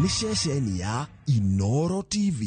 nĩ ceceni ya Inooro TV.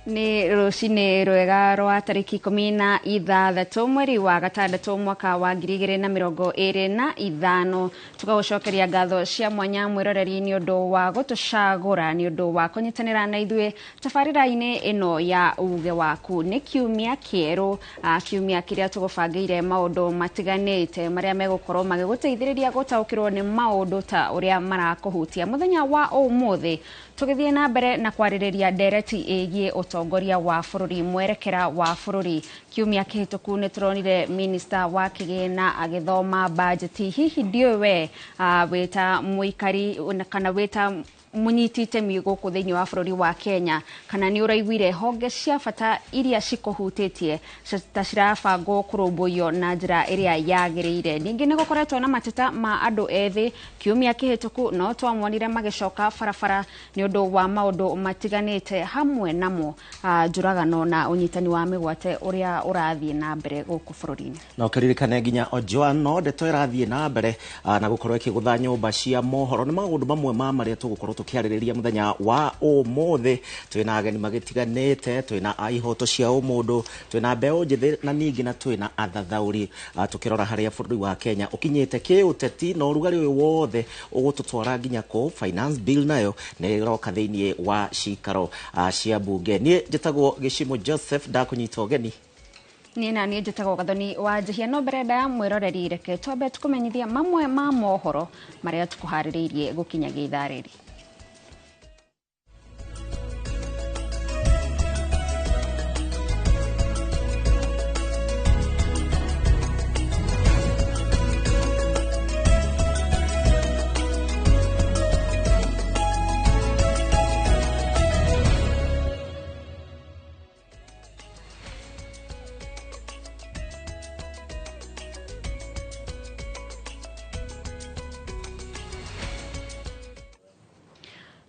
Ni rucini rwega rwa tariki 16 mweri wa gatandatu mwaka wa 2025 tugagucokeria ngatho cia mwanya mwiroreri ni undu wa gutucagura ni undu wa kunyitanira na ithue tabarira-ini ino ya uge waku ni kiumia kieru kiumia kiria tugubangiire maundu matiganite maria megukorwo magiguteithiriria gutaukirwo ni maundu ta uria marakuhutia muthenya wa umuthi tugithie na mbere na kwaririria ndereti igie utongoria wa bũrũri mwerekera wa bũrũri kiumia kihituku ni turonire minister wa kigina agithoma budget hihi ndiwe weta muikari kana weta munyitite migoku thĩinĩ wa bũrũri wa Kenya kana ni uraiguire honge cia bata iria cikuhutĩtie cirabangwo kũrũmbũiyo na njĩra iria yagĩrĩire. Ningĩ nĩ gũkoretwo na mateta ma andũ ethĩ kiumia kĩhĩtũku no twamonire magĩcoka barabara nĩ ũndũ wa maũndũ matiganĩte hamwe namo njũragano na ũnyitani wa mĩgwate ũrĩa ũrathiĩ na mbere gũkũ bũrũri-inĩ. Na ũkĩririkane nginya Ojwano ndeto ĩrathiĩ na mbere na gũkorwo ĩkĩgũtha nyũmba cia mohoro nĩ maũndũ mamwe ma marĩa tũgũkorwo tukiarĩrĩria muthenya wa umuthi twina ageni magitiganite twina aihoto cia umundu twina mbeo njithi na ningi na twina athathaũri tukirora haria bũrũri wa Kenya ukinyite kiuteti na urugari uyu wothe ugututwara nginya ko finance bill nayo ni roka thiini wa cikaro cia bunge. Nie njitagwo Gĩcimo Joseph ndakunyita ũgeni. Nina ni njitagwo Gathoni wa Njihia no mbere nda mwiroreri reke twambe tukumenyithia mamwe ma mohoro maria tukuharĩrĩirie gukinyagia ithaa rĩrĩ.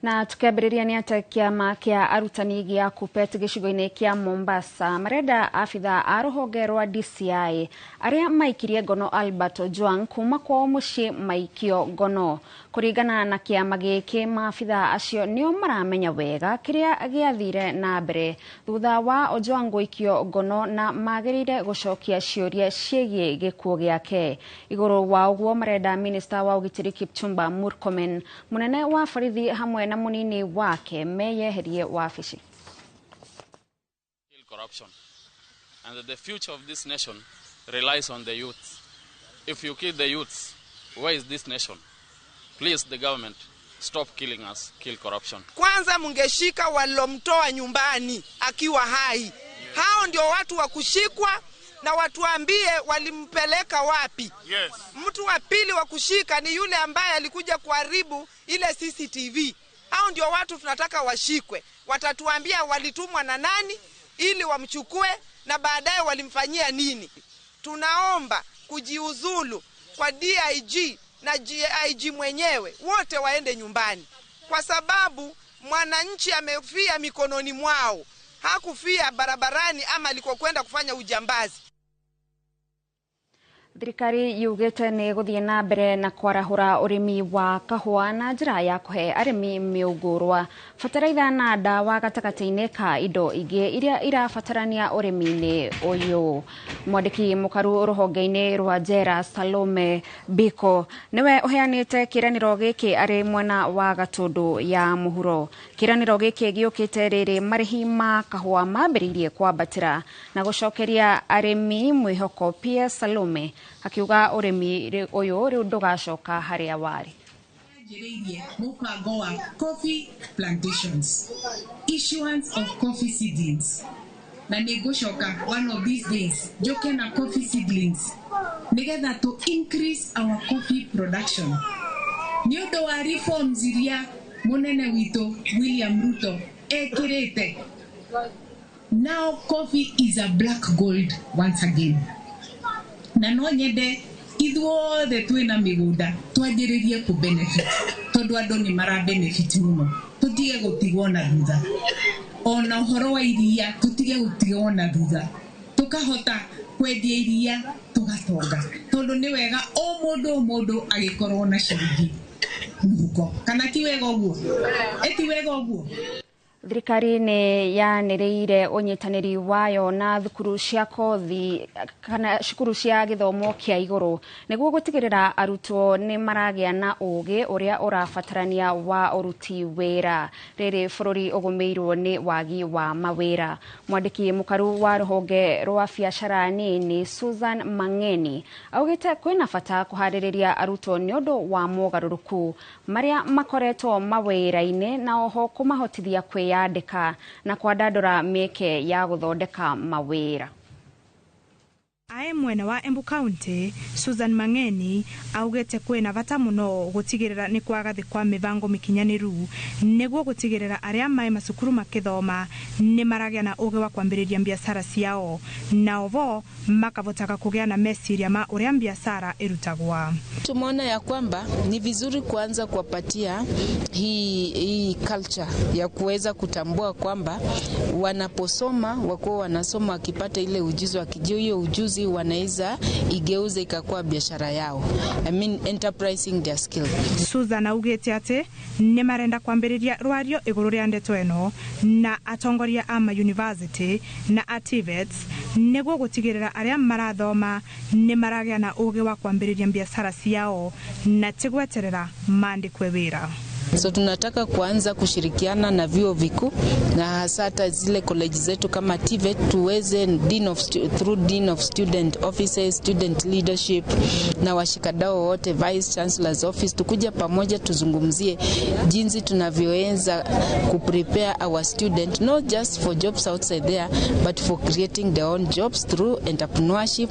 Na tukĩambĩrĩria ni ati kĩama kĩa arutani gĩa KUPPET gĩcigo-inĩ kĩa Mombasa marenda afitha a rũhonge rwa DCI arĩa maikirie ngono Albert Ojwang kuma kwao mũciĩ maikio ngono. Kũringana na kĩama gĩkĩ maafitha acio nĩo maramenya wega kĩrĩa gĩathire na mbere thutha wa Ojwang gũikio ngono na magĩrĩire gũcokia ciũria ciĩgiĩ gĩkuũ gĩake. Igũrũ wa ũguo marenda minister wa ũgitĩri Kipchumba Murkomen munene wa borithi hamwe na munini wake meyeherie wabici. Corruption and the future of this nation relies on the youth. If you kill the youth, where is this nation? Please, the government, stop killing us, kill corruption. Kwanza mungeshika walomtoa nyumbani akiwa hai. Hao ndio watu wa kushikwa na watuambie walimpeleka wapi. Yes. Mtu wa pili wa kushika ni yule ambaye alikuja kuharibu ile CCTV. Hao ndio watu tunataka washikwe. Watatuambia walitumwa na nani ili wamchukue na baadaye walimfanyia nini. Tunaomba kujiuzulu kwa DIG na GIG mwenyewe wote waende nyumbani kwa sababu mwananchi amefia mikononi mwao, hakufia barabarani ama alikokwenda kufanya ujambazi. Thirikari yugĩte nĩ gũthiĩ na mbere na kwarahũra ũrĩmi wa kahũa na njĩra ya kũhe arĩmi mĩũngũrwa bataraitha na ndawa gatagatĩ-inĩ ka indo ingĩ iria irabatarania ũrĩmi-inĩ ũyũ. Mwandĩki mũkaru rũhonge-inĩ rwa Njera Salome Biko nĩwe ũheanĩte kĩranĩro gĩkĩ arĩ mwena wa Gatũndũ ya mũhuro. Kĩranĩro gĩkĩ gĩũkĩte rĩrĩ marĩhi ma kahũa mambĩrĩirie kwambatĩra na gũcokeria arĩmi mwĩhoko. Pia Salome akiuga ũrĩmi ũyũ rĩu ndũgacoka harĩa warĩ. Mũbango wa coffee plantations, issuance of coffee seedlings. Na nĩngũcoka one of these days njoke na coffee seedlings nĩgetha to increase our coffee production. Nĩ ũndũ wa reforms iria mũnene witũ William Ruto ekĩrĩte Now coffee is a black gold once again. Na no nyende ithuothe twina migunda twanjiririe ku benefit tondu andu ni mara benefit muno tutige gutigwo na thutha ona uhoro wa iria tutige gutigwo na thutha tukahota kwendia iria tugatonga tondu ni wega o mundu agikorwo na ciringi muhuko kana ti wega uguo eti wega uguo. Thirikari nĩ yanĩrĩire ũnyitanĩri wayo na thukuru cia kothi kana cukuru cia gĩthomo kĩa igũrũ nĩguo gũtigĩrĩra arutwo nĩ maragĩa na ũũgĩ ũrĩa ũrabatarania wa ũruti wĩra. Rĩrĩ bũrũri ũgũmĩirwo nĩ wagi wa mawĩra. Mwandĩki mũkaru wa rũhonge rwa biacara nini Susan Mang'eni augĩte kwĩna bata kũharĩrĩria arutwo nĩ ũndũ wa mogarũrũku marĩa makoretwo mawĩra-inĩ na oho kũmahotithia kwĩyandĩka na kwandandũra mĩeke ya gũthondeka mawĩra. Ae mwena wa Embu County, Susan Mang'eni augete kwĩna bata mũno gũtigĩrĩra nĩ kwagathĩ kwa mĩbango mĩkinyanĩru nĩguo gũtigĩrĩra arĩa maĩ macukuru makĩthoma nĩ maragĩa na ũũgĩ wa kwambĩrĩria biacara ciao na ovo makavotaga kũgĩa na meciria ma ũrĩa biacara ĩrutagwa. Tumeona ya kwamba ni vizuri kuanza kuwapatia hii culture ya kuweza kutambua kwamba wanaposoma wakuwa wanasoma wakipata ile ujuzi, wakijua hiyo ujuzi wanaweza igeuze ikakuwa biashara yao. I mean enterprising their skill. Susan augete ati nĩ marenda kwambĩrĩria rwario igũrũ rĩa ndeto ĩno na atongoria a university na ativets nĩguo gũtigĩrĩra arĩa marathoma nĩ maragĩa na ũũgĩ wa kwambĩrĩria biacara ciao na tigweterera mandĩkwe wĩra. So tunataka kuanza kushirikiana na vyuo vikuu na hasa hata zile college zetu kama TVET tuweze through Dean of Student Offices, Student Leadership na washikadau wote, Vice Chancellor's Office, tukuja pamoja tuzungumzie jinsi tunavyoweza kuprepare our student not just for jobs outside there but for creating their own jobs through entrepreneurship,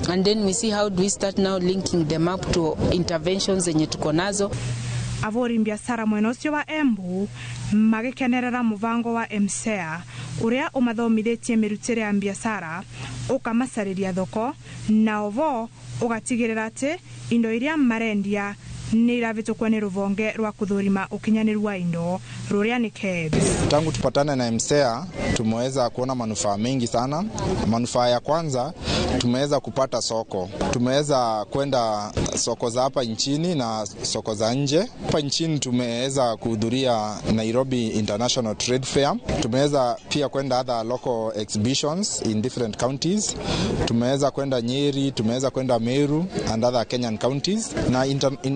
and then we see how do we start now linking them up to interventions zenye tuko nazo. Avori biacara mwena ũcio wa Embu magĩkenerera mũbango wa MCEA ũrĩa ũmathomithĩtie mĩrutĩre ya biacara ũkamacarĩria thoko na ovo ũgatigĩrĩra atĩ indo iria marendia nĩ iravĩtũkwo nĩ rũvonge rwa kũthũrima ũkinyanĩru wa indo rũrĩa ni KEBS. Tangu tupatane na MCEA tumeweza kuona manufaa mengi sana. Manufaa ya kwanza tumeweza kupata soko. Tumeweza kwenda soko za hapa nchini na soko za nje. Hapa nchini tumeweza kuhudhuria Nairobi International Trade Fair. Tumeweza pia kwenda other local exhibitions in different counties. Tumeweza kwenda Nyeri, tumeweza kwenda Meru and other Kenyan counties. Na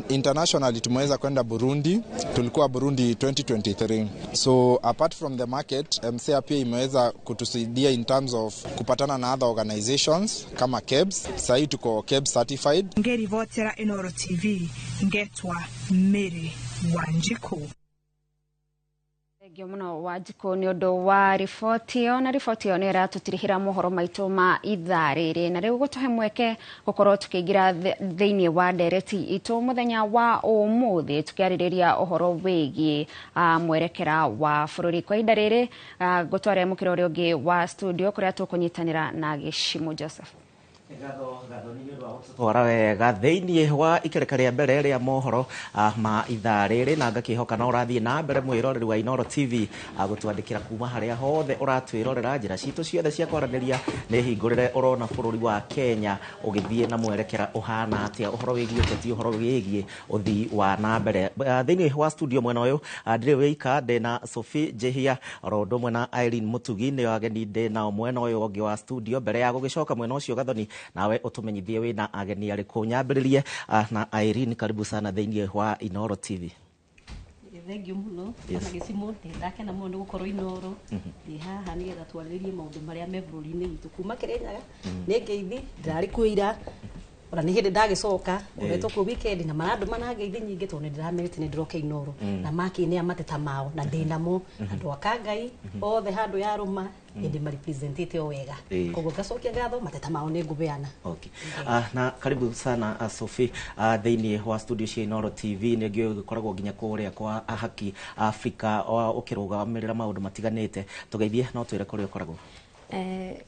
internationally tumeweza kwenda Burundi. Tulikuwa Burundi 2023. So apart from the market, MCEA pia imeweza kutusaidia in terms of kupatana na other organizations kama KEBS. Sasa tuko KEBS certified. Ngeri votera Inoro TV ngetwa Mary Wanjiku. Muno Wanjiku nĩ ũndũ wa riboti ĩyo, na riboti ĩyo nĩ ĩratũtirihĩra mohoro maitũ ma ithaa rĩrĩ, na rĩu gũtũhe mweke gũkorwo tũkĩingĩra thĩinĩ wa ndereti itũ mũthenya wa ũmũthĩ tũkĩarĩrĩria ũhoro wĩgiĩ mwerekera wa bũrũri. Kwa ihinda rĩrĩ ngũtware mũkĩra ũrĩa ũngĩ wa studio kũrĩa tũkũnyitanĩra na Gĩcimo Joseph. Twara wega thĩinĩ wa ikereka rĩa mbere rĩa mohoro ma ithaa rĩrĩ, na ngakĩhoka na ũrathiĩ na mbere mwĩroreri wa Inoro TV gũtwandĩkĩra kuma harĩa hothe ũratwĩrorera. Njĩra citũ ciothe cia kwaranĩria nĩ hingũrĩre ũrona bũrũri wa Kenya ũgĩthiĩ na mwerekera ũhana atĩa, ũhoro wĩgiĩ ũteti, ũhoro wĩgiĩ ũthii wa na mbere. Thĩinĩ wa studio mwena ũyũ ndirĩ wĩika, ndĩna Sophie Njihia oro ũndũ ũmwe na Irene Mutugi, nĩo ageni ndĩnao mwena ũyũ ũngĩ wa studio. Mbere ya gũgĩcoka mwena ũcio Gathoni, nawe ũtũmenyithie wĩna ageni arĩkũ. Nyambĩrĩrie na Irene, karibu sana thĩinĩ wa Inoro TV. Thank you muno. Ana Gĩcimo ndakena mũno gũkorwo Inoro. Ndĩ haha nĩgetha twarĩrĩrie maũndũ marĩa me bũrũri-inĩ witũ kuma Kĩrĩnyaga. Nĩ ngeithi ndarĩ kwĩira ona nĩ hĩndĩ ndagĩcoka ũretwo ku weekend na marandu mana ngeithi nyingĩ tondũ nĩ ndĩramerĩte nĩ ndĩroka Inoro na makĩnĩa mateta mao na ndĩnamo andũ akangai othe handũ ya rũma ĩndĩ marepresentĩte o wega, koguo ngacokia ngatho mateta mao nĩ ngũbeana. Okay. Na karibu sana Sophie thĩinĩ wa studio cia Inoro TV. Nĩ ngĩkoragwo nginya kũrĩa kwa Haki Africa ũkĩrũgamĩrĩra maũndũ matiganĩte. Tũgeithie no twĩre kũrĩa ũkoragwo.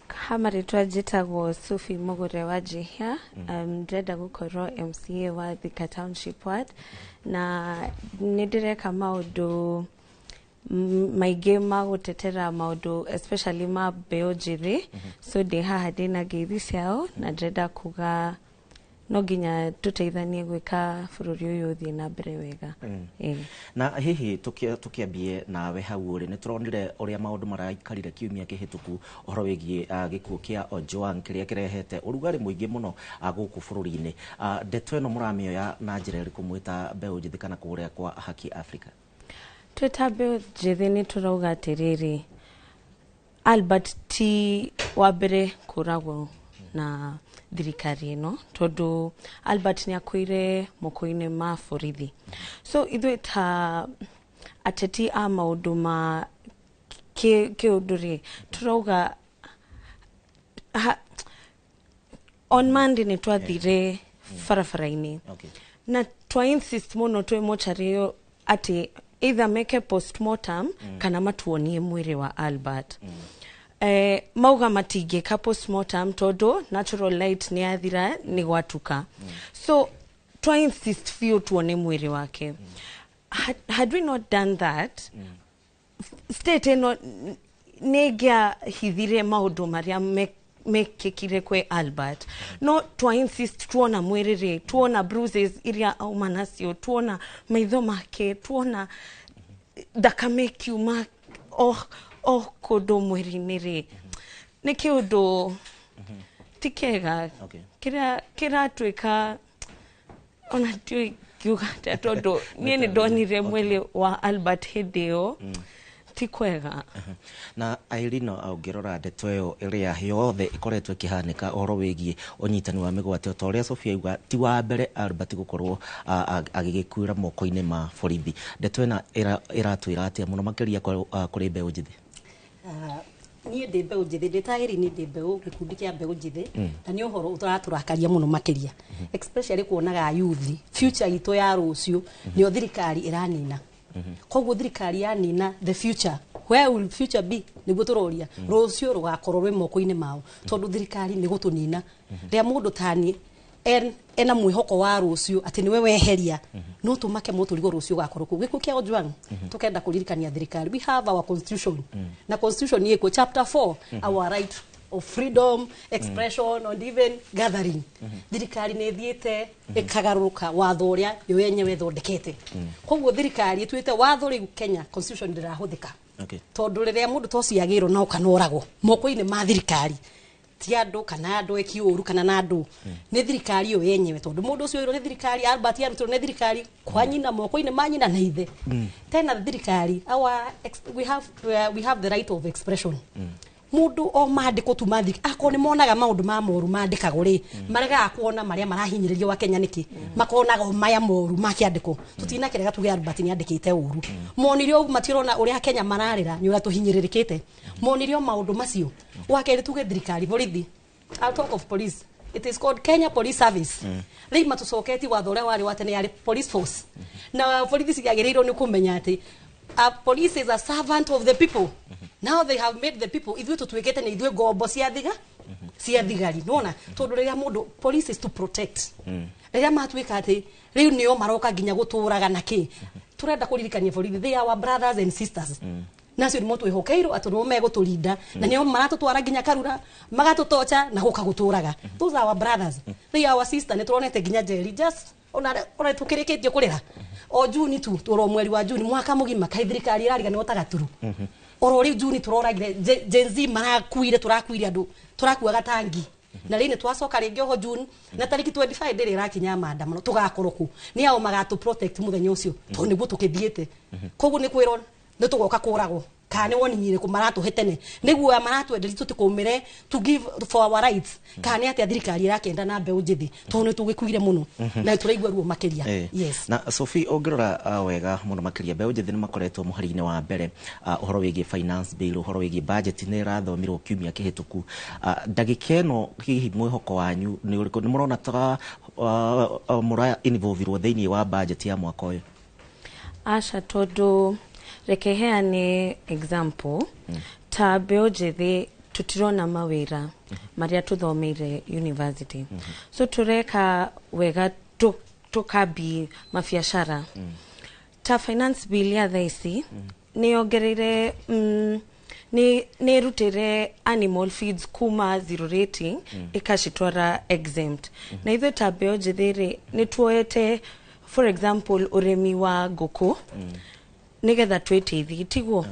Hamaritwa njĩtagwo Sophie Mũgũre wa Jihia. Ndĩrenda gũkorwo MCA wa Thika Township Ward, na nĩ ndĩreka maũndũ maingĩ ma gũtetera maũndũ especially ma mbeũ njĩthĩ. So ndĩ haha ndĩna ngeithi ciao na ndĩrenda kuga no nginya tuteithanie gwĩka bũrũri ũyũ ũthiĩ na mbere wega. Na hihi tukiambie nawe hau ũrĩ, nĩ tũronire ũrĩa maũndũ maraikarire kiumia kĩhĩtũku ũhoro wĩgiĩ gĩkuũ kĩa Ojwang kĩrĩa kĩrehete ũrugarĩ mũingĩ mũno gũkũ bũrũri-inĩ. Ndeto ĩno mũramĩoya na njĩra ĩrĩkũ mwĩta mbeũ njĩthĩ kana kũrĩa kwa Haki Africa? Twĩta mbeũ njĩthĩ nĩ tũrauga atĩrĩrĩ, Albert ti wa mbere kũragwo na thirikari ĩno, tondũ Albert nĩ akuire moko-inĩ ma borithi. So ithuĩ ta ateti a maũndũ ma kĩũndũ-rĩ, tũrauga on Monday nĩ twathire barabara-inĩ na twa insist mũno twĩ mochari ĩyo atĩ either meke postmortem kana matuonie mwĩrĩ wa Albert. Mauga matingĩka postmortem tondũ natural light nĩ yathira nĩ gwatuka. So twa insist biũ tuone mwĩrĩ wake. Had we not done that, state ĩno nĩ ĩngĩahithire maũndũ marĩa mekĩkire kwe Albert. No twa insist tuona mwĩrĩ-rĩ, tuona bruises iria auma nacio, tuona maitho make, tuona thakame kiuma kũndũ mwĩrĩ-inĩ-rĩ, nĩ kĩũndũ ti kĩega kĩratuĩka ona ndiũĩ ngiuga atĩa, tondũ niĩ nĩ ndonire mwĩrĩ wa Albert hĩndĩ ĩyo, ti kwega. Na Irene, ũngĩrora ndeto ĩyo ĩrĩa yothe ĩkoretwo ĩkĩhanĩka ũhoro wĩgiĩ ũnyitani wa mĩgwate, o ta ũrĩa Sophie auga, ti wa mbere Albert gũkorwo agĩgĩkuĩra moko-inĩ ma borithi. Ndeto ĩno ĩratwĩra atĩa mũno makĩria kũrĩ mbeũ njĩthĩ? Niĩ ndĩ mbeũ njĩthĩ, ndĩ ta Irene ndĩ mbeũ, gĩkundi kĩa mbeũ njĩthĩ, na nĩ ũhoro ũratũrakaria mũno makĩria, especially kuonaga youth future itũ ya rũciũ nĩo thirikari ĩranina. Koguo thirikari yanina the future, where will future be? Nĩguo tũroria rũciũ rũgakorwo rwĩ moko-inĩ mao, tondũ thirikari nĩ gũtũnina. Rĩrĩa mũndũ tani ena mwĩhoko wa rũciũ atĩ nĩwe weheria, no tũmake mũtũrigo rũciũ gakorwo kũ. Gĩkuũ kĩa Ojwang tũkenda kũririkania thirikari, we have our constitution, na constitution yĩkuo chapter 4, our right of freedom, expression and even gathering. Thirikari nĩ thiĩte ĩkagarũrũka watho ũrĩa yo yenyewe ĩthondekete. Koguo thirikari ĩtuĩte watho rĩu Kenya constitution ndĩrahũthĩka, tondũ rĩrĩa mũndũ tocio agĩrwo no kanoragwo moko-inĩ ma thirikari, ti andũ kana andũ ekiũru kana na andũ, nĩ thirikari yo yenyewe, tondũ mũndũ ũcio nĩ thirikari, Albert yarutirwo nĩ thirikari kwa nyina moko-inĩ ma nyina na ithe. Tena thirikari we have the right of expression. Mũndũ o mandĩko tu mathik akorwo nĩ monaga maũndũ ma moru mandĩkagwo rĩ, maregaga kuona marĩa marahinyĩrĩrio wa Kenya nĩkĩ, makonaga maya moru makĩandĩkwo. Tutinakĩrega tuge Albert nĩ andĩkĩte ũru, monirio matirona ũrĩa Kenya mararĩra nĩ ũrĩa tũhinyĩrĩrĩkĩte, monirio maũndũ macio. Wakerĩ tuge thirikari, borithi, I'll talk of police, it is called Kenya Police Service. Rĩu matũcoketi watho ũrĩa warĩ wa tene yarĩ police force, na borithi ciagĩrĩirwo nĩ kũmenya atĩ police is a servant of the people. Now they have made the people, ithuĩ tũtuĩkĩte nĩ ithuĩ ngombo cia thigari, nona tondũ rĩrĩa mũndũ, police is to protect. Rĩrĩa matuĩka atĩ rĩu nĩo maroka nginya gũtũraga na kĩ, tũrenda kũririkania borithi, they are our brothers and sisters. Nacio nĩ twĩhokeirwo atĩ nĩo megũtũrinda, na nĩo maratũtwara nginya Karura, magatũtocha na gũka gũtũraga. Those are our brothers, they are our sisters. Nĩ tũronete nginya jeri, just ona tũkĩrĩkĩtio kũrĩra o June tu, tũro mweri wa June mwaka mũgima, kaĩ thirikari ĩrariganĩrwo ta gaturu. Oro rĩu June tũroragire Gen Z marakuire, tũrakuire andũ, tũrakuaga tangi, na rĩu nĩ twacoka rĩngĩ oho June na tariki 25 ndĩrĩ ĩrakinya maandamano, tũgakorwo kũ, nĩ ao magatũ protect mũthenya ũcio, tondũ nĩguo tũkĩthiĩte. Koguo nĩ kwĩrwo nĩ tũgoka kũragwo, kana nĩ woninire kũ maratũhe tene, nĩguo maratwenderia tũtikũmĩre to give for our rights, kana atĩ thirikari ĩrakenda na mbeũ njĩthĩ, tondũ nĩ tũgĩkuire mũno na tũraigua ruo makĩria. Yes. Na Sophie, ũngĩrora wega mũno makĩria mbeũ njĩthĩ nĩ makoretwo mũhari-inĩ wa mbere ũhoro wĩgiĩ finance bill, ũhoro wĩgiĩ budget nĩ ĩrathomirwo kiumia kĩhĩtũku. Ndagĩka ĩno hihi mwĩhoko wanyu nĩ ũrĩkũ? Nĩ mũrona ta mũra involve-irwo thĩinĩ wa budget ya mwaka ũyũ? Aca, tondũ reke heane example, ta mbeũ njĩthĩ tutirona mawira maria tuthomeire university so tureka wega tukabi mabiacara ta finance bill ya thaisi niongereire ni rutire animal feeds kuma zero rating ikashitwara exempt na ithuĩ ta mbeũ njĩthĩ ni tuoete for example uremi wa ngũkũ nigetha twĩteithie tiguo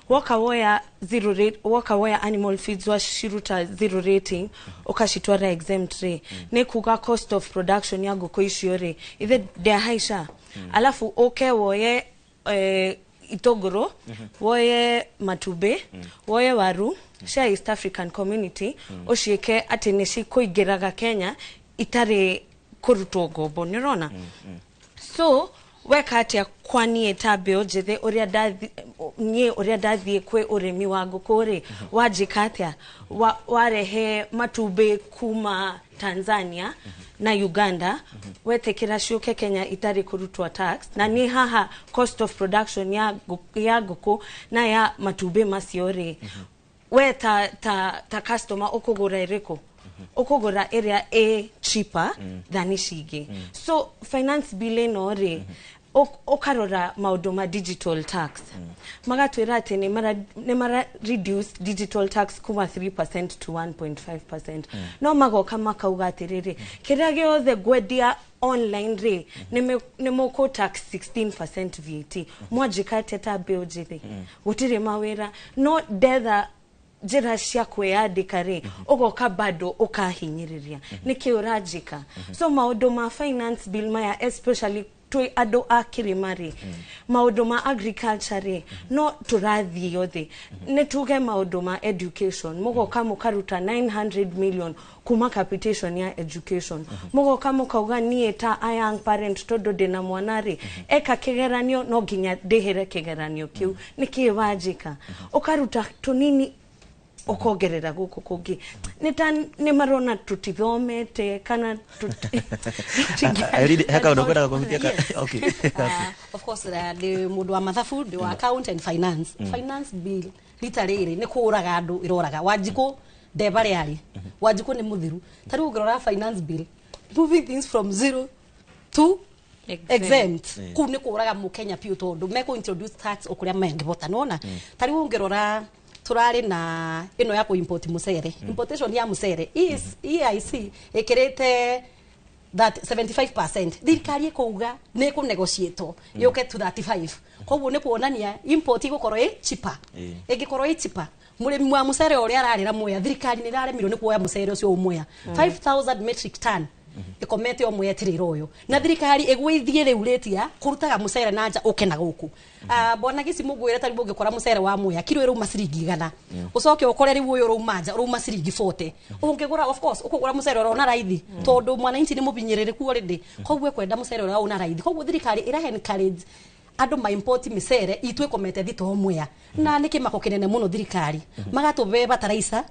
waka woya animal feeds washiruta zero rating ukashitwara exempt ri ni kuga cost of production ya ngũkũ icio ri ithe ndahaisha alafu woye itogoro woye matube woye waru cia East African community ucieke ati ni cikuingiraga Kenya itari kurutwo ngombo nirona so weka atia kwani ta mbeũ njĩthĩ uria ndathie kwe uremi wa ngũkũ ri wajika atia warehe matube kuma Tanzania na Uganda wetekera ciuke Kenya itari kurutwa tax na ni haha cost of production ya ngũkũ na ya matube macio ri we ta customer ukugura iriko ukugura area cheaper than ishingi so finance bill no ri ukarora maundu ma digital tax magatwira ati ni mara reduce digital tax kuma 3% to 1.5% no magoka makauga atiriri kiria giothe gwendia online ri ni moko tax 16% VAT mwajikate ta mbeũ njĩthĩ gutire mawira no dether njira cia kwiyandika ri ugoka bado ukahinyiriria niki urajika so maundu ma finance bill maya especially twi ando akirimari maundu ma agriculture no turathi yothe ne tuge maundu ma education mugoka mukaruta 900 million kuma capitation ya education mugoka mukauga nie ta a young parent todo de na mwanari eka kigeranio no ginya dehere kigeranio kiu niki wajika ukaruta tunini ukogerera guku kungi ni marona tutithomete kana haka unakwenda kumitia okay of course the mundu wa mathabu the account and finance bill litariri ni kuuraga andu iroraga Wanjiku ndebare ari Wanjiku ni muthiru tari ungirora finance bill moving things from zero to exempt ku ni kuuraga mu Kenya pio tondu meko introduce tax okuria mengibota nona tari ungirora turari na ino ya ku import musere importation ya musere is EIC ekirete that 75% thirikari kuuga ne ku negotiate yoke to 35 koguo ne kuonania import igukoro cheaper igikoro cheaper murimi wa musere uri ararira moya thirikari ni raremirwo ni kuoya musere ucio umoya 5000 metric ton ikomete omwe etiriro uyu na thirikari egwithie riu retia kurutaga musere nanja ukena guku bona gicimu gwire tari bungikora musere wa moya kilo iru masiringi 100 ucoke ukore riu uyu rumanja ru masiringi 40 ungigura of course ukugura musere ora raithi tondu mwananchi ni mubinyirire ku already koguo kwenda musere ora una raithi koguo thirikari ira encourage andu ma import misere itwe komete thito omwe na nikimako kinene muno thirikari magatuve bataraisa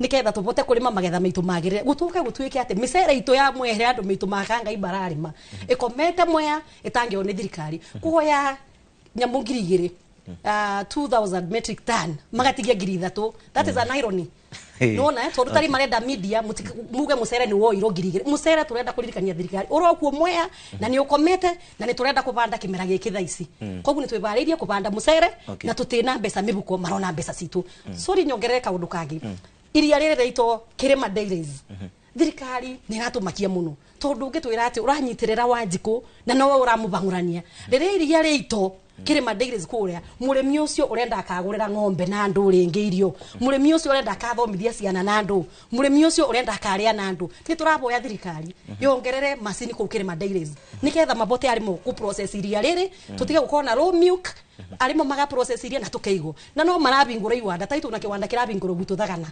niketha tubote kurima magetha maitu magire gutuke gutwike ate misere itu ya mwehere andu maitu makanga ibararima ikomete moya itangio ni thirikari kuhoya nyamu ngiri igiri 2000 metric ton magatigia ngiri 3 that is an irony nona tondu tari marenda media muge musere ni woiro ngiri igiri musere turenda kuririkania thirikari urokuo moya na ni ukomete na ni turenda kubanda kimera giki thaici koguo ni twibaririe kubanda musere na tutina mbeca mibuko marona mbeca citu sorry nyongerere kaundu kangi iria rire reito kirima dairies thirikari ni ratumakia muno tondu ngitwira ati uranyitirira Wanjiku na no uramubangurania rire iria reito kirima dairies kuria murimi ucio urenda akagurira ng'ombe na ndu ringi irio murimi ucio urenda akathomithia ciana na ndu murimi ucio urenda akaria na ndu ti turaboya thirikari yongerere macini ku kirima dairies niketha mabote arimo ku process iria riri tutige gukona raw milk arimo maga process iria na tukeigo na no marabingura iwanda taitu na kiwanda kirabingura gutu thagana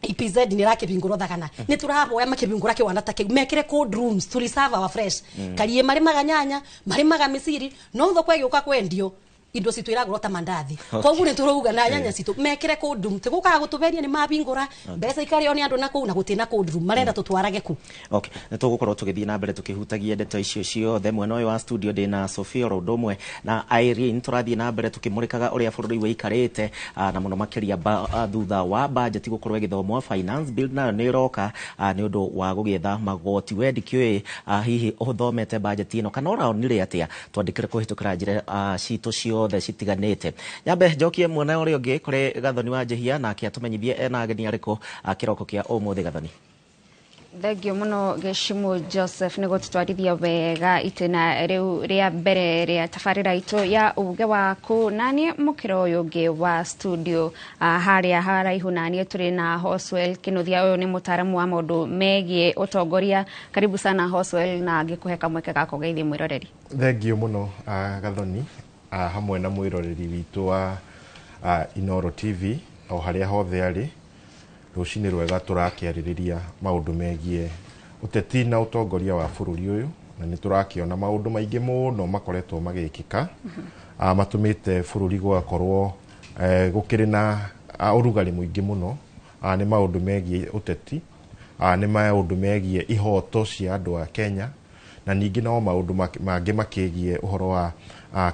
EPZ ni rake binguro thagana ni turaboya makibingura kiwanda take mekire cold rooms to reserve our fresh karie mari maganyanya mari magamisiri no thoko yuka kwendio indo citu iragura ta mandathi koguo ni turuga na nyanya citu mekire kundu tigukaga gutuberia ni mabingura mbeca ikario ni andu na kuu na gutina kundu marenda tutwarage ku okay nitugukorwo tugithie na mbere tukihutagia ndeto icio ciothe mwena uyu wa studio ndina Sophia Rodomwe na Irene turathie na mbere tukimurikaga uria bururi wikarite na muno makiria thutha wa budget gukorwo igithomwo finance bill na ni roka ni undu wa gugietha magoti wendikiwe hihi uthomete budget ino kana uraonire atia twandikire kuhitukira njire citu ciothe citiganite nyambe njokie mwena uria ungi kuri Gathoni wa Njihia nake atumenyithie ena ageni ariku kiroko kia umuthi Gathoni. Thengio muno Geshimu Joseph ni gututwarithia wega itena riu ria mbere ria tafarira itu ya uge waku nani mukiro uyu ungi wa studio haria haraihu nani turi na Hoswell Kinuthia uyu ni mutaramu wa maundu megie utongoria karibu sana Hoswell na ngikuheka mweke gako geithie mwiroreri. Thengio muno Gathoni hamwe na mwiroreri witu wa Inoro TV o haria hothe ari rucini rwega turakiaririria maundu megie uteti na utongoria wa bururi uyu na ni turakiona maundu maingi muno makoretwo magikika matumite bururi gwakorwo gukiri na urugari muingi muno ni maundu megie uteti ni maundu megie ihoto cia andu a Kenya na ningi no maundu mangi makigie uhoro wa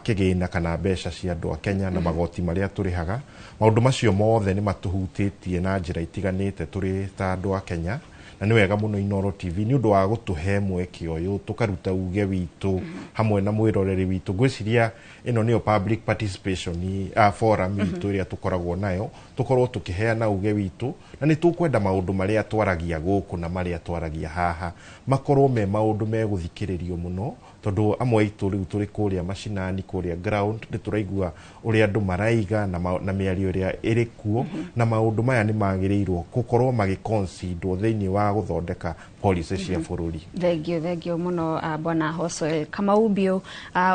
kigina kana mbeca cia andu a Kenya na magoti maria turihaga maundu macio mothe ni matuhutitie na njira itiganite turi ta andu a Kenya na ni wega muno Inoro TV ni undu wa gutuhe mweke uyu tukaruta uge witu hamwe na mwiroreri witu gwiciria ino niyo public participation forum witu iria tukoragwo nayo tukorwo tukiheana uge witu na ni tukwenda maundu maria twaragia guku na maria twaragia haha makorwo me maundu meguthikiririo muno tondu amwe itu riu turi kuria mashinani kuria ground ni turaigua uri andu maraiga na miario ria iri kuo na maundu maya ni magirirwo gukorwo magiconsider thiini wa guthondeka policy cia bururi. Thengio muno bwana Hoswell Kamaubio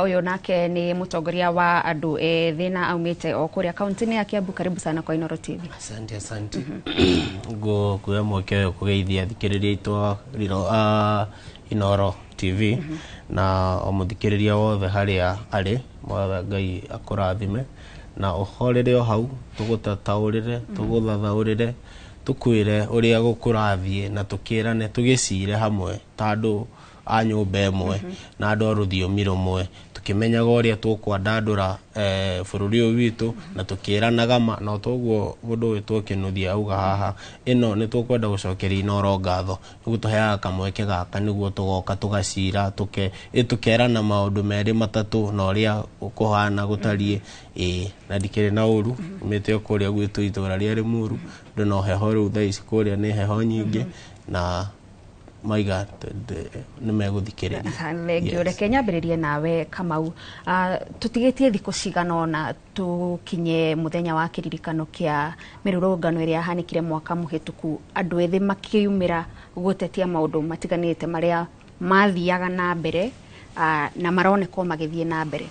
uyu nake ni mutongoria wa andu thina aumite o kuria kaunti ya Kiambu karibu sana kwa Inoro TV. Asante go kuya mweke kugeithia thikiriria itwa Inoro TV na omuthikiriria wothe haria ari mwatha Ngai akurathime na uhorere o hau tugutataurire tuguthathaurire tukwire uria gukurathie na tukirane tugicire hamwe tandu a nyumba imwe na andu a ruthiomi rumwe tukimenyaga uria tukwandandura bururi uyu witu na tukiranaga ma na toguo mundu witwo Kinuthia auga haha ino ni tukwenda gucokeria Inoro ngatho nigutuheaga kamweke gaka niguo tugoka tugacira tukerana maundu meri matatu na uria ukuhana gutarie na ndikiri na uru mete kuria gwitu itura ria Limuru ndono heho riu thaici kuria ni heho nyingi na maiga ni meguthikiriria. Thengio reke nyambiririe nawe Kamau tutigitie thiku ciganona tukinye muthenya wa kiririkano kia mirurungano iria hanikire mwaka muhituku andu ethi makiumira gutetia maundu matiganite maria mathiaga na mbere na maroneka magithie na mbere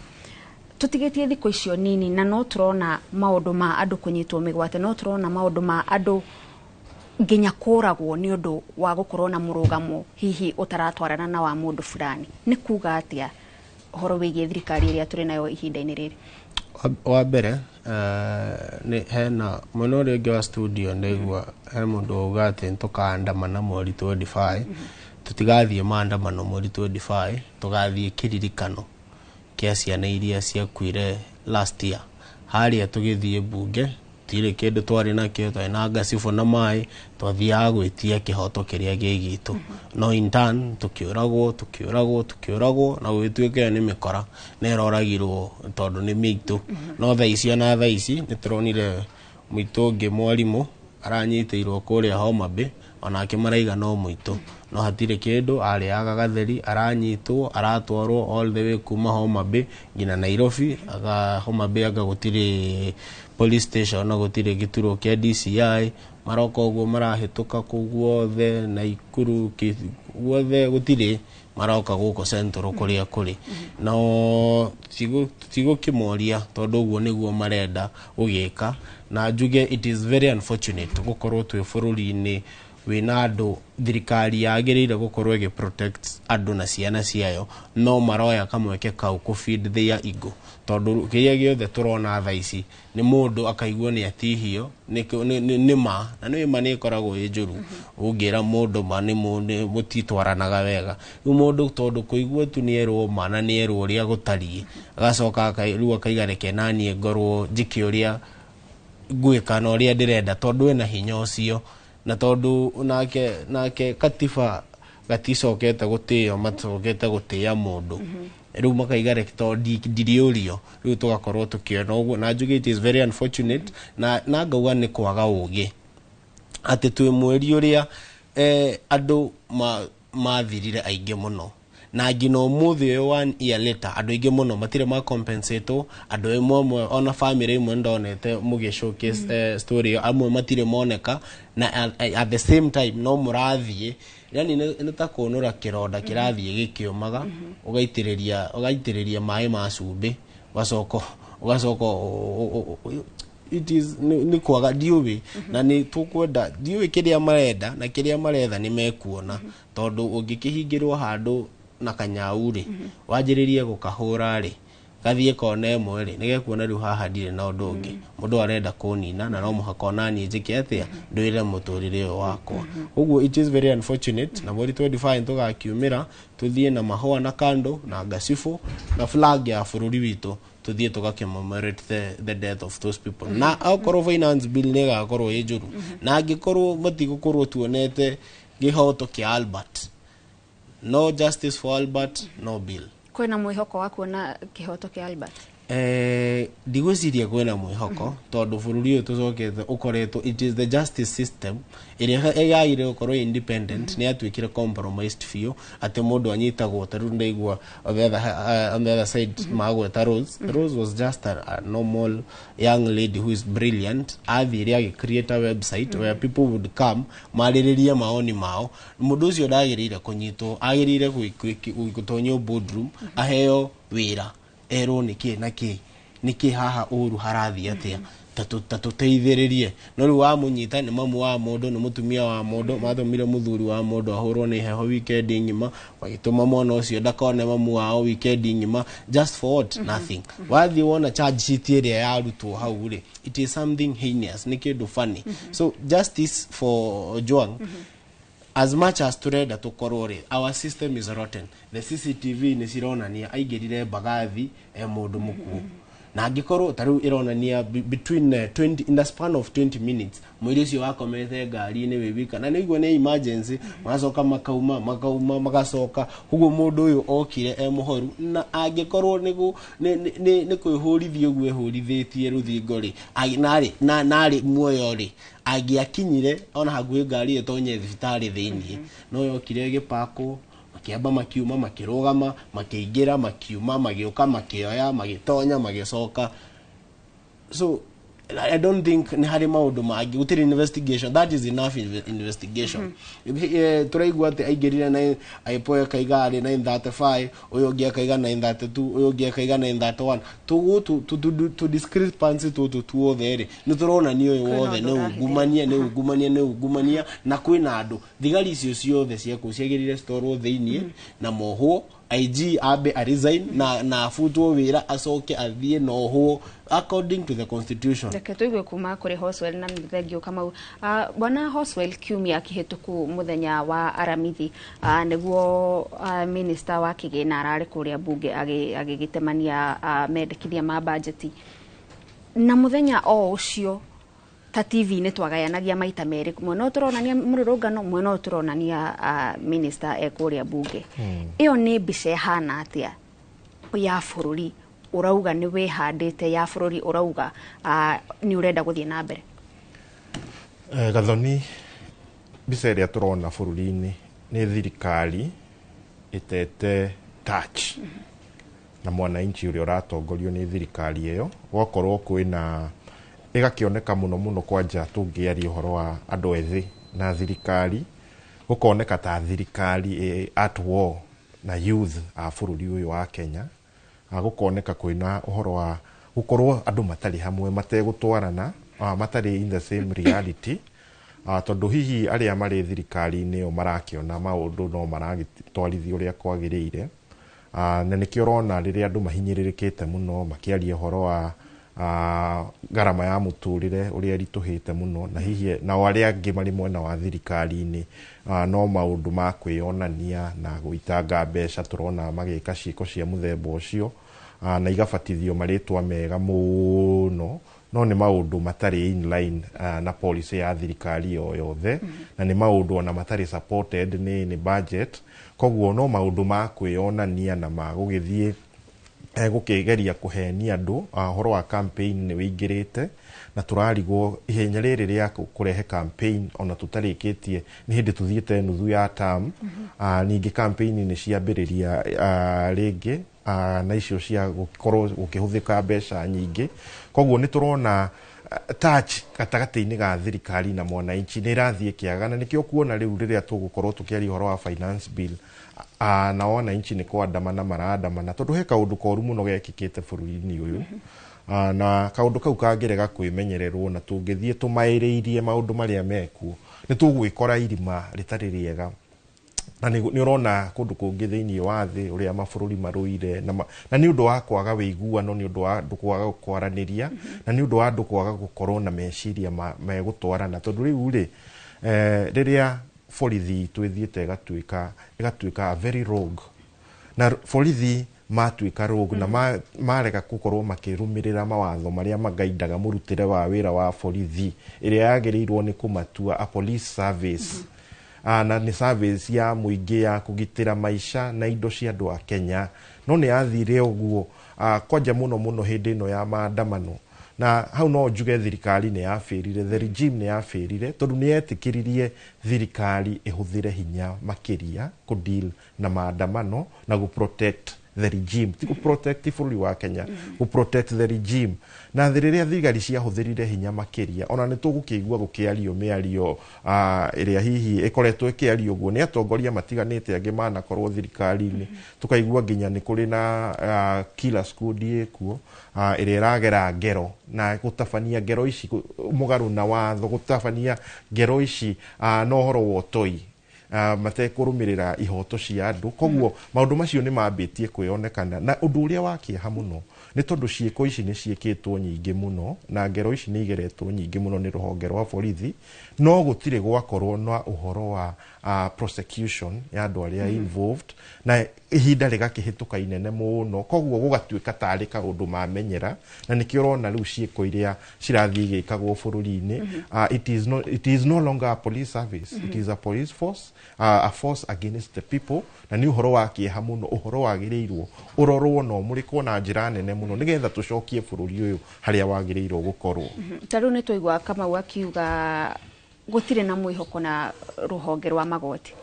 tutigitie thiku icio nini na no turona maundu ma andu kunyitwo migwate no turona maundu ma andu nginya kuragwo ni undu wa gukorwo na murugamo hihi utaratwarana na wa mundu fulani ni kuga atia horo wigie thirikari iria turi nayo ihinda-ini riri wa mbere ni hena muno ringi wa studio ndigwa he mundu ugati tukaandamana mweri 25 tutigathie maandamano mweri 25 tugathie kiririkano kia ciana iria ciakuire last year haria tugithie bunge tire kindu twari nakio twina ngacibũ na mai twathiaga gwitia kihoto kiria gigitu no in turn tukiuragwo na gwituike ni mikora neroragirwo tondu ni mitu no thaici na thaici ni turonire muito ngi mwarimu aranyitiirwo kuria Homa Bay onake maraiga no muito no hatire kindu ariaga gatheri aranyitwo aratwarwo all the way kuma Homa Bay ngina Nairobi aga Homa Bay aga gutire police station na gutire gituro kia DCI maroko uguo marahituka kuguothe na Ikuru guothe gutire maroka guko centro kuria kuri no tigo kimoria tondu uguo niguo marenda ugika na njuge it is very unfortunate gukorwo twi bururi-ini wina andu thirikari yagirire gukorwo igi protect andu na ciana ciayo no maroya kamweke kau ku feed their ego tondu kiria giothe turona tha ici ni mundu akaigua ni atihio ni ma na ni ma ni koragwo ijuru ungira mundu ma ni mutitwaranaga wega mundu tondu kuigua tu ni erwo ma na ni erwo ria gutari agacoka riu akaigareke nani ngorwo njiki uria gwika na uria ndirenda tondu ena hinya ucio na tondu nake katiba gaticokete gutio matocokete gutia mundu riu makaigareke tondu ndiriurio riu tugakorwo tukiona uguo na njuge it is very unfortunate na ngauga ni kwaga ugi ati twi mweri uria andu mathirire aingi muno na ngino muthi uyu 1 year later andu aingi muno matire ma compensate andu imwe ona family imwe ndonete mugi showcase story amwe matire moneka na at the same time no murathie yani ni ta kunura kironda kirathie gikiumaga ugaitiriria mai ma cumbi ugacoko it is ni kwaga diuwi na ni tukwenda diuwi kiria marenda na kiria maretha ni mekuona tondu ungikihingirwo handu na kanyauri wajiririe gukahura ri gathie kone emwe ri nigekuona riu haha ndire na undu ungi mundu arenda kunina na no muhakona ni njike atia ndwire muturire wakwa uguo it is very unfortunate na mweri 25 tugakiumira tuthie na mahua na kando na ngacifo na flag ya bururi witu tuthie tugacommemorate the death of those people na akorwo finance bill nega akorwo ijuru na angikorwo matigukorwo tuonete gihoto kia Albert no justice for Albert no bill kwena mwihoko wa kuona kihoto kia Albert digwiciria kwena mwihoko tondu bururi uyu tucokete ukoretwo it is the justice system iria yaire ukorwo independent ni atwikire compromised few ati mundu anyitagwo taru ndaigua on the other side magweta Rose was just a normal young lady who is brilliant athire agi create a website where people would come maririria maoni mao mundu ucio ndagirire kunyitwo agirire gutonyo boardroom aheo wira ero niki haha uru harathi atia tatuteithiririe no ri wa munyita ni mamu wa mundu ni mutumia wa mundu mathomire muthuri wa mundu ahurwo ni heho weekend ngima wagituma mwana ucio ndakone mamu wao weekend ngima just for what nothing wathi wona charge sheet area ya rutwo hau ri it is something heinous ni kindu funny so justice for Joang as much as turenda tukorwo ri our system is rotten the CCTV ni cironania aingirire bagathi mundu mukuo na angikorwo taru ironania between 20 in the span of 20 minutes mwiri ucio wakomete ngari ni wibika na niguo ni emergency magacoka makauma magacoka hugo mundu uyu okire muhoru na angikorwo ni kwihurithio gwehurithĩtie ruthingo ri nari muoyo ri angiakinyire ona haguhi ngari etonye thibitari thiini no yokire gipako makiamba makiuma makirugama makiingira makiuma magioka makioya magitonya magicoka so I don't think ni hari maundu magi gutiri investigation that is enough investigation turaigua ati aigirire na aipoya kaigari 935 uyo gia kaiga 932 uyo gia kaiga 931 to discrepancy to other ni turona ni uyo wothe ni ugumania na kwina andu thigari icio ciothe ciako ciagirire store thiini na mohwo IG abe a resign na afutwo wira acoke athie no ho according to the constitution. Reke tuigwe kuma kuri Hoswell na mthengio kama bwana Hoswell kiumia akihituku muthenya wa aramithi niguo minister wa kigina arari kuria bunge agigitemania mendekithia ma budget na muthenya o ucio ta TV ni twagayanagia maita meri mwena turonania mururungano mwena turonania minister ekuria bunge iyo ni mbica hana atia ya bururi urauga ni wehandite ya bururi urauga ni urenda guthie na mbere gathoni mbica iria turona bururi-ini ni thirikari itete touch na mwananchi uria uratongorio ni thirikari iyo gokorwo kwina igakioneka muno kwanja tungiaria uhoro wa andu ethi na thirikari gukoneka ta thirikari at war na youth a bururi uyu wa Kenya gukoneka kwina uhoro wa gukorwo andu matari hamwe mategutwarana matari in the same reality tondu hihi aria mari thirikari-inĩ o marakiona maundu no maragitwarithio uria kwagĩrĩire, na nĩkĩo ũrona rĩrĩa andũ mahinyĩrĩrĩkĩte mũno makĩaria ũhoro wa garama ya mũtũrĩre ũrĩa ritũhĩte mũno, na hihi nao arĩa angĩ marĩ mwena wa thirikari-inĩ no maũndũ ma kwĩyonania na gũitanga mbeca tũrona magĩka ciĩko cia mũthemba ũcio, na igabatithio marĩtwa mega mũno, no nĩ maũndũ matarĩ in line na policy ya thirikari o yothe, na nĩ maũndũ ona matarĩ supported nĩ budget. Koguo no maũndũ ma kwĩyonania na ma gũgĩthiĩ gũkĩgeria kũhenia andũ. Ũhoro wa campaign nĩ wĩingĩrĩte, na tũrarigwo ihenya rĩrĩ rĩa kũrehe campaign ona tũtarĩkĩtie nĩ hĩndĩ tũthiĩte nuthu ya term. Ningĩ campaign nĩ ciambĩrĩria rĩngĩ, na icio cia gũkorwo gũkĩhũthĩka mbeca nyingĩ. Koguo nĩ tũrona touch gatagatĩ-inĩ ga thirikari na mwananchi nĩ ĩrathiĩ kĩaga, na nĩkĩo kuona rĩu rĩrĩa tũgũkorwo tũkĩaria ũhoro wa finance bill na wananchi nĩ kwandamana marandamana, tondũ he kaũndũ koru mũno gekĩkĩte bũrũri-inĩ ũyũ, na kaũndũ kau kangĩrega kwĩmenyererwo na tũngĩthiĩ tũmaĩrĩirie maũndũ marĩa mekuo nĩ tũgwĩkora irima rĩtarĩ rĩega. Na nĩ ũrona kũndũ kũngĩ thĩinĩ wa thĩ ũrĩa mabũrũri marũire, na nĩ ũndũ wa kwaga wĩiguano, nĩ ũndũ wa andũ kwaga kwaranĩria, na nĩ ũndũ wa andũ kwaga gũkorwo na meciria megũtwarana. Tondũ rĩu rĩ, rĩrĩa borithi twĩthiĩte ĩgatuĩka very rogue, na borithi matuĩka rogue na marega gũkorwo makĩrũmĩrĩra mawatho marĩa magaindaga mũrutĩre wa wĩra wa borithi, ĩrĩa yagĩrĩirwo nĩ kũmatua a police service, na nĩ service ya mũingĩ ya kũgitĩra maica na indo cia andũ a Kenya. No nĩ yathire ũguo kwanja mũno hĩndĩ ĩno ya maandamano, na hau no njuge thirikari nĩ yafĩrire, the regime nĩ yafĩrire, tondũ nĩ yetĩkĩririe thirikari ĩhũthĩre hinya makĩria kũdeal na maandamano na gũprotect the regime, ti gũprotect bũrũri wa Kenya, gũprotect the regime. Na rĩrĩa thigari ciahũthĩrire hinya makĩria, ona nĩ tũgũkĩigua gũkĩario mĩario ĩrĩa hihi ĩkoretwo ĩkĩario ũguo nĩ atongoria matiganĩte angĩ manakorwo thirikari-inĩ. Tũkaigua nginya nĩ kũrĩ na killer squad ĩkuo ĩrĩa ĩragera ngero na gũtabania ngero ici mũgarũ na watho, gũtabania ngero ici na ũhoro wa ũtoi, matekũrũmĩrĩra ihoto cia andũ. Koguo maũndũ macio nĩ mambĩtie kwĩonekana, na ũndũ ũrĩa wakĩeha mũno nĩ tondũ ciĩko ici nĩ ciĩkĩtwo nyingĩ mũno na ngero ici nĩ igeretwo nyingĩ mũno nĩ rũhonge rwa borithi, no gũtirĩ gwakorwo na ũhoro wa prosecution ya andũ arĩa involved, na ihinda rĩgakĩhĩtũka inene mũno. Koguo gũgatuĩka tarĩ kaũndũ mamenyera, na nĩkĩo ũrona rĩu ciĩko iria cirathiĩ igĩkagwo bũrũri-inĩ. It is no longer a police service, it is a police force, a force against the people, na nĩ ũhoro wa kĩeha mũno, ũhoro wagĩrĩirwo ũrorwo na ũmũrĩkwo na njĩra nene mũno nĩgetha tũcokie bũrũri ũyũ harĩa wagĩrĩirwo gũkorwo. Tarĩu nĩ tũigua Kamau akiuga gũtirĩ na mwĩhoko na rũhonge rwa magoti,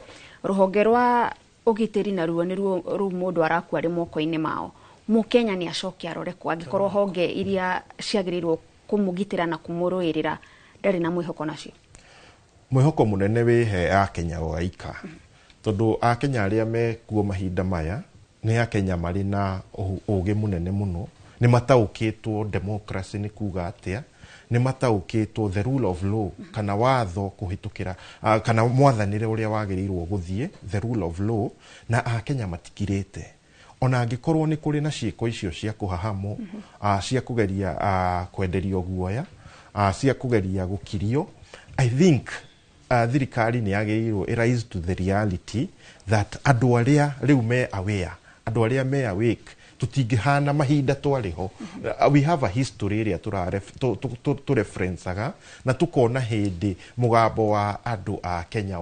rũhonge rwa ũgitĩri na ruo nĩruo rĩu mũndũ arakua arĩ moko-inĩ mao. Mũkenya nĩ acokia arore kwa angĩkorwo honge iria ciagĩrĩirwo kũmũgitĩra na kũmũrũĩrĩra ndarĩ na mwĩhoko nacio. Mwĩhoko mũnene wĩhe Akenya o aika, tondũ Akenya arĩa mekuo mahinda maya nĩ Akenya marĩ na ũũgĩ mũnene mũno, nĩ mataũkĩtwo democracy nĩ kuga atĩa, nĩ mataũkĩtwo the rule of law, kana watho kũhĩtũkĩra kana mwathanĩre ũrĩa wagĩrĩirwo gũthiĩ, the rule of law, na Akenya matikirĩte. Ona angĩkorwo nĩ kũrĩ na ciĩko icio cia kũhahamwo, cia kũgeria kwenderio guoya, cia kũgeria gũkirio, I think thirikari nĩ yagĩrĩirwo rise to the reality that andũ arĩa rĩu me aware, andũ arĩa me awake, tutingĩhana mahinda twariho. We have a history ĩrĩa tũreferencaga na tukona hĩndĩ mũgambo wa andũ a Kenya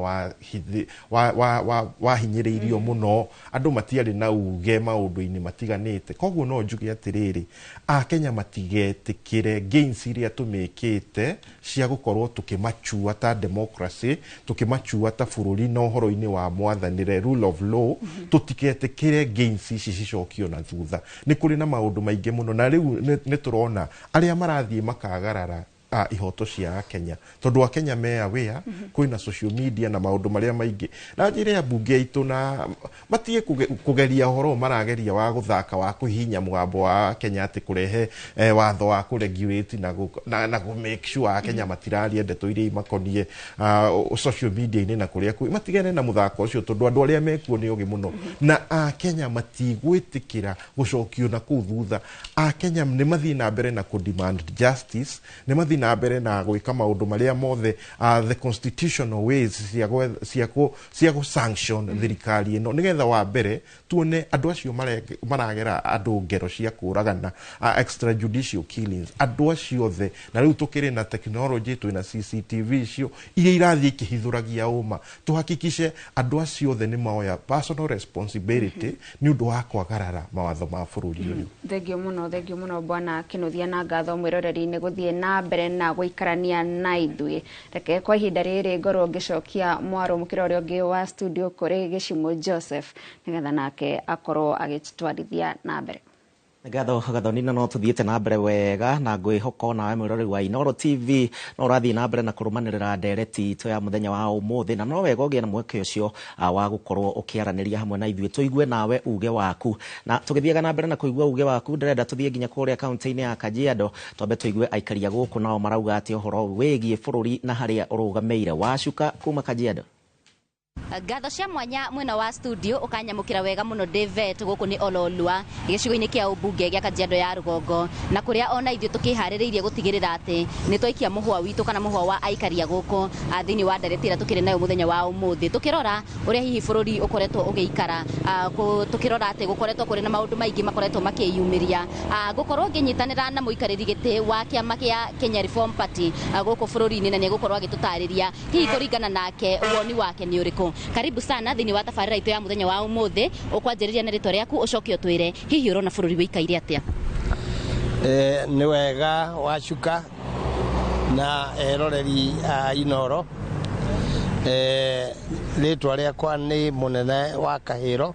wahinyĩrĩirio mũno, andũ matiarĩ na uge maũndũ-inĩ matiganĩte. Koguo no njuge atĩrĩrĩ, Akenya matigetĩkĩre gains iria tũmĩkĩte cia gũkorwo tũkĩmachua ta democracy, tũkĩmachua ta bũrũri na ũhoro-inĩ wa mwathanĩre, rule of law, tũtigetĩkĩre gains ici cicokio na thutha. Nĩ kũrĩ na maũndũ maingĩ mũno, na rĩu nĩ tũrona arĩa marathiĩ makagarara ihoto cia Kenya tondu Kenya me aware kwina social media na maundu maria maingi na njira ya bunge itu na matie kugeria horo marageria wa guthaka wa kuhinya mugambo wa Kenya ati kurehe watho wa kuregulate na go make sure Kenya matiraria ndeto iria makonie social media ini na kuria ku matigene na muthako ucio tondu andu aria mekuo ni ogi muno na Kenya matigwitikira gucokio na kuthutha Kenya ni mathii na mbere na ku demand justice ni mathii na mbere na gwika maundu maria mothe the constitutional ways cia go sanction thirikari ino nigetha wa mbere tuone andu acio maragera andu ngero cia kuragana extrajudicial killings andu acio the na riu tukiri na technology twina CCTV cio iria irathii ikihithuragia uma tuhakikishe andu acio the ni maoya personal responsibility ni undu wa kwagarara mawatho ma bururi uyu. Thengio muno bwana Kinuthia na ngatho mwiroreri ni guthie na mbere na guikarania na ithui reke kwa ihinda riri ngorwo ngicokia mwaro mukira uria ungi wa studio kuri Gicimo Joseph nigetha nake akorwo agitwarithia na mbere. Gatho nina no tuthiete na mbere wega na ngwihoko nawe mwiroreri wa Inoro TV no rathi na mbere na kurumanirira ndereti to ya muthenya wa umuthi na no wega ugie na mweke ucio wa gukorwo ukiaraniria hamwe na ithuĩ tuigue nawe uge waku na tugithiega na mbere na kuigua uge waku ndirenda tuthie nginya kuria kaunti-ini ya Kajiado twambe tuigue aikaria guku nao marauga ati uhoro wigie bururi na haria urugameire wacuka kuma Kajiado. Gatho cia mwanya mwena wa studio ukanyamukira wega muno David guku ni Ololua gicigo-ini kia ubunge gia Kajiado ya Rugongo na kuria ona ithuĩ tukiharireirie gutigirira ati ni twaikia muhwa witu kana muhwa wa aikaria guku thiini wa nderetira tukiri nayo muthenya wa umuthi tukirora uria hihi bururi ukoretwo ugiikara tukirora ati gukoretwo kuri na maundu maingi makoretwo makiyumiria gukorwo nginyitanira na muikariri giti wa kiama kia Kenya Reform Party guku bururi-ini na ni gukorwo agitutariria hihi kuringana nake woni wake ni uriku. Karibu sana thini wa tafarira itu ya muthenya wa umuthi ukwanjiriria na ritwa riaku ucoke utwire hihi urona bururi wikaire atia. Ni wega wacuka na eroreri Inoro ritwa riakwa ni munene wa Kahiro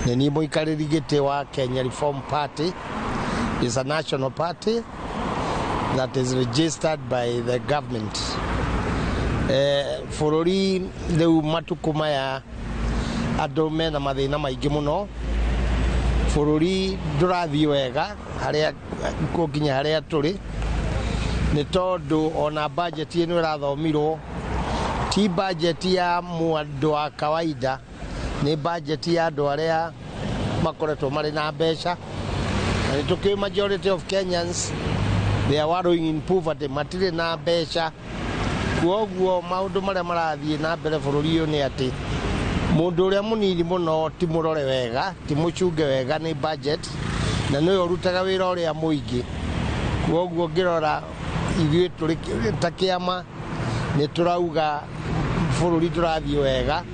ni muikariri giti wa Kenya Reform Party is a national party that is registered by the government. Bururi riu matuku maya andu mena mathina maingi muno bururi ndurathii wega haria kunginya haria turi ni tondu ona budget ino irathomirwo ti budget ya mwandu wa kawaida ni budget ya andu aria makoretwo mari na mbeca na tuki majority of Kenyans they are wallowing in poverty matire na mbeca kuoguo maundu maria marathie na mbere bururi uyu ni ati mundu uria munini muno ti murore wega ti mucunge wega ni budget na no urutaga wira uria muingi kuoguo ngirora ithuĩ turi ta kiama ni turauga bururi turathie wega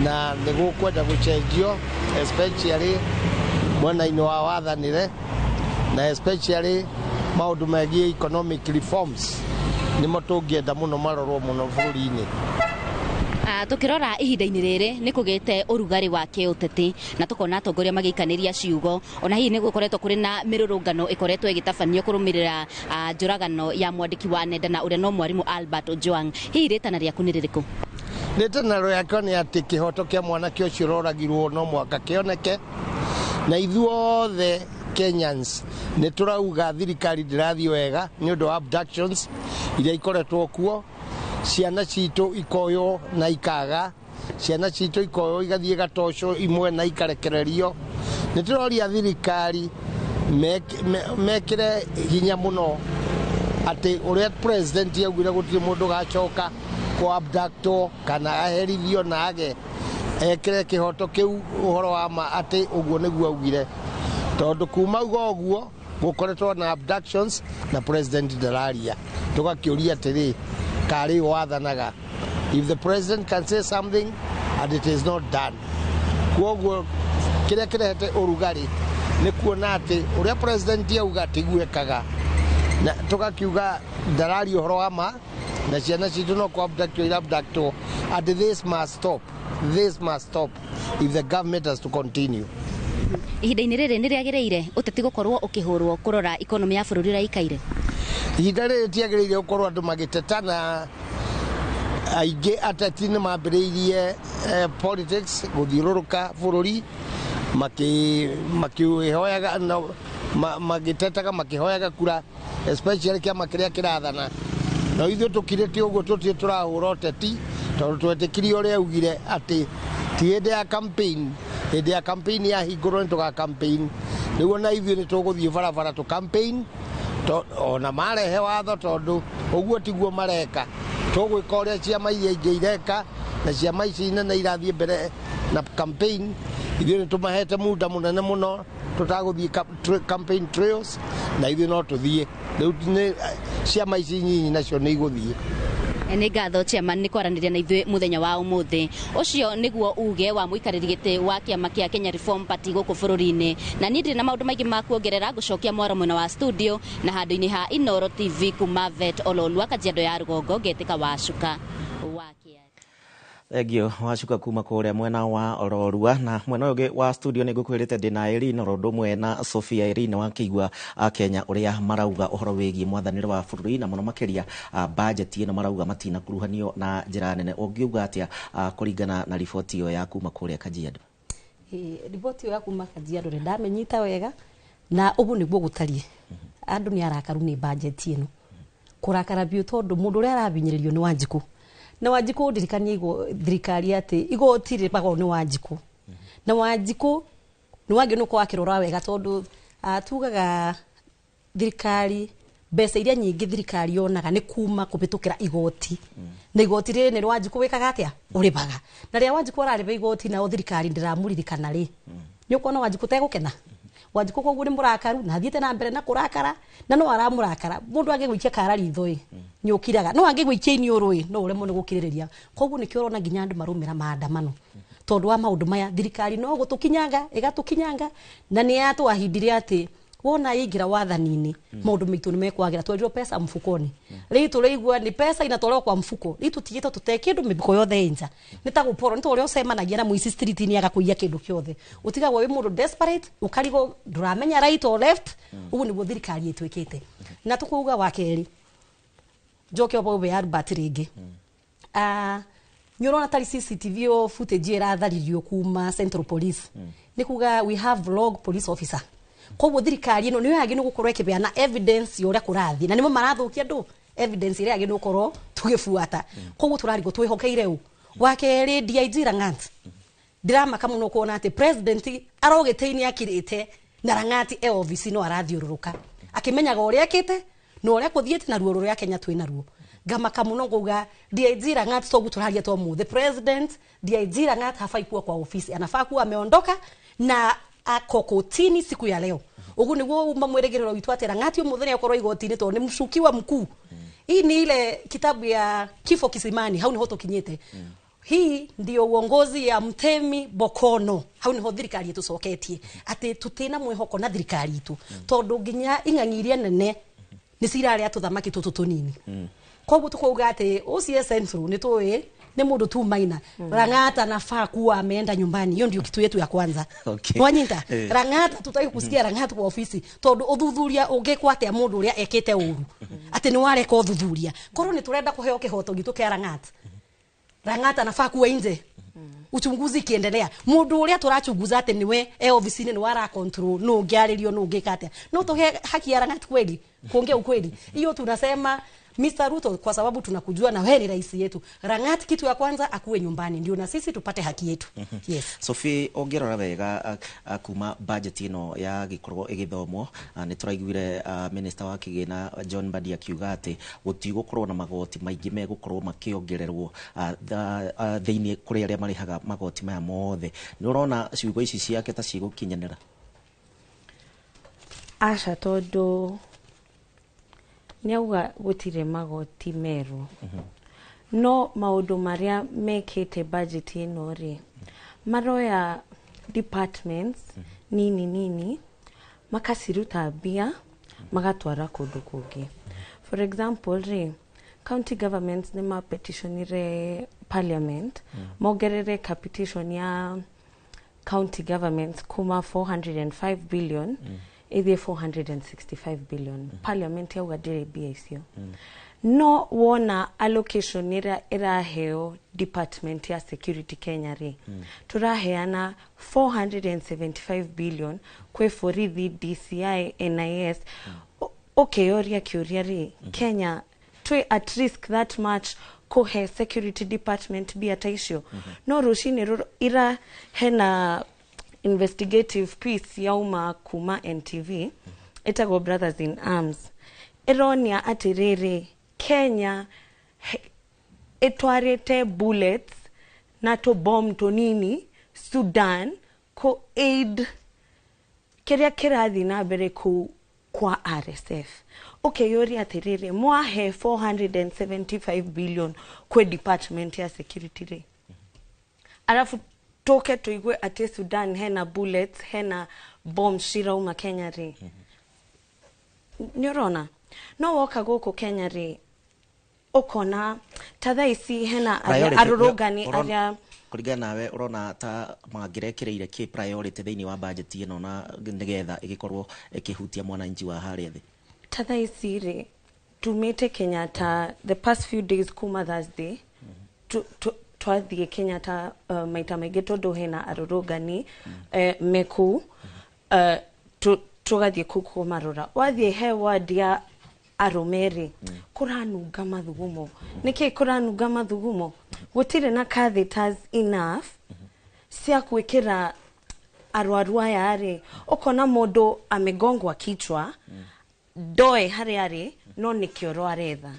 na ni gukwenda gucenjio especially mwena-ini wa wathanire na especially maundu megie economic reforms nimo tungienda muno marorwo muno bururi-ini. Tukirora ihinda-ini riri ni kugite urugari wa kiuteti na tukona atongoria magiikaniria ciugo ona hihi ni gukoretwo kuri na mirurungano ikoretwo igitabanio kurumirira njuragano ya mwandiki wa nenda na uria no mwarimu Albert Ojwang. Hihi ritana riaku ni ririku? Ritana riakwa ni ati kihoto kia mwanake ucio uroragirwo no mwaka kioneke na ithuothe Kenyans ni turauga thirikari ndirathii wega ni undu wa abductions iria ikoretwo kuo ciana citu ikoyo na ikaga ciana citu ikoyo igathie gatosho imwe na ikarekererio ni turoria thirikari mekire hinya muno ati uria president yaugire gutire mundu gacoka ko abducto kana aherithio na age ekire kihoto kiu uhoro wa ma ati uguo niguo augire tondu kuma uguo gukoretwo na abductions na president ndararia tugakiuria atiri kari wathanaga if the president can say something and it is not done kuoguo kiria kirehete urugari ni kuona ati uria president yauga tiguekaga na tugakiuga ndarari uhoro wa ma na ciana citu no ko abducto and this must stop if the government has to continue. Ihinda-ini riri ni riagireire uteti gukorwo ukihurwo kurora economy ya bururi raikaire. ihinda rĩrĩ tiagĩrĩire gũkorwo andũ magĩteta na aingĩ ateti nĩ mambĩrĩirie politics gũthiũrũrũka bũrũri makĩhoyaga magĩtetaga makĩhoyaga kura especially kĩama kĩrĩa kĩrathana na ithuĩ tũkirĩte ũguo tũtirĩ tũrahũra ũteti tondũ twetĩkirie ũrĩa augire atĩ ti hĩndĩ ya campaign hĩndĩ ya campaign yahingũrwo nĩ tũga campaign rĩu ona ithuĩ nĩ tũgũthiĩ barabara tũ campaign ona marehe watho tondũ ũguo tiguo mareka tũgwĩka ũrĩa ciama iria ingĩ ireka na ciama ici nene irathiĩ mbere na campaign ithuĩ nĩ tũmahete muda mũnene mũno tũtagũthiĩ campaign trails na ithuĩ no tũthiĩ rĩu ciama ici nyinyi nacio nĩ igũthiĩ. Nĩ ngatho chairman nĩ kwaranĩria na ithuĩ mũthenya wa ũmũthĩ. Ũcio nĩguo uge wa mũikarĩri gĩtĩ wa kĩama kĩa Kenya Reform Party gũkũ bũrũri-inĩ. Na niĩ ndirĩ na maũndũ maingĩ ma kuongerera, ngũcokia mwaro mwena wa studio na handũ-inĩ ha Inoro TV kuma vet Ololua Kajiado ya Rũgongo ngetĩka Wacuka wa Thengio Wacuka kuma kũrĩa mwena wa Ololua na mwena ũngĩ wa studio nĩ ngũkwĩrĩte ndĩna Irene Orondo ũmwe na Sophia Irene wa kĩigua Kenya ũrĩa marauga ũhoro wĩgiĩ mwathanĩre wa bũrũri na mũno makĩria budget ĩno marauga matinakuruhanio na njĩra nene. Ũngiuga atĩa kũringana na riboti ĩyo ya kuma kũrĩa Kajiado? Riboti ĩyo ya kuma Kajiado nĩ ndamenyita wega na ũguo nĩguo gũtariĩ. Andũ nĩ arakaru nĩ budget ĩno. Kũrakara biũ tondũ mũndũ ũrĩa arabinyĩrĩrio nĩ Wanjikũ. Na Wanjikũ ndirikania thirikari atĩ igoti rĩpagwo nĩ Wanjikũ. Na Wanjikũ nĩ wagĩ nũko wakĩrora wega tondũ tugaga thirikari mbeca iria nyingĩ thirikari yonaga nĩ kuma kũbĩtũkĩra igoti. Na igoti rĩrĩ nĩ Wanjikũ wĩkaga atĩa ũrĩbaga. Na rĩrĩa Wanjikũ ararĩba igoti na thirikari ndĩramũririkana rĩ. Nĩ ũkuona Wanjikũ tegũkena. Wanjikũ koguo nĩ mũrakaru na athiĩte na mbere na kũrakara na no aramũrakara. Mũndũ angĩgũikia kara ritho ĩ nĩ ũkiraga. No angĩgũikia iniũrũ ĩ no ũremwo nĩ gũkirĩrĩria. Koguo nĩkĩo ũrona nginya andũ marũmĩra maandamano. Tondũ wa maũndũ maya thirikari no gũtũkinyanga ĩgatũkinyanga na nĩ yatwahindire atĩ wona yaingĩra wathani-inĩ maũndũ maitũ nĩ mekwagĩra twendirwo pesa mfukoni. Rĩu tũraigua nĩ pesa inatolewa kwa mfuko. Rĩu tũtigĩtwo tũtekĩ kĩndũ mĩbuko yothe nja. Nĩ ta gũporwo nĩ ta ũrĩa ũcemanagia na mũici street-inĩ agakũiya kĩndũ kĩothe. Ũtigagwo wĩ mũndũ desperate ũkarigwo ndũramenya right or left. Ũguo nĩguo thirikari ĩtwĩkĩte. Na tũkuuga wa kerĩ njoke obo ya Albert rĩngĩ. Nĩ ũrona tari CCTV o footage ĩratharirio kuma Central Police. Nĩ kuga we have log police officer. Koguo thirikari ĩno nĩ yagĩ nĩ gũkorwo ĩkĩbeana evidence ya ũrĩa kũrathiĩ na nĩmo marathũkia andũ evidence ĩrĩa yagĩ nĩ gũkorwo tũgĩbuata. Koguo tũrarigwo twĩhokeire ũ. Wa kerĩ DIG Rang'at ndiramaka mũno kuona atĩ president arogĩte-inĩ akirĩte na Rang'at office no arathiũrũrũka akĩmenyaga ũrĩa ekĩte na ũrĩa kũthiĩte na ruo rũrĩa Kenya twĩ naruo. Ngamaka mũno ngauga DIG Rang'at toguo tũraria tomu the president DIG Rang'at hafai kuwa kwa ofisi anafaa kuwa ameondoka na ako kotini siku ya leo. Ugu niguo uma mweregerero witũ atĩ Rang'at mũthenya ũkorwo igoti-inĩ tondũ nĩ mshukiwa mkuu. Hii ni ile kitabu ya Kifo Kisimani, hau niho tũkinyĩte. Hii ndio uongozi ya Mtemi Bokono. Hau niho thirikari ĩtũcoketie atĩ tutina mwĩhoko na thirikari itu tondũ nginya ing'ang'iria nene nĩ cirarĩa tũthamaki tũtũ tũnini. Koguo tũkauga atĩ OCS Central nĩ tũĩ nĩ mũndũ tu maina. Rang'at anafaa kuwa ameenda nyumbani. Hiyo ndio kitu yetu ya kwanza. Wanyita Rang'at tutaki kusikia Rang'at kwa ofisi tondu uthuthuria ungĩkwa atĩa mũndũ ũrĩa ekĩte ũru atĩ nĩ wareka uthuthuria. Korwo nĩ tũrenda kũheo kĩhoto gitu kĩa Rang'at. Rang'at anafaa kuwa nje. Uchunguzi kiendelea. Mũndũ ũrĩa tũrachunguza atĩ niwe ofisi-inĩ nĩ wara control no ngĩarĩrio no ngĩka atĩa. No tuhe haki ya Rang'at kweli? Kuongea ukweli. Hiyo tunasema Mr. Ruto kwa sababu tunakujua na wewe ni rais yetu. Rang'at kitu ya kwanza akuwe nyumbani ndio na sisi tupate haki yetu. Yes. Sophie ongerora wega kuma budget ino ya gikorwo igithomwo ni turaiguire minister wa kigina John Mbadi akiuga ati gutigũkorwo na magoti maingĩ megũkorwo makiongererwo thĩinĩ kũrĩ arĩa marihaga magoti maya mothe. Ni urona ciugo ici ciake ta cigũkinyanĩra? Aca tondu niauga gutire magoti meru. No maundu maria mekite budget ino ri maroya departments nini makasiruta mbia magatwara kundu kungi. For example ri county governments nima petitionire parliament mongerere capitation ya county governments kuma 405 billion ithie 465 billion parliament yauga ndire bia icio no wona allocation iraheo department ya security Kenya ri turaheana 475 billion kwe borithi DCI NIS okeyoria kiuria ri Kenya twi at risk that much kuhe security department bia taicio no rushini ira hena investigative piece yauma kuma NTV itago Brothers in Arms ironia atiriri Kenya etwarete bullets na to bomb to nini Sudan ko aid kiria kirathi na mbere ku kwa RSF yori atiriri mwahe 475 billion kwe department ya security re alafu toke tuigwe ate Sudan hena bullets hena bomb shirauma Kenya re nyorona no woka goko Kenya re okona tathaisi hena arurugani aria kuringana nawe urona ta mangirekereire ki priority thiini wa budget ino na nigetha igikorwo ikihutia mwananchi wa haria thi tathaisi re tumete Kenyatta the past few days kuma Thursday twathie Kenyatta maita maingi tondu hena arurugani meku tugathie kuku marura wathie he ward ya aromeri kuranunga mathugumo niki kuranunga mathugumo gutire na catheters enough cia kwikira arwaru aya ari ukona mundu amegongwa kichwa doe hari ari no nikioro aretha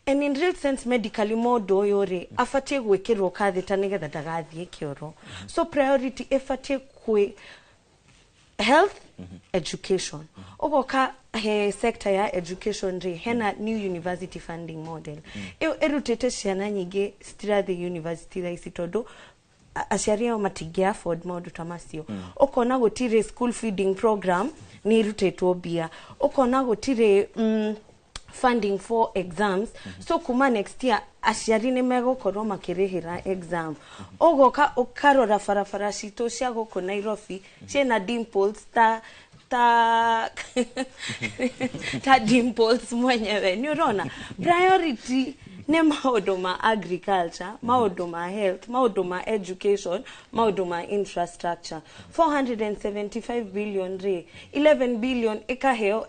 and in real sense medically mundu yori afatie gwikirwo catheter nigetha ndagathie kioro so priority efatie kwi health education ogoka he sector ya education ri hena new university funding model erutete ciana nyingi stirathi university thaisi tondu aciari ao matingia afford maundu ta macio ukona gutire school feeding program ni rutetwo bia ukona gutire funding for exams so kuma next year aciari ni megokorwo makirihira exam ogoka ukarora farafara cito cia guku Nairobi ciena dimples ta dimples mwenyewe ni urona priority ne maundu ma agriculture maundu ma health maundu ma education maundu ma infrastructure 475 billion re 11 billion ikaheo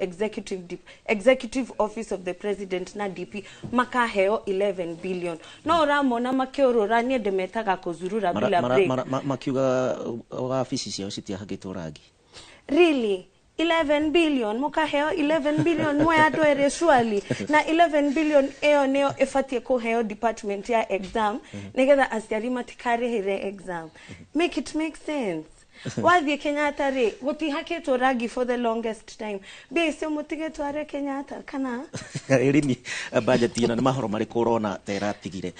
executive office of the president na DP makaheo 11 billion no ramona makiorora ni ndemetaga kuzurura bila break makiuga ofisi cio citiahagitwo rangi really 11 billion mukaheo 11 billion mwe adwere swali na 11 billion eo neo efatie kuheo department ya exam nigetha aciari matikarihire exam make it make sense wathie Kenyatta ri gutihakitwo rangi for the longest time bese mutige tware Kenyatta kana irini budget ino ni mahoro mariku urona teratigire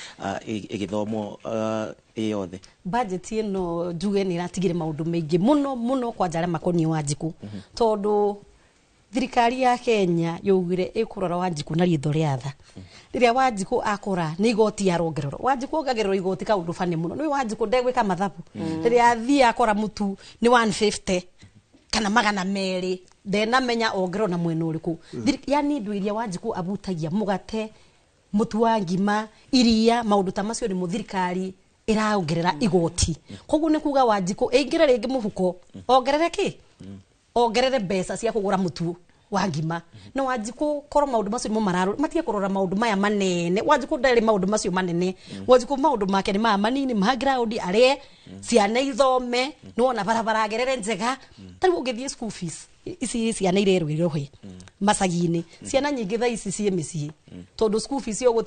igithomo yothe budget ino njuge ni ratigire maundu maingi muno kwa jare makoni Wanjiku tondu thirikari ya Kenya yugire ikurora Wanjiku na ritho ria tha riria Wanjiku akora ni igoti arongerero Wanjiku ongerero igoti kaundu fane muno ni Wanjiku ndegwika mathabu riria athii akora mutu ni 150 kana magana meri ndena menya ongerero na mwena uriku yani ndu iria Wanjiku abutagia mugate mutu wa ngima iria maundu ta macio ni muthirikari iraongerera igoti koguo ni kuga Wanjiku ingire ringi muhuko ongerere ki ongerere mbeca cia kugura mutu wa ngima no Wanjiku koro maundu macio mo mararo matie kurora maundu maya manene Wanjiku ndari maundu macio manene Wanjiku maundu make ni mama manini ma ground arie ciana ithome no na barabara gerere njega tari ugithie school fees ici ciana irerwo irohe macagini ciana nyingi tha ici cie micii tondu school fees yo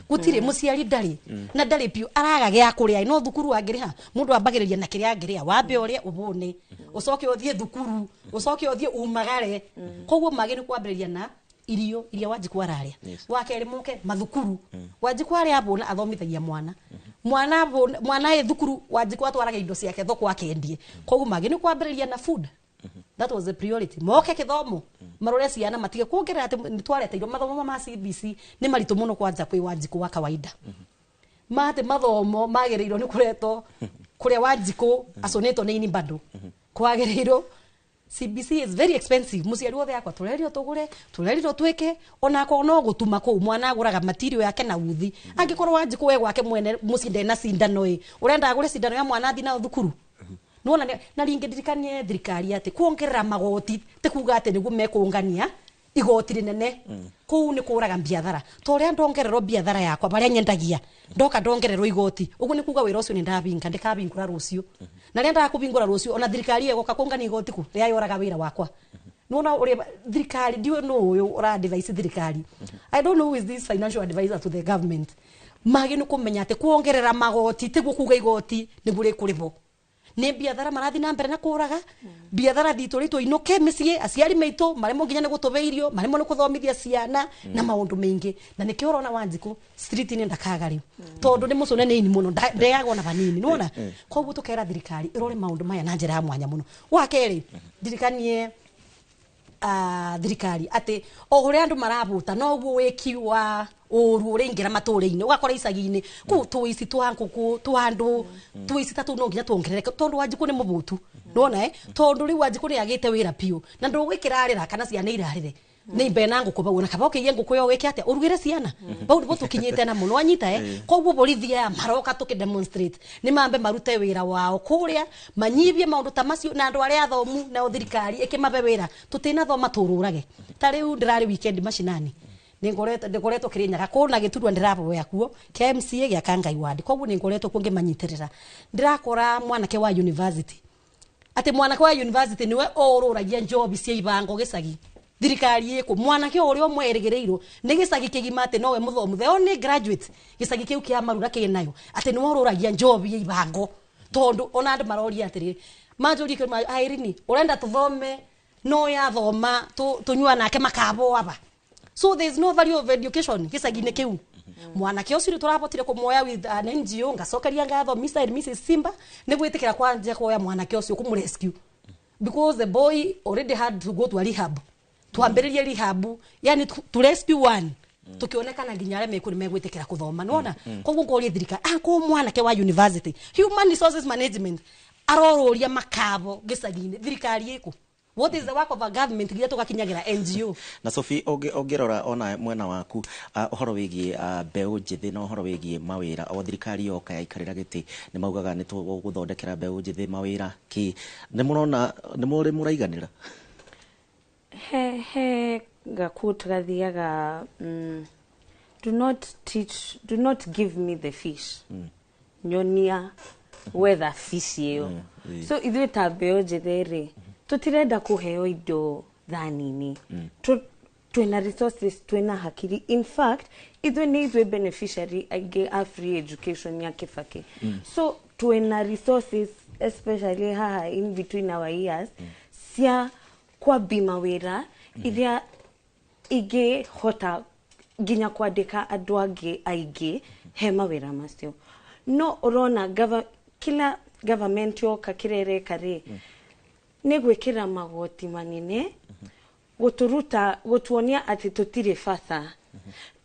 gutire muciari ndari na ndari piu araga gya kuria no thukuru angiriha mundu ambagiriria na kiria angiria wambe uria ubone ucoke uthie thukuru ucoke uthie umagare koguo mageni kwambiriria na irio iria Wanjiku araria wakeri muke mathukuru Wanjiku aria abona athomithagia mwana e thukuru Wanjiku atwaraga indo ciake thoko akendie koguo mageni kwambiriria na food that was the priority moke kithomo marore ciana matige kuongerera ati nitwarete indo mathomo ma CBC ni maritu muno kwanja kwi Wanjiku wa kawaida mate mathomo magereiro ni kureto kuria Wanjiku asoneto ni ini bado kwagereiro CBC is very expensive muciari wothe yakwa tulerio tugure tulerio twike ona ko no gutuma ko mwana aguraga material yake na uthi angikorwo wanji kuwe gwake mwene mucinde na cindano urenda agure cindano ya mwana athi na thukuru nuona na ringi ndirikanie thirikari ati kuongerera magoti te kuga ati niguo mekungania igoti rinene kuu ni kuraga biathara to ria ndongerero biathara yakwa baria nyendagia ndoka ndongerero igoti uguo ni kuga wira ucio ni ndabinga ndikabingura rucio na ria ndakubingura rucio ona thirikari egoka kungania igoti ku ria yoraga wira wakwa nuona uri thirikari ndiwe no uyu ura advise thirikari I don't know who is this financial advisor to the government magi no kumenya ati kuongerera magoti tiguo kuga igoti ni bure kuribo ne biathara marathi na mbere na kuraga biathara thitu ritu inoke micie aciari meitu marimo nginya ne gutubeirio marimo ne kuthomithia ciana na maundu maingi na ne kioro na Wanjiku street ni ndakagari tondu ni mucune ni ini muno ndeagwo na banini nuona koguo tukera thirikari irore maundu maya na njira ya mwanya muno wakeri dirikanie thirikari ati o uria andu marabuta no guo wiki wa uru uringira maturi-ini ugakora icagi-ini ku tuici twa nguku twandu tuici tatu no nginya tuongerereke tondu Wanjiku ni mubutu nuona tondu riu Wanjiku ni agite wira piu na ndugwikirarira kana ciana irarire ni mbena nguku bau na kaboke ye nguku yo wiki atia urugire ciana bau ndibo tukinyite na muno anyita koguo borithia maroka tukidemonstrate ni mambe marute wira wao kuria manyibie maundu ta macio na andu aria athomu na thirikari ikimabe wira tutina thoma tururage ta riu ndirari weekend mashinani ningoretwo Kirinyaga kuna giturwa ndiraboya kuo KMCA gya Kangai ward koguo ningoretwo kungi manyitirira ndirakora mwanake wa university ati mwanake wa university niwe oruragia job cia ibango gicagi thirikari iko mwanake uri o mwerigireiro ni gicagi kigima ati nowe muthomuthe o ni graduate gicagi kiu kia marura kinayo ati ni oruragia job ya ibango tondu ona andu maroria atiri majuri airini urenda tuthome no ya thoma tunyua nake makabo aba. So there is no value of education gicagi-ini kiu mwanake ucio turabotire kumoya with an NGO ngacokeria ngatho Mr. and Mrs. Simba ni gwitikira kwanja kuoya mwanake ucio kumrescue because the boy already had to go to a rehab tuambiririe rehab yani to rescue one tukionekana nginya arĩa mekuri megwitikira kuthoma nona koguo ngoria thirikari ko mwanake wa university human resources management aroruria makabo gicagi-ini thirikari iko. What is the work of a government gya tugakinyagira NGO na Sophie ogirora ona mwena waku uhoro wigie mbeu njithi na uhoro wigie mawira o thirikari yoka yaikarira giti ni maugaga ni tuguthondekera mbeu njithi mawira ki ni murona ni muri muraiganira he gakutu gathiaga do not give me the fish nyonia whether fish iyo so ithuĩ ta mbeu njithi ri tutirenda kuheo indo thanini twina resources twina hakiri in fact ithuĩ ni ithuĩ beneficiary aingĩ a free education ya Kibaki so twina resources especially haha in between our ears cia kwambia wira iria ingĩhota nginya kwandĩka andũ angĩ aingĩ he mawĩra macio no urona kila government yoka kirereka ri ni gwikira magoti manene gutuonia ati tutire fatha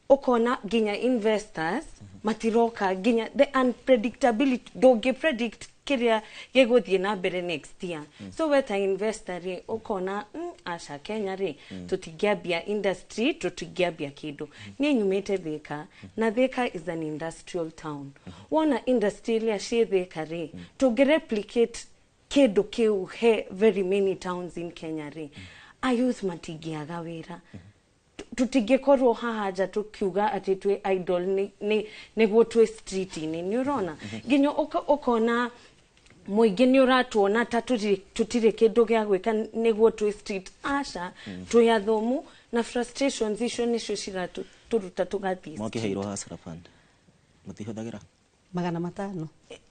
ukona ginya investors matiroka ginya the unpredictability don't predict kiria giguthie na mbere next year so weta investor ri ukona asha Kenya ri tutingiambia industry tutingiambia kindu ni nyumite Thika na Thika is an industrial town wona industry ya Thika ri to replicate kindu kiu he very many towns in Kenya ri ayuth matingiaga wira tutingikorwo haha tukiuga ati twi idol niguo twi street ni urona nginya ukona muingi ni uratuona ta tutire kindu gya gwika niguo twi street asha twi athomu na frustrations icio nicio ciraturuta tugathi mwakiheirwo hasara fund mutihuthagira 500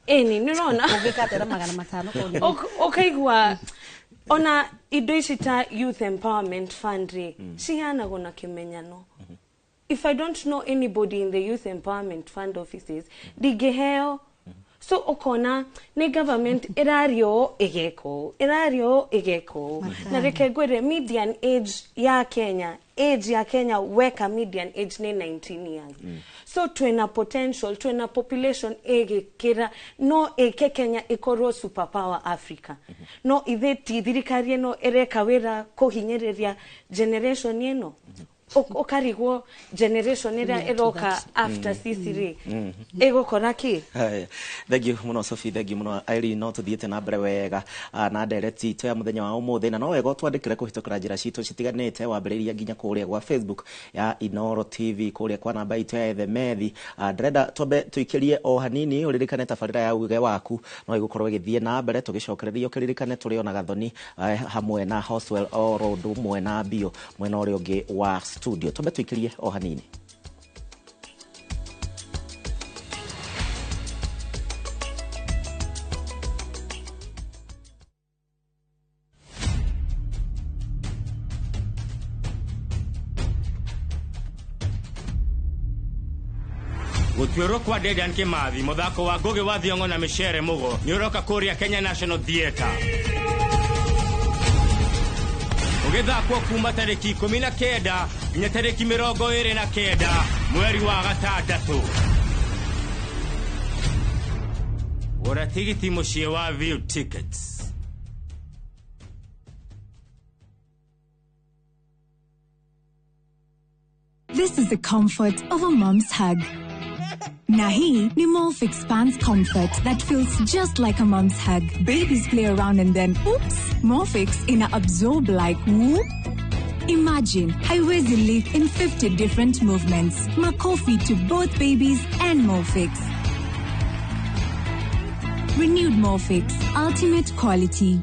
ni urona ungikatera 500 ukaigua ona indo ici ta youth empowerment fund ri cihanagwo na kimenyano if I don't know anybody in the youth empowerment fund offices digeheo so ukona ni government irario igeko na rekegwere median age ya Kenya weka median age ni 19 years so twina potential, twina population egikira no eke Kenya ikorwo superpower Africa. No ithe ti thirikari no ereka wira kuhinyiriria generation eno. Okarigwo generation ira eroka after CCR. Ego koraki. Thank you muno Sophie, thank you muno Irene, no tuthiete na mbere wega na ndereti to ya muthenya wa umuthi na no wega twandikire kuhitukira njira citu citiganite wambiriria nginya kuria gwa Facebook ya Inoro TV kuria kwa namba itu ya Ethemethi. Ndrenda twambe tuikirie o hanini uririkane tabarira ya uge waku no igukorwo igithie na mbere tugicokereria ukiririkane turi ona Gathoni hamwe na Hoswell o road mwe na Bio mwena uri ungi wa studio. Twambe tuikirie o hanini. Gũtuĩrwo kwa Dedan Kimathi muthako wa Ngugi wa Thiong'o na Micere Mugo nĩ ũroka kũrĩa Kenya National Theatre. Ũgĩthakwo kuma tarĩki 19 nginya tarĩki 29 mweri wa gatandatũ. Gũra tigiti mũciĩ wa View Tickets. This is the comfort of a mom's hug. Nahi ni Molfix Pants Comfort that feels just like a mom's hug. Babies play around and then, oops, Molfix ina absorb like whoop. Imagine haiwezi live in 50 different movements. Makofi to both babies and Molfix. Renewed Molfix, ultimate quality.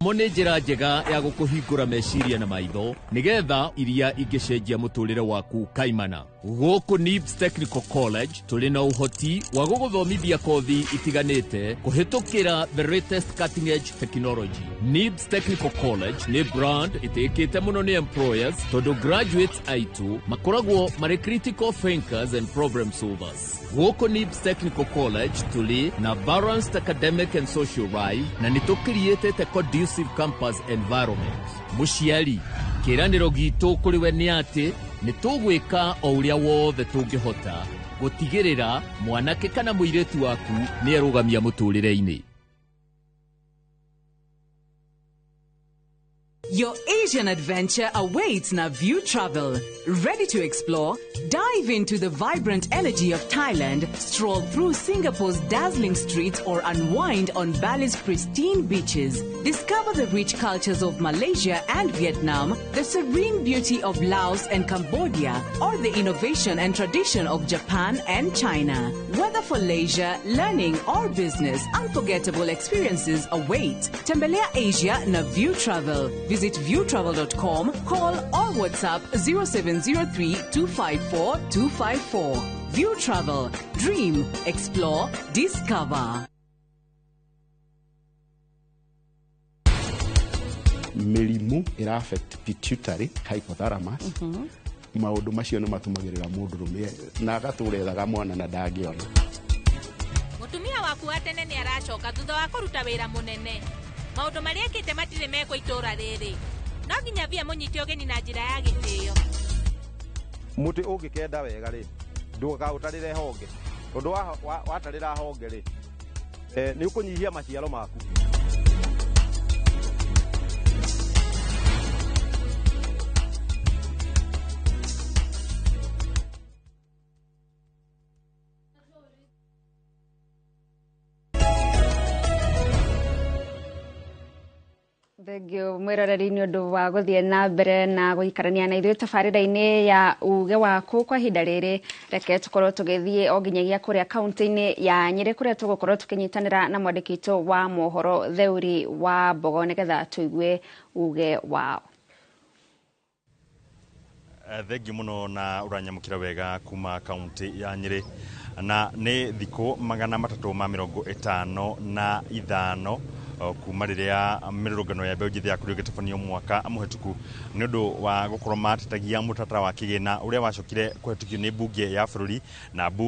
Mone njira njega ya gukuhingura meciria na maitho nigetha iria ingicenjia muturire waku kaimana. Guku NIBS Technical College tuli na uhoti wa guguthomithia kothi itiganite kuhitukira the latest cutting edge technology. NIBS Technical College ni brand itikite muno ni employers tondu graduates aitu makoragwo mari critical thinkers and problem solvers. Guku NIBS Technical College tuli na balanced academic and social life na nitucreate a conducive campus environment. Muciari kiraniro gitu kuri we ni ati nitugwika o uria wothe tungihota gutigirira mwanake kana muiretu waku ni arugamia muturire-ini. Your Asian adventure awaits na View Travel. Ready to explore? Dive into the vibrant energy of Thailand, stroll through Singapore's dazzling streets, or unwind on Bali's pristine beaches. Discover the rich cultures of Malaysia and Vietnam, the serene beauty of Laos and Cambodia, or the innovation and tradition of Japan and China. Whether for leisure, learning, or business, unforgettable experiences await. Tembelea Asia na View Travel. Visit viewtravel.com, call or WhatsApp 0703-254-254. View Travel. Dream, explore, discover. Mirimu ira affect pituitary hypothalamus. Maundu macio no matumagirira mundu rume na agaturethaga mwana na ndangiona. Mutumia waku atene ni aracoka thutha wa kuruta wira munene. Maundu maria ekite matire meko itura riri. No nginya via munyite ogeni na njira ya gitio. Muti ungikenda wega ri ndugautarire honge. Tondu watarira honge ri ni ukunyihia maciaro maku. Thengio mwiroreri ni undu wa guthie na mbere na guikarania na ithuĩ tabarĩra-inĩ ya uge waku kwa ihinda rĩrĩ. Reke tukorwo tugithie o nginyagia kuria kaunti-inĩ ya Nyeri kuria tugukorwo tukinyitanĩra na mwandĩki witũ wa mohoro Theuri wa Mbogo nigetha tuigue uge wao. Thengio muno na uranyamukira wega kuma kaunti ya Nyeri na nĩ thikũ 355 kuma riria mirurungano ya mbeu njithi yakorirwo igitabanio mwaka muhituku ni undu wa gukorwo matetagia mutatara wa kigina uria wacokire kuhetukio ni bunge ya bururi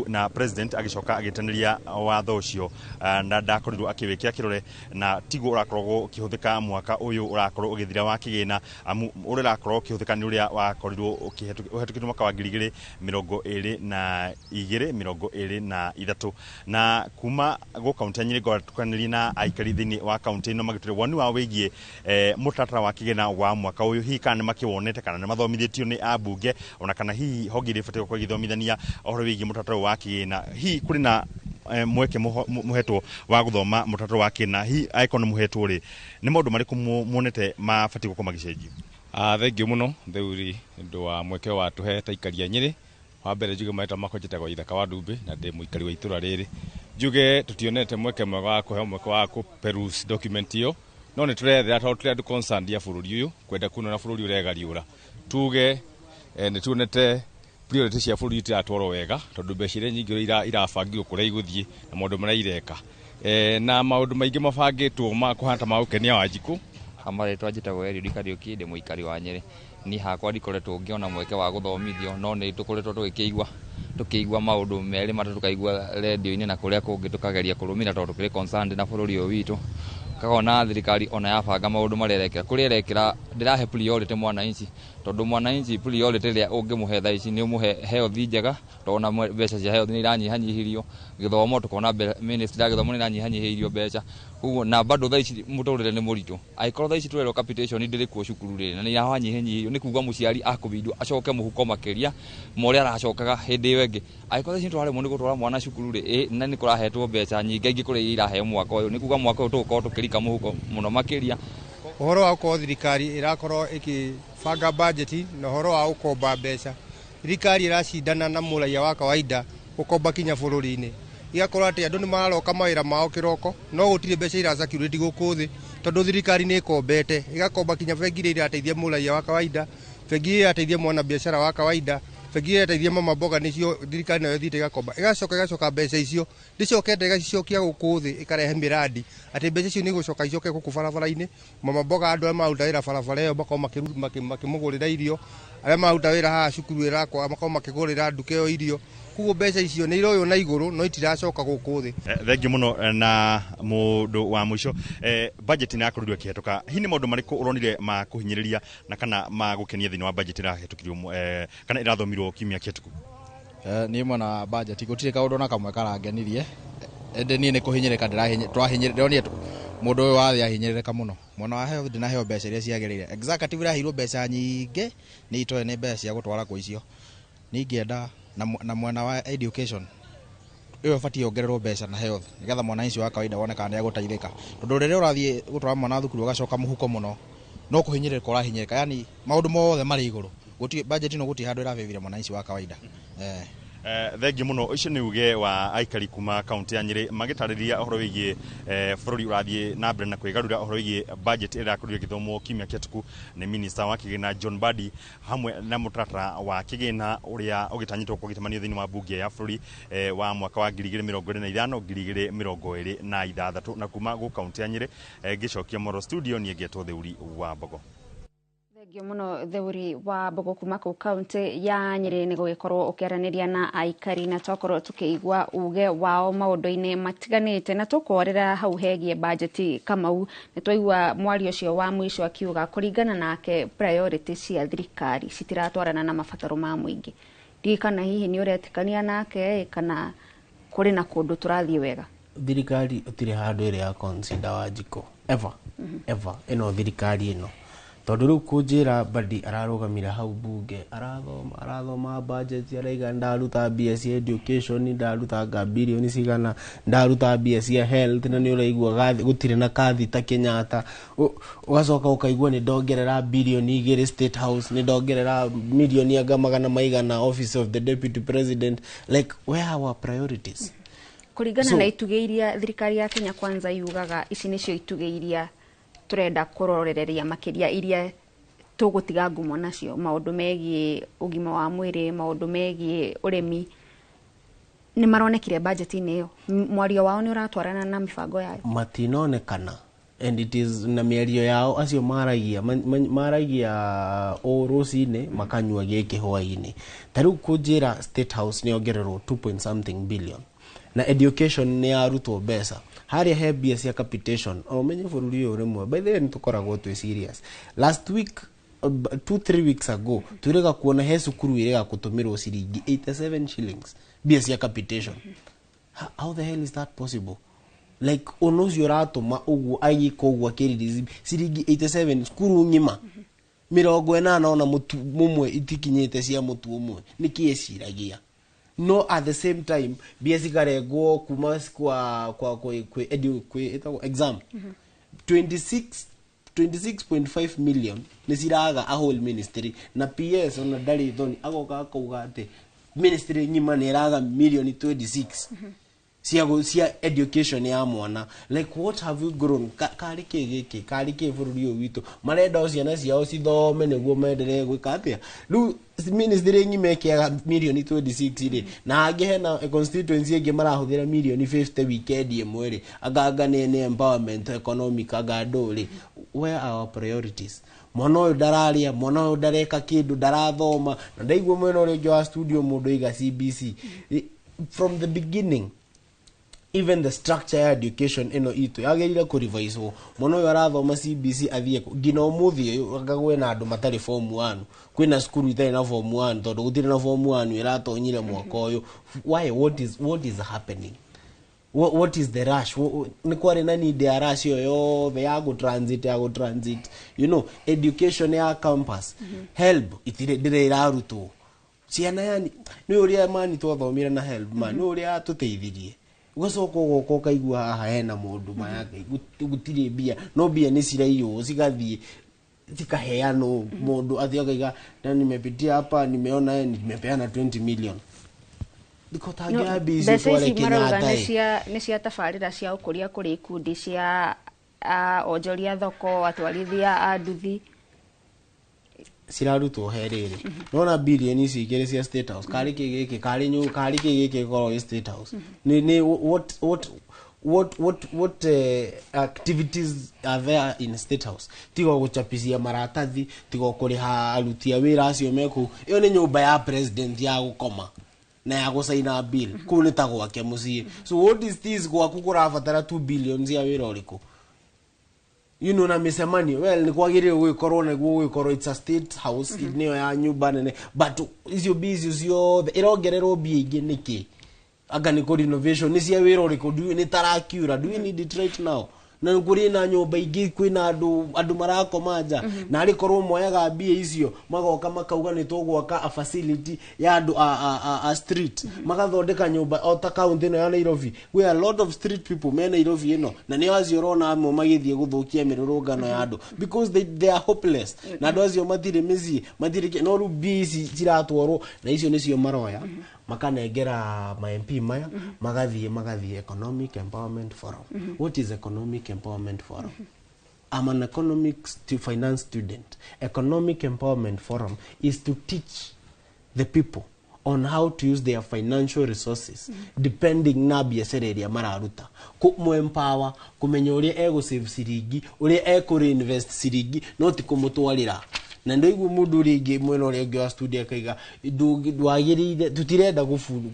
na president agicoka agitaniria watho ucio na ndakorirwo akiwikia kirore na tigo urakorwo ukihuthika mwaka uyu urakorwo ugithira wa kigina uria urakorwo ukihuthika ni uria wakorirwo uhetukio mwaka wa 2022 na kuma go kaunti nyiri gwatukaniri na aikari thini wa kaunti no magitire woni wa wigie mutatara wa kigina wa mwaka uyu hi kana makiwonete kana mathomithitio ni abunge ona kana hi hogire fatiko kwa githomithania ohoro wigie mutatara wa kigina hi kuri na mweke muhetwo wa guthoma mutatara wa kigina hi icon muhetwo ri ni maundu mariku muonete mafatiko kwa magicenjio. Thengiũ mũno Thĩũri ndu wa mweke wa tuhe taikaria Nyĩrĩ wa mbere njuge maita makonjete ithaka wa Ndumbi na ndi muikari wa itura riri njuge tutionete mweke mwega wa kuhe mweke wa kuperuse document iyo no ni turethera tondũ tũrĩa concerned ya bũrũri ũyũ kwenda kuona na bũrũri ũregariũra tuge ni tuonete priority cia bũrũri itiratwarwo wega tondũ mbeca iria nyingĩ irabangio kũrĩa igũthiĩ na maũndũ marĩa ireka na maũndũ maingĩ mabangĩtwo ma kũhana ma ũkenia wa Njikũ Amarĩtwa njĩtagwo Eriudi Kariuki ndĩ mũikari wa Nyĩrĩ ni hakwa ndikoretwo ngiona mweke wa gũthomithio no nĩ tũkoretwo tũkĩigua maũndũ merĩ matatũ tukaigua radio-inĩ na kũrĩa kũngĩ tukageria kũrũmĩrĩra tondũ tũkĩrĩ concerned na bũrũri ũyũ witũ kagona thirikari ona yabanga maũndũ marĩa ĩrekĩra kũrĩa ĩrekĩra ndĩrahe priority mwananchi tondũ mwananchi priority ĩrĩa ũngĩmũhe thaa ici nĩ ũmũhe health njega tondũ mbeca cia health nĩ iranyihanyihirio gĩthomo tukona ministry ya gĩthomo nĩ iranyihanyihirio mbeca koguo na bado thaa ici mũtũrĩre nĩ mũritũ angĩkorwo thaa ici tũrerwo capitation ndĩrĩ kuo cukuru rĩ na nĩ iranyihanyihirio nĩ kuuga mũciari akũbindwo acoke mũhuko makĩria morĩa aracokaga hĩndĩ ĩyo ĩngĩ angĩkorwo thaa ici twaremwo nĩ gũtwara mwana cukuru rĩ na nĩ kũrahetwo mbeca nyingĩ ingĩ kũrĩa iraheo mwaka ũyũ nĩ kuuga mwaka ũyũ tũgũkorwo tũkĩrika mũhuko mũno makĩria ũhoro wa gũkorwo thirikari ĩrakorwo ĩkĩbanga bajeti na ũhoro wa gũkomba mbeca thirikari ĩracindana na mũraiya wa kawaida gũkomba kinya bũrũri-inĩ igakorwo atĩ andũ nĩ mararoka mawĩra mao kĩroko no gũtirĩ mbeca iracirculate gũkũ thĩ tondũ thirikari nĩ ĩkombete igakomba kinya bengi iria irateithia mũraiya wa kawaida bengi iria irateithia mwana biashara wa kawaida bengi iria irateithia mama mboga nicio thirikari nayo thiĩte igakomba igacoka mbeca icio ndicokete igacicokia gũkũ thĩ ikarehe miradi atĩ mbeca icio nĩ igũcoka icoke gũkũ barabara-inĩ mama mboga andũ arĩa maruta wĩra barabara ĩyo makorwo makĩmũgũrĩra irio arĩa maruta wĩra haha cukuru ĩrakwa makorwo makĩgũrĩra nduka ĩyo irio kuguo mbeca icio nĩ iroywo na igũrũ no itiracoka gũkũ thĩ. Thengiũ mũno na mũndũ wa mũico budget nĩ yakorirwo ĩkĩhetũka hihi nĩ maũndũ marĩkũ ũronire ma kũhinyĩrĩria na kana ma gũkenia thĩinĩ wa budget ĩrahetũkirio kana ĩrathomirwo kiumia kĩhetũku? Niĩ mwena wa budget gũtirĩ kaũndũ na kamwe karangenirie ĩndĩ niĩ nĩ kũhinyĩrĩka ndĩronire mũndũ ũyũ wa thĩ ahinyĩrĩrĩka mũno mwena wa health ndinaheo mbeca iria ciagĩrĩire executive ĩraheirwo mbeca nyingĩ nĩ itoe nĩ mbeca cia gũtwara kwa icio ningĩenda na mwena wa education iyo bati yongererwo mbeca na health nigetha mwananchi wa kawaida wone kana nĩ agũteithĩka tondũ rĩrĩa ũrathiĩ gũtwara mwana thukuru ũgacoka mũhuko mũno no kũhinyĩrĩrĩka ũrahinyĩrĩka yani maũndũ mothe marĩ igũrũ gũtirĩ budget ĩno gũtirĩ handũ ĩrabĩbĩra mwananchi wa kawaida. Thengiũ mũno ũcio nĩ uge wa aikari kuma kaunti ya Nyĩrĩ magĩtarĩria ũhoro wĩgiĩ bũrũri ũrathiĩ na mbere na kwĩgarũra ũhoro wĩgiĩ budget ĩrĩa ĩrakorirwo ĩgĩthomwo kiumia kĩhetũku nĩ minister wa kĩgĩna John Mbadi hamwe na mũtaratara wa kĩgĩna ũrĩa ũgĩtanyĩtwo kũgĩtamanio thĩinĩ wa bunge ya bũrũri wa mwaka wa 2025 2026 na kuma gũ kaunti ya Nyĩrĩ ngĩcokia Moro studio niĩ ngetwo Thĩũri wa Mbogo. Thengiũ mũno Thĩũri wa Mbogo kuma kũu kaunti ya Nyĩrĩ nĩ gũgĩkorwo ũkĩaranĩria na aikari na twakorwo tũkĩigua uge wao maũndũ-inĩ matiganĩte na tũkworera hau hegie budget Kamau nĩ twaigua mwaria ũcio wa mũico akiuga kũringana nake priority cia thirikari citiratwarana na mabataro ma mũingĩ ndikana hihi nĩ ũretĩkania nake kana kũrĩ na kũndũ tũrathiĩ wega? Thirikari ũtirĩ handũ ĩrĩ ya consider Wanjikũ ever ĩno thirikari ĩno tondũ rĩu kũnjĩra Mbadi ararũgamira hau bunge arathoma budget araiga ndaruta mbia cia education ndarutanga bilioni cigana ndaruta mbia cia health na nĩ ũraigua gũtirĩ na kathi ta Kenyatta ũgacoka ũkaigua nĩ ndongerera bilioni 2 State House nĩ ndongerera milioni anga magana maigana office of the deputy president like where are our priorities? Kũringana na itugĩ iria thirikari ya Kenya Kwanza yugaga ici nĩcio itugĩ iria turenda kurorereria makiria iria tugutiga ngumo nacio maundu megie ugima wa mwiri maundu megie uremi ni maronekire budget-inĩ iyo mwario wao ni uratwarana na mibango yayo matinonekana and it is na mĩario yao acio maragia o rũcinĩ makanyua gĩkĩ hwainĩ. Ta rĩu kũnjĩra State House nĩ ongererwo 2.something billion na education nĩ yarutwo mbeca harĩa he mbia cia capitation o menye bũrũri ũyũ rĩmwe by the way nĩtũkoragwo twĩ serious. Last week 2-3 weeks ago twĩrĩga kuona he cukuru ĩrĩga gũtũmĩrwo ciringi 87 shillings mbia cia capitation. How the hell is that possible? Like ono ũcio ũratũma ũguo agĩka ũguo akĩririzi ciringi 87 cukuru ng'ima 80 ona mũtu mũmwe itikinyĩte cia mũtu ũmwe nĩkĩ eciragia. No at the same time mbia cikarengwo kuma kwa exam 26.5 million nĩ ciraga a whole ministry na PS ona ndari thoni agoka akauga atĩ ministry ng'ima nĩ iraga million 26 cia education ya mwana. Like what have you grown? Kari ke bũrũri ũyũ witũ marenda ciana ciao cithome nĩguo menderee gwĩka atĩa. Rĩu ministry ng'ima ĩkĩaga million 26 rĩ na angĩ hena constituency ĩngĩ marahũthĩra million 50 weekend ĩmwe rĩ aganga nĩ empowerment economic agandũ rĩ. Where are our priorities? Mwana ũyũ ndararia, mwana ũyũ ndareka kĩndũ, ndarathoma na ndaigua mwena ũrĩa ũngĩ wa studio mũndũ iga CBC. From the beginning even the structure ya education ino itu yagerire ku revise mwana ũyũ arathoma CBC athiĩ ngina ũmũthĩ ũyũ akagwe na andũ matarĩ form 1 kwĩna skuru itarĩ na form 1 tondũ gũtirĩ na form 1 iratonyire mwaka ũyũ. Why? What is happening? What is the rush? Ni kwari na need ya rush yothe ya go transit you know education ya campus help itire irarutwo ciana yani ni uria mani twathomire na help man ni uria atuteithirie gũcoka gũkũ kaigua haha hena mũndũ mayake gũtirĩ mbia no mbia nĩ ciraiywo cigathiĩ zikaheano mũndũ athiaga na nimepitia hapa nimeona nimepeana 20 million. Mbeca ici marauga nĩ cia tabarĩra cia ũkũria kũrĩ ikundi cia onjoria thoko atwarithia a nduthi cirarutwo he rĩrĩ nona billion ici igĩrĩ cia State House karĩ kĩgĩkĩ goro State House ni what activities are there in State House? Tigo gũchapisia maratathi tigo kũrĩha aruti a wĩra acio mekũ ĩyo nĩ nyũmba ya president ya gũkoma na ya gũsaina bill kũu nĩ ta gwake mũciĩ. So what is this gwaku kũrabatara 2 billion cia wĩra ũrĩkũ? You know na mĩcemanio well nĩ kwagĩrĩire gwĩkorwo nĩguo gwĩkorwo it's a State House nĩyo ya nyũmba nene but icio bizi ciothe ĩrongererwo mbia ingĩ nĩkĩ? Anga nĩ renovation nĩ cia wĩra ũrĩkũ? Nĩ tarakiura do we need it right now? Na kũrĩ na nyũmba ingĩ kwĩna andũ marakoma nja na arĩkorwo moyaga mbia icio magoka makauga nĩ tũgwaka a facility ya andũ a street magathondeka nyũmba o ta county ĩno ya Nairobi where a lot of street people me Nairobi ĩno na nĩ aciorona amwe magĩthiĩ gũthũkia mĩrũrũngano ya andũ because they are hopeless na andũ acio matirĩ mĩciĩ matirĩ no rĩu mbia ici ciratwarwo na icio nĩcio maroya makanengera ma MP maya magathiĩ economic empowerment forum. What is economic empowerment forum? I'm an economics to finance student. Economic empowerment forum is to teach the people on how to use their financial resources depending na biacara ĩrĩa mararuta kũmempower kumenya ũrĩa save ciringi ũrĩa reinvest ciringi no ti kũmũtwarĩra na ndoigua mũndũ rĩngĩ mwena ũrĩa ũngĩ wa studio akaiga ndwagĩrĩire tutirenda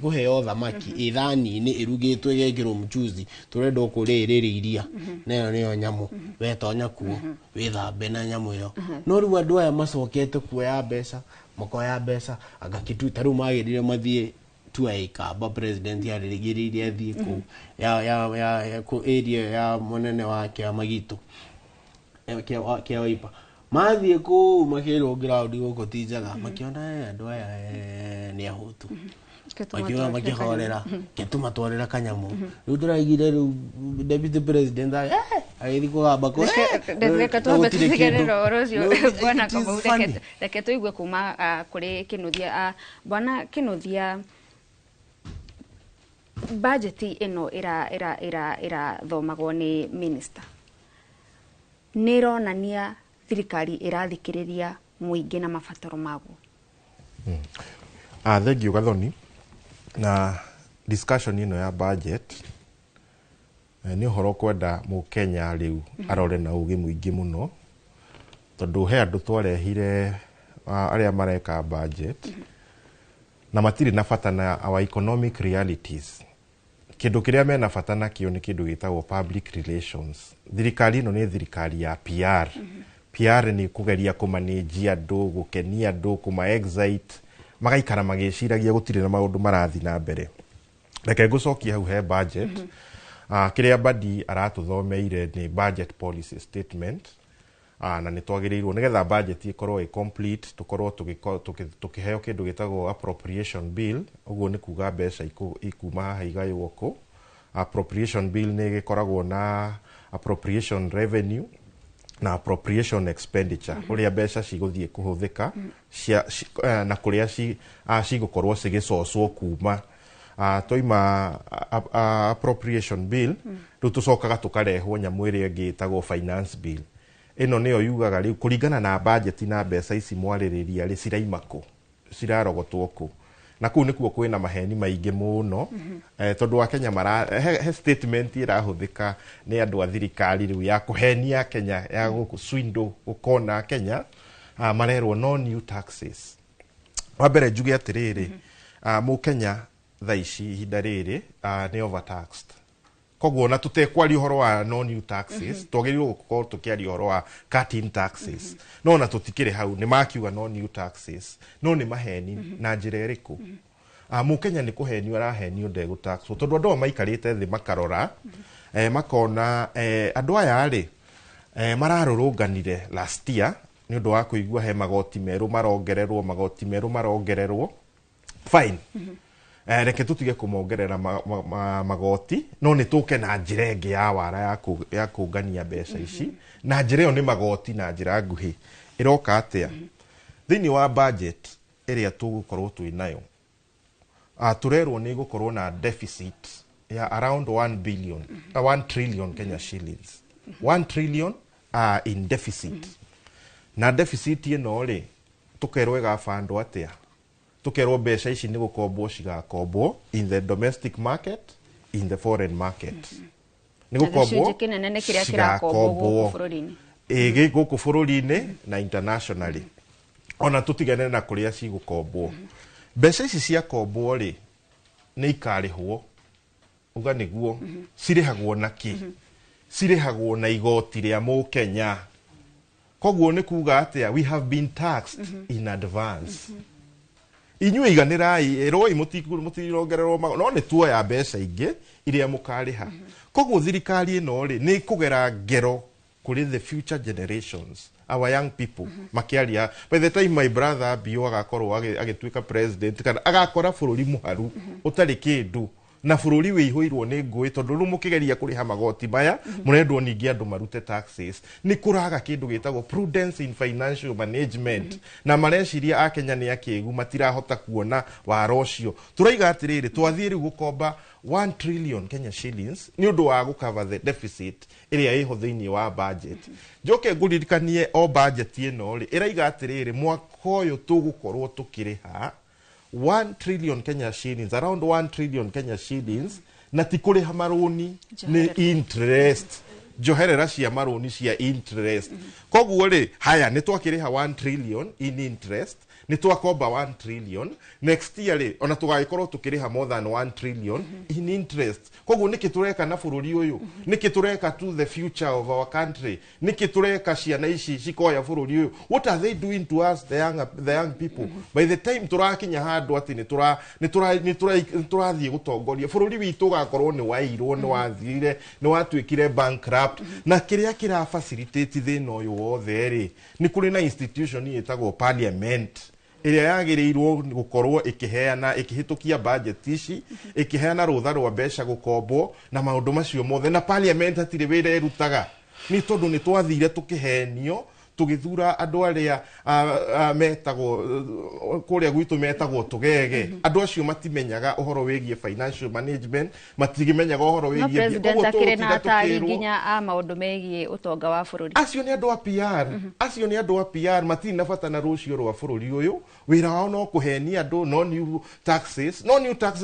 kũheo thamaki ithani-inĩ ĩrugĩtwo ĩgekĩrwo mchuzi turenda kũrĩrĩra iria nayo nĩyo nyamũ wetonya kuo wĩthambe na nyamũ ĩyo no rĩu andũ aya macokete kuoya mbeca makoya mbeca agakĩtuta rĩu magĩrĩire mathiĩ tuaikamba president yarĩgĩrĩire athiĩ kũu ya ku area ya mũnene wa kĩama gitũ kĩa Wiper mathiĩ kũu makĩrwo ground gũkũ ti njega makĩona andũ aya nĩ ahũtu makiuga makĩhorera kĩtũmatwarĩra kanyamũ rĩu ndĩraigire rĩu deputy president agĩthiĩ kũgamba reke twambe tũtigerera ũhoro ũcio bwana Kamau reke tũigue kuma kũrĩ Kĩnuthia. Bwana Kĩnuthia, budget ĩno ĩrathomagwo nĩ minister nĩ ĩronania thirikari ĩrathikĩrĩria mũingĩ na mabataro maguo? Thank you Gathoni. Na discussion ino ya budget nĩ ũhoro kwenda Mũkenya rĩu arore na ũgĩ mũingĩ mũno, tondũ he andũ twarehire arĩa mareka budget na matirĩ na bata na our economic realities. Kĩndũ kĩrĩa mena bata nakĩo nĩ kĩndũ gĩtagwo public relations. Thirikari ĩno nĩ thirikari ya PR. PR nĩ kũgeria kũmanĩnji andũ, gũkenia andũ, kũma-excite, magaikara magĩciragia gũtirĩ na maũndũ marathi na mbere. Reke ngũcokia hau he budget. Kĩrĩa Badi aratũthomeire nĩ budget policy statement. Na nĩ twagĩrĩirwo nĩgetha budget ĩkorwo ĩ complete, tũkorwo tũkĩheo kĩndũ gĩtagwo appropriation bill. Ũguo nĩ kuga mbeca ikuma haha igaywo kũ. Appropriation bill nĩ gĩkoragwo na appropriation revenue na appropriation expenditure, ũrĩa mbeca cigũthiĩ kũhũthĩka na kũrĩa cigũkorwo cigĩcocwo kuma. Toima appropriation bill, rĩu tũcokaga tũkarehwo nyamũ ĩrĩa ĩngĩ ĩtagwo finance bill. Ĩno nĩyo yugaga rĩu kũringana na budget na mbeca ici mwarĩrĩria rĩ ciraima kũ, cirarogotwo kũ. Na kũu nĩkuo kwĩna maheni maingĩ mũno, tondũ Akenya he statement ĩrahũthĩka nĩ andũ a thirikari rĩu ya kũhenia Kenya, ya swindle gũkona Kenya, marerwo no new taxes. Wa mbere njuge atĩrĩrĩ, Mũkenya thaa ici ihinda rĩrĩ nĩ overtaxed. Koguo na tũtekwaria ũhoro wa no new taxes, twagĩrĩirwo gũkorwo tũkĩaria ũhoro wa cutting taxes. No na tũtikĩrĩ hau, nĩ makiuga no new taxes, no nĩ maheni na njĩra ĩrĩkũ. Mũkenya nĩ kũhenio arahenio ndegũtaxwo, tondũ andũ maikarĩte thĩ makarora, makona andũ aya rĩ mararũrũnganire last year nĩ ũndũ wa kũigua he magoti merũ marongererwo, fine. Reke tũtige kũmongerera magoti, no nĩ tũke na njĩra ĩngĩ ya wara ya kũngania mbeca ici, na njĩra ĩyo nĩ magoti na njĩra nguhĩ. Ĩroka atĩa? Thĩinĩ wa budget ĩrĩa tũgũkorwo twĩ nayo, tũrerwo nĩ gũkorwo na deficit ya around 1 trillion Kenya shillings. 1 trillion in deficit. Na deficit ĩno rĩ, tũkerwo ĩgabandwo atĩa? Tũkerwo mbeca ici nĩ gũkombwo cigakombwo in the domestic market, in the foreign market. Nĩ gũkombwo cigakombwo gũkũ bũrũri-inĩ na internationally. Ona tũtigane na kũrĩa cigũkombwo. Mbeca ici ciakombwo rĩ, nĩ ikarĩhwo. Uga nĩguo, cirĩhagwo na kĩ? Cirĩhagwo na igoti rĩa Mũkenya. Koguo nĩ kuga atĩa, we have been taxed in advance. Inyuĩ iganĩrai, eroi mũtirongererwo no nĩ tuoya mbeca ingĩ iria mũkarĩha. Koguo thirikari ĩno rĩ, nĩ kũgera ngero kũrĩ the future generations, our young people, makiaria. By the time my brother Bio agakorwo agĩtuĩka president, kana agakora bũrũri mũharu ũtarĩ kĩndũ, na bũrũri wĩihũirwo nĩ ngũĩ, tondũ rĩu mũkĩgeria kũrĩha magoti maya, mũrendwo ningĩ andũ marute taxes. Nĩ kũraga kĩndũ gĩtagwo prudence in financial management, na mareciria Akenya nĩ akĩĩgu matirahota kuona wara ũcio. Tũraiga atĩrĩrĩ, twathiĩ rĩu gũkomba 1 trillion Kenya shillings nĩ ũndũ wa gũcover the deficit ĩrĩa ĩho thĩinĩ wa budget. Njoke ngũririkanie o budget ĩno rĩ, ĩraiga atĩrĩrĩ, mwaka ũyũ tũgũkorwo tũkĩrĩha 1 trillion Kenya shillings, around 1 trillion Kenya shillings, na ti kũrĩha marũni, nĩ interest. Njoherera cia marũni cia interest. Koguo rĩ, haya nĩ twakĩrĩha 1 trillion in interest, nĩ twakomba 1 trillion, next year rĩ, ona tũgagĩkorwo tũkĩrĩha more than 1 trillion in interest. Koguo nĩkĩ tũreka na bũrũri ũyũ? Nĩkĩ tũreka to the future of our country? Nĩkĩ tũreka ciana ici cikoya bũrũri ũyũ? What are they doing to us, the young people? By the time tũrakinya handũ atĩ nĩ tũrathiĩ gũtongoria bũrũri witũ ũgakorwo nĩ wairwo, nĩ wathire, nĩ watuĩkire bankrupt, na kĩrĩa kĩra facilitate thĩna ũyũ wothe rĩ, nĩ kũrĩ na institution ĩtagwo parliament ĩrĩa yagĩrĩirwo gũkorwo ĩkĩhĩtũkia budget ici, ĩkĩheana rũtha rwa mbeca gũkombwo na maũndũ macio mothe, na parliament hatirĩ wĩra ĩrutaga. Nĩ tondũ nĩ twathire tũkĩhenio, tugithura andu aria metagwo kuria gwitu metagwo tugege andu acio matimenyaga uhoro wigie financial management matigimenyaga uhoro wigie president akire na atari nginya a maundu megie utonga wa bururi acio ni andu a PR acio ni andu a PR matiri na bata na rucio rwa bururi uyu wira wao no kuhenia andu no new taxes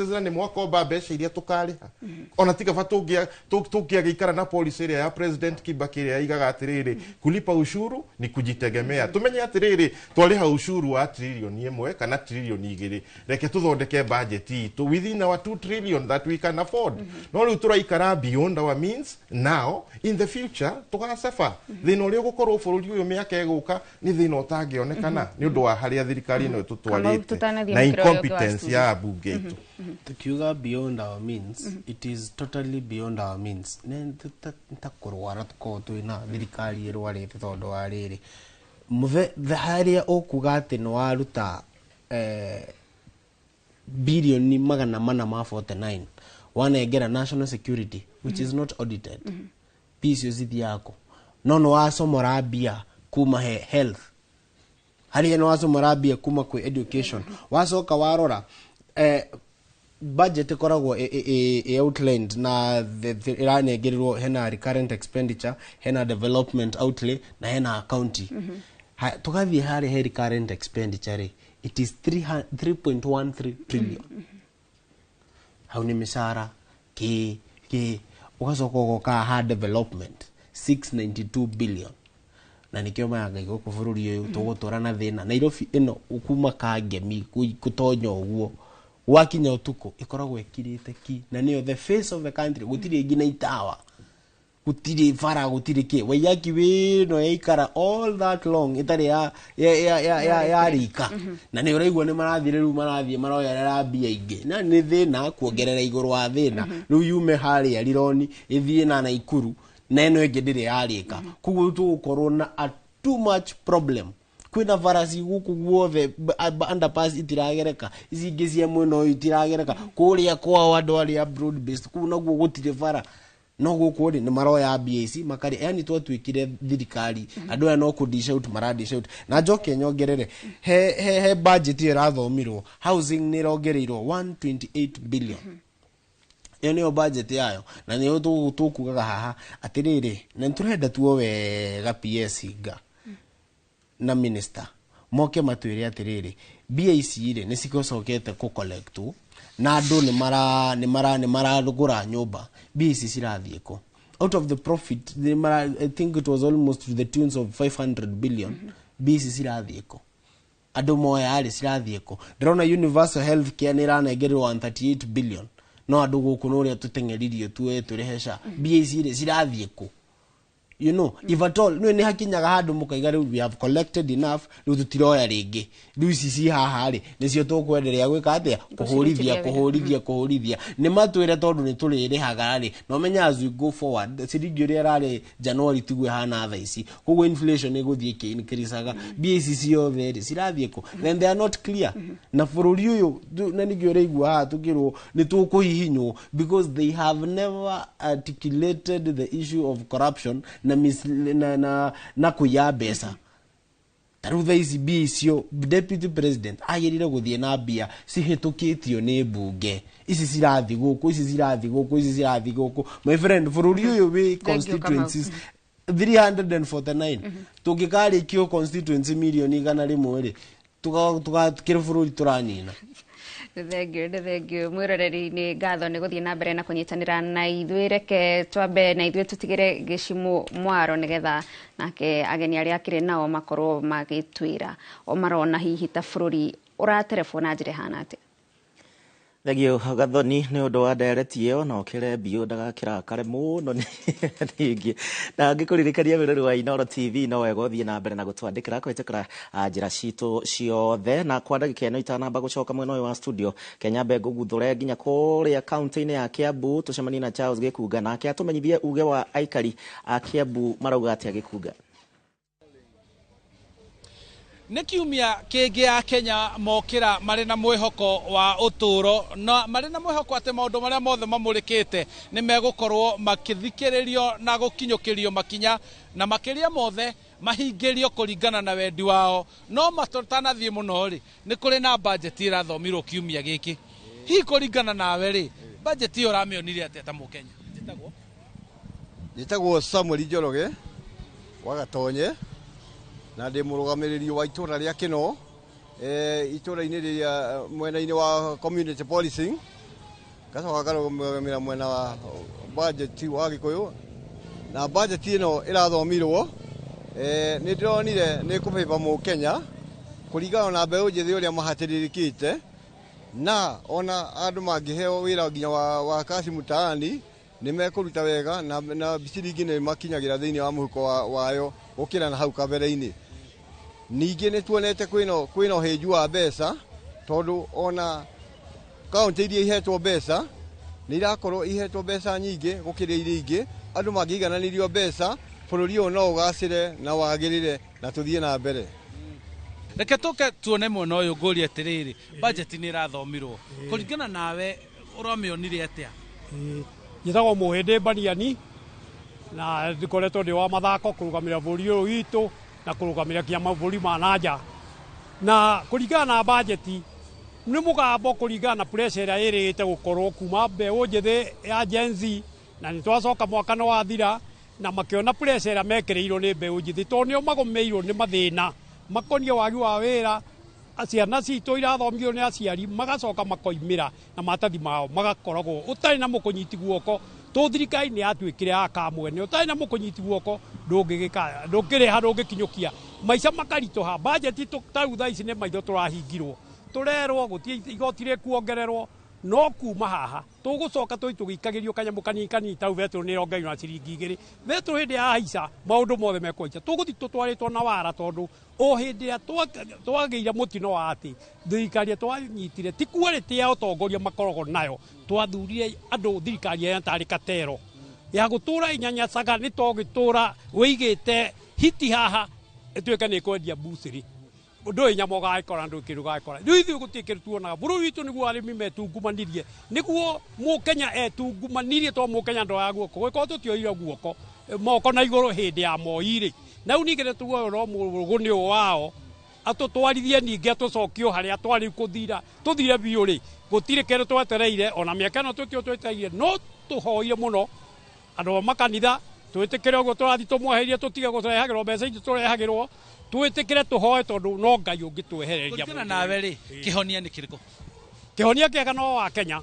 na ni mwakomba mbeca iria tukariha ona tiga bata tungiagikara na policy iria ya president Kibaki iria igaga atiriri kulipa ushuru ni kujitegemea tumenye atiriri twariha ushuru wa trilioni 1 kana trilioni 2 reke tuthondeke budget itu within our 2 trillion that we can afford no riu turaikara beyond our means now in the future tugacefa thina uria gukorwo bururi uyu miaka iguka ni thina utangionekana ni undu wa haria thirikari no tutwarite na incompetence ya bunge itu tukiuga beyond our means it is totally beyond our means ne takurwara tuko twina thirikari irwarite tondu wa riri the haria okuga ati no waruta bilioni 449 wanegera national security which is not audited piece zithi yako no wasomora bia kuma health haria no wasomora bia kuma kwa education wasoka warora budget koragwo outlined na iranegerirwo hena recurrent expenditure hena development outlay na hena accounting tugathie hari recurrent expenditure it is 3.13 trillion hau ni misara ki ugacoka goka ha development 692 billion na nikio mayaga igoko bururi uyu tugutura na thina Nairobi ino ukuma kangemi kutonya uguo wakinya utuko ikoragwo ikirite ki na niyo the face of the country gutiri ngina itawa gutiri fara gutiri ki wayaki we no yaikara all that long itari ya rika na ni uraigwa ni marathire ru marathie maroyerera bia ingi na ni thina kuongerera iguru wa thina ru yume hari alironi ithie na Naikuru na eno ingi ndiri yarika kugu tugukorwo na too much problem kwina farasi guku guothe underpass itiragereka izingi cia mweno itiragereka kuria kwa andu aria broad based kuna guo gutire fara no guku ni maroya BAC makari yani twatwikire thirikari andu aya no kudish out maradish out na njoke nyongerere he budget irathomirwo housing ni rogereirwo 128 billion ene budget yayo na ni tukugaga haha atiriri na turenda tuo wega PS ga na minister moke matwire atiriri BAC ire ni sikocokete ku collect na andu ni mara rugura nyumba BAC cirathie ko out of the profit I think it was almost to the tunes of 500 billion BAC cirathie ko andu moya ari cirathie ko ndirona universal health care ni ranegerwa 138 billion no andu guku no ria tutengeririo turehesha BAC ire cirathie ko you know if at all no ni hakinyaga handu mukaiga we have collected enough riu tutiroya ringi riu cici haha ri nicio tukwenderea gwika atia kuhurithia ni matwire tondu ni turirihaga ri no menya as we go forward ciringi ria rari January tigwe hana tha ici koguo inflation iguthie ki increaseaga BAC cio theri cirathie ko then they are not clear na bururi uyu na nigio reigua ha tukirwo ni tukuhihinywo because they have never articulated the issue of corruption na kuya besa tarutha ici bicio deputy president agirire guthie na bia cihitukitio ni bunge ici cirathi guku my friend bururi uyu wi constituencies 349 tungikari kio constituency million igana rimwe ri tukakire bururi turanina Thengio mwiroreri ni ngatho ni guthie na mbere na kunyitanira na ithuĩ reke twambe na ithuĩ tutigire gicimu mwaro nigetha nake ageni aria akire nao makorwo magitwira o marona hihi ta bururi uraterefona njire hana ati Thegio gathoni ni undu wa direct iyo no kire bio ndagakira kare muno ningi na ngikuririkania wirori wa Inoro TV no wega uthie na mbere na gutwandikira kwitikira njira citu ciothe na kwa ndagika ino itanamba gucoka mwena uyu wa studio Kenya Bengo guthure nginya kuria county-ini ya Kiambu tucemani na Charles Gikunga nake atumenyithie uge wa aikari a Kiambu marauga atia Gikunga Nĩ kiumia kĩngĩ ya Kenya mokĩra marĩ na mwĩhoko wa ũtũũro na marĩ na mwĩhoko atĩ maũndũ marĩa mothe mamũrĩkĩte nĩ megũkorwo makĩthikĩrĩrio na gũkinyũkĩrio makinya na makĩria mothe mahingĩrio kũringana na wendi wao no matanathie mũno rĩ nĩ kũrĩ na budget irathomirwo kiumia gĩkĩ hihi kũringana nawe rĩ budget ĩyo ũramĩonire atĩa ta mũkenya njĩtagwo Samuel Njoroge wa Gatonye na ndĩ mũrũgamĩrĩri wa itũra rĩa Kĩno itũra-inĩ rĩrĩa mwena-inĩ wa community policing gacoka ngarũgamĩrĩra mwena wa budget wa Gĩkũyũ na budget ĩno ĩrathomirwo nĩ ndĩronire nĩ kũbĩba mũkenya kũringana na mbeũ njĩthĩ ũrĩa mahatĩrĩrĩkĩte na ona andũ mangĩheo wĩra nginya wa kaci mũtaani nĩ mekũruta wega na ciringi nĩ makinyagĩra thĩinĩ wa mũhuko wayo gũkĩra na hau kabere-inĩ. Ningĩ nĩ tuonete kwĩna ũhĩnju wa mbeca tondũ ona kaunti iria ihetwo mbeca nĩ irakorwo ihetwo mbeca nyingĩ gũkĩra iria ingĩ andũ mangĩigananirio mbeca bũrũri ũyũ no ũgacĩre na wagĩrĩre na tũthiĩ na mbere. Reke tũke tuone mwena ũyũ ngũrie atĩrĩrĩ budget nĩ ĩrathomirwo kũringana nawe ũramĩonire atĩa? Njĩtagwo Mũhĩndĩ Mbaniani na ndikoretwo ndĩ wa mathako kũrũgamĩrĩra bũrũri ũyũ witũ na kũrũgamĩrĩra kinya mabũrũri ma nanja na kũringana na budget nĩ mũgambo kũringana na pressure ĩrĩa ĩrĩte gũkorwo kuma mbeũ njĩthĩ ya Gen Z na nĩ twacoka mwaka nĩ wathira na makĩona pressure ĩrĩa mekĩrĩirwo nĩ mbeũ njĩthĩ tondũ nĩo magũmĩirwo nĩ mathĩna makonie wagi wa wĩra ciana citũ irathomithio nĩ aciari magacoka makoimĩra na matathi mao magakoragwo ũtarĩ na mũkũnyiti guoko tũ thirikari nĩ yatuĩkire ya kamwene ũtarĩ na mũkũnyiti guoko ndũngĩrĩha ndũngĩkinyũkia maica makaritũha budget tarĩu thaa ici nĩ maitho tũrahingirwo tũrerwo gũtirĩ igoti rĩkuongererwo no kuma haha tũgũcoka tũgĩikagĩrio kanyamũ kanini tau betũ nĩ ĩrongererwo na ciringi 2 betũ hĩndĩ ya haica maũndũ mothe mekũhaica tũgũthi tũtwarĩtwo na wara tondũ o hĩndĩ ĩrĩa twagĩire mũtino wa atĩ thirikari twanyitire ti quality ya ũtongoria makoragwo nayo twathurire andũ thirikari ya tarĩ katero ya gũtũra inyanyacaga nĩ tũgĩtũra wĩigĩte hiti haha ĩtuĩke nĩ kwendia bucĩrĩ ndũĩ nyama ũgagĩkora ndũĩ kĩndũ ũgagĩkora rĩu ithuĩ gũtirĩ kĩndũ tuonaga bũrũri witũ nĩguo arĩmi metungumanirie nĩguo mũkenya etungumanirie tondũ mũkenya ndoya guoko gwĩkorwo tũtioire guoko moko na igũrũ hĩndĩ ya moi-rĩ na rĩu ningĩ nĩtuoerwo mũrũgũnĩ ũyũ wao atũtwarithie ningĩ atũcokio harĩa twarĩ tũthire biũ-rĩ gũtirĩ kĩndũ twetereire ona mĩaka ĩno tũkĩo twetereire no tũhoire mũno andũ a makanitha twĩtĩkĩre ũguo tũrathi tũmweherie tũtige gũtũrehagĩrwo mbeca ici tũrehagĩrwo twĩtĩkĩre tũhoe tondũ no Ngai ũngĩtwehereria kũringana nawe rĩ kĩhonia nĩ kĩrĩkũ? Kĩhonia kĩega no wa Kenya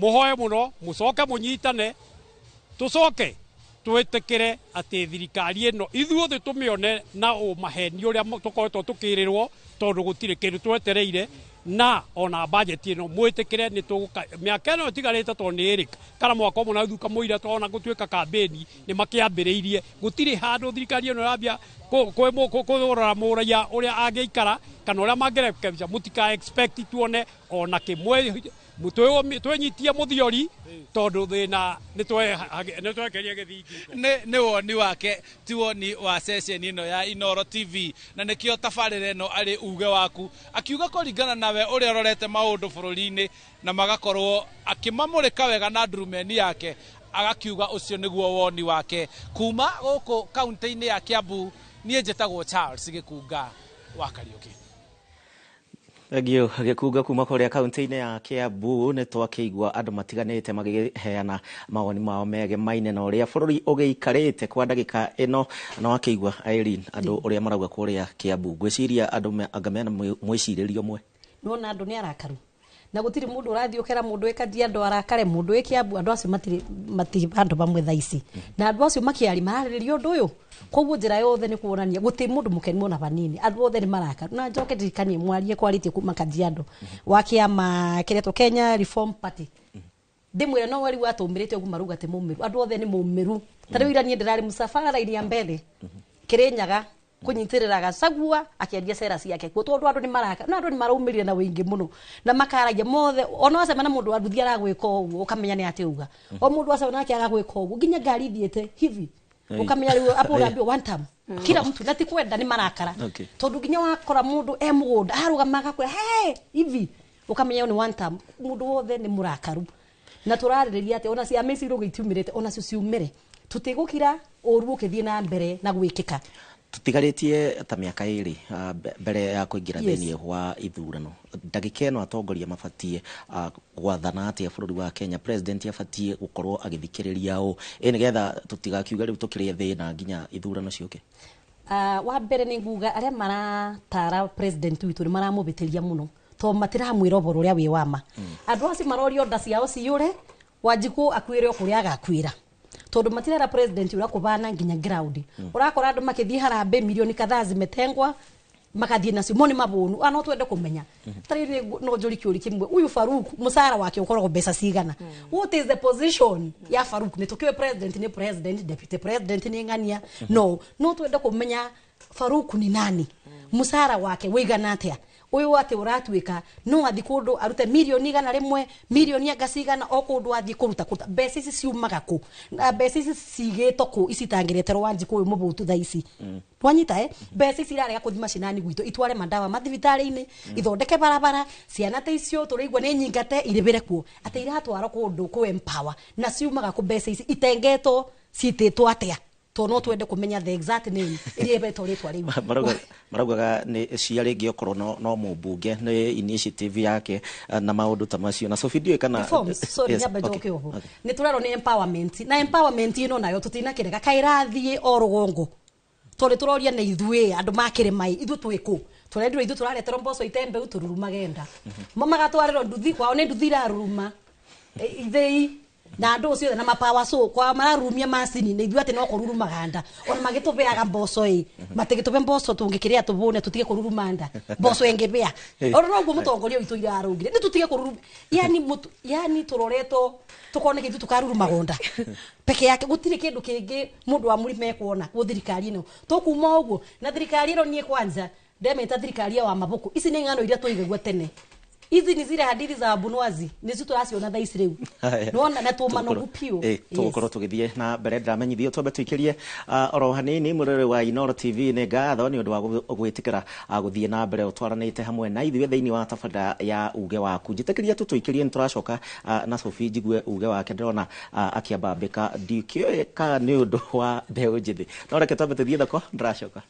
mũhoe mũno mũcoke mũnyitane tũcoke twĩtĩkĩre atĩ thirikari ĩno ithuothe tũmĩone na ũmaheni ũrĩa tũkoretwo tũkĩrĩrwo tondũ gũtirĩ kĩndũ twetereire na ona budget ĩno mwĩtĩkĩre nĩ mĩaka ĩno ĩtigarĩte tondũ nĩ ĩrĩ kana mwaka ũmwe na thutha mũira twana gũtuĩka kambĩni nĩ makĩambĩrĩirie gũtirĩ handũ thirikari ĩno yambia kũrora mũraia ũrĩa angĩikara kana ũrĩa mangĩrekebica mũtika expect tuone ona kĩmwe twenyitie mũthiori tondũ thĩna nĩ twekerie gĩthingi nĩ woni wake ti woni wa session ĩno ya Inooro TV na nĩkĩo tabarĩra ĩno arĩ uge waku akiuga kũringana nawe ũrĩa ũrorete maũndũ bũrũri-inĩ na magakorwo akĩmamũrĩka wega na ndurumeni yake agakiuga ũcio nĩguo woni wake kuma gũkũ kaunti-inĩ ya Kiambu niĩ njĩtagwo Charles Gĩkunga wa Kariũki. Thengio Gĩkunga kuma kũrĩa kaunti-inĩ ya Kiambu nĩ twakĩigua andũ matiganĩte magĩheana mawoni mao megemaine na ũrĩa bũrũri ũgĩikarĩte kwa ndagĩka ĩno na wakĩigua Irene andũ ũrĩa marauga kũrĩa Kiambu ngwĩciria andũ anga mena mwĩcirĩrio mwe nona andũ nĩ arakaru na gũtirĩ mũndũ ũrathiĩ ũkera mũndũ ĩkathi andũ arakare mũndũ wĩ Kiambu andũ acio matirĩ handũ bamwe thaa ici na andũ acio makĩari mararĩrĩria ũndũ ũyũ koguo njĩra yothe nĩ kuonania gũtirĩ mũndũ mũkeni mona banini andũ othe nĩ marakaru na njoke ndirikanie mwarie kwarĩtie kuma Kajiado wa kĩama kĩretwo Kenya Reform Party ndĩmwĩre no wari watũmĩrĩte ũguo maruga atĩ mũmĩru andũ othe nĩ mũmĩru tarĩu ira niĩ ndĩrarĩ mũsafara-inĩ ya mbere Kĩrĩnyaga kunyitĩrĩra Gachagua akĩaria cera ciake kuo tondũ andũ nĩ maraka na andũ nĩ maraumĩrire na wĩingĩ mũno na makaragia mothe ona wacemana mũndũ wathuthia aragwĩka ũguo ũkamenya nĩ atĩ uga o mũndũ wacemana nake aragwĩka ũguo nginya ngari thiĩte hivi ukamenya rĩu hapo unaambia one time kila mtu na ti kwenda nĩ marakara tondũ nginya wakora mũndũ mũgũnda arũgama akakwĩra hivi ukamenya ni one time mũndũ wothe nĩ mũrakaru na tũrarĩrĩria atĩ ona ciama ici irũgĩtiumĩrĩte ona cio ciumĩre tutigũkira ũru ũkĩthiĩ na mbere na gwĩkĩka tutigarĩtie ta mĩaka ĩrĩ mbere ya kũingĩra thĩinĩ wa ithurano ndagĩka ĩno atongoria mabatie gwathana atĩa bũrũri wa Kenya president abatie gũkorwo agĩthikĩrĩria ũ nĩgetha tũtigakiuga rĩu tũkĩrĩ thĩna nginya ithurano ciũke. Wa mbere nĩ nguga arĩa maratara president witũ nĩ maramũbĩtĩria mũno to matiramwĩra ũboro ũrĩa wĩ wama. Andũ acio marorio nda ciao ciũre Wanjiku akuĩre kũrĩa agakuĩra tondu matirera president ura kubana nginya ground urakora andu makithie harambe milioni kadhaa zimetengwa makathie nacio moni mabonu no twende kumenya tarire no njuri kiuri kimwe uyu Faruk musara wake ukoragwo mbeca cigana what is the position ya Faruk ni tukiwe president ni president deputy president ni ngania no twende kumenya Faruk ni nani musara wake wigana atia uyu ati uratuika no athi kundu arute milioni igana rimwe milioni agasigana o kundu athi kuruta mbeca ici ciumaga ku na mbeca ici cigitwo ku icitangireterwo Wanjiku uyu mubutu tha ici twanyita mbeca ici irarega kuthi macinani gwitu itware mandawa mathibitari-ini ithondeke barabara ciana ta icio turaigwa ni nyingate iribire kuo ati iratwara kundu ku empower na ciumaga ku mbeca ici itengetwo cititwo atia no twende kumenya the exact name iria betwo ritwa riu maraugaga ni cia ringi okorwo no mubunge ni initiative yake na maundu ta macio na Sophie kana nyamba njoke ubu ni turero ni empowerment na empowerment ino nayo tutina kirega kairathie o rugongo tore turoria na ithue andu makire mai ithu twiku turendirwo ithu turaretero mboco itembe utururuma genda mama gatwarero nduthi kwao ni nduthi iraruruma ithei na andu ucio na mapawa so kwa mararumia macini ni ithu ati no kururu maganda ona magitubeaga mboco matigitube mboco tungikiria tubone tutige kururu manda mboco engebea ona no guo mutongoria witu irarugire ni tutige kururu yani turoreto tukone kitu tukaruru magonda peke yake gutire kindu kingi mundu wa murime kuona ku thirikari ino tukuma uguo na thirikari ino nie kwanza ndemeta thirikari wa mabuku ici ni ngano iria tuigagwa tene izi ni zile hadithi za Abunwazi nizo turaciona tha ici riu nona na tumano gupio tukorwo tugithie na mbere ndiramenyithio twambe tuikirie oro hanini murere wa Inoro TV ni ngatho ni undu wa gwitikira guthie na mbere utwaranite hamwe na ithuĩ thĩinĩ wa tabanda ya uge waku njitikiria tuikirie ni turacoka na Sophie jigue uge wake ndirona akiambambika ndikio ka ni undu wa mbeu njithi no reke twambe tuthie thoko ndiracoka.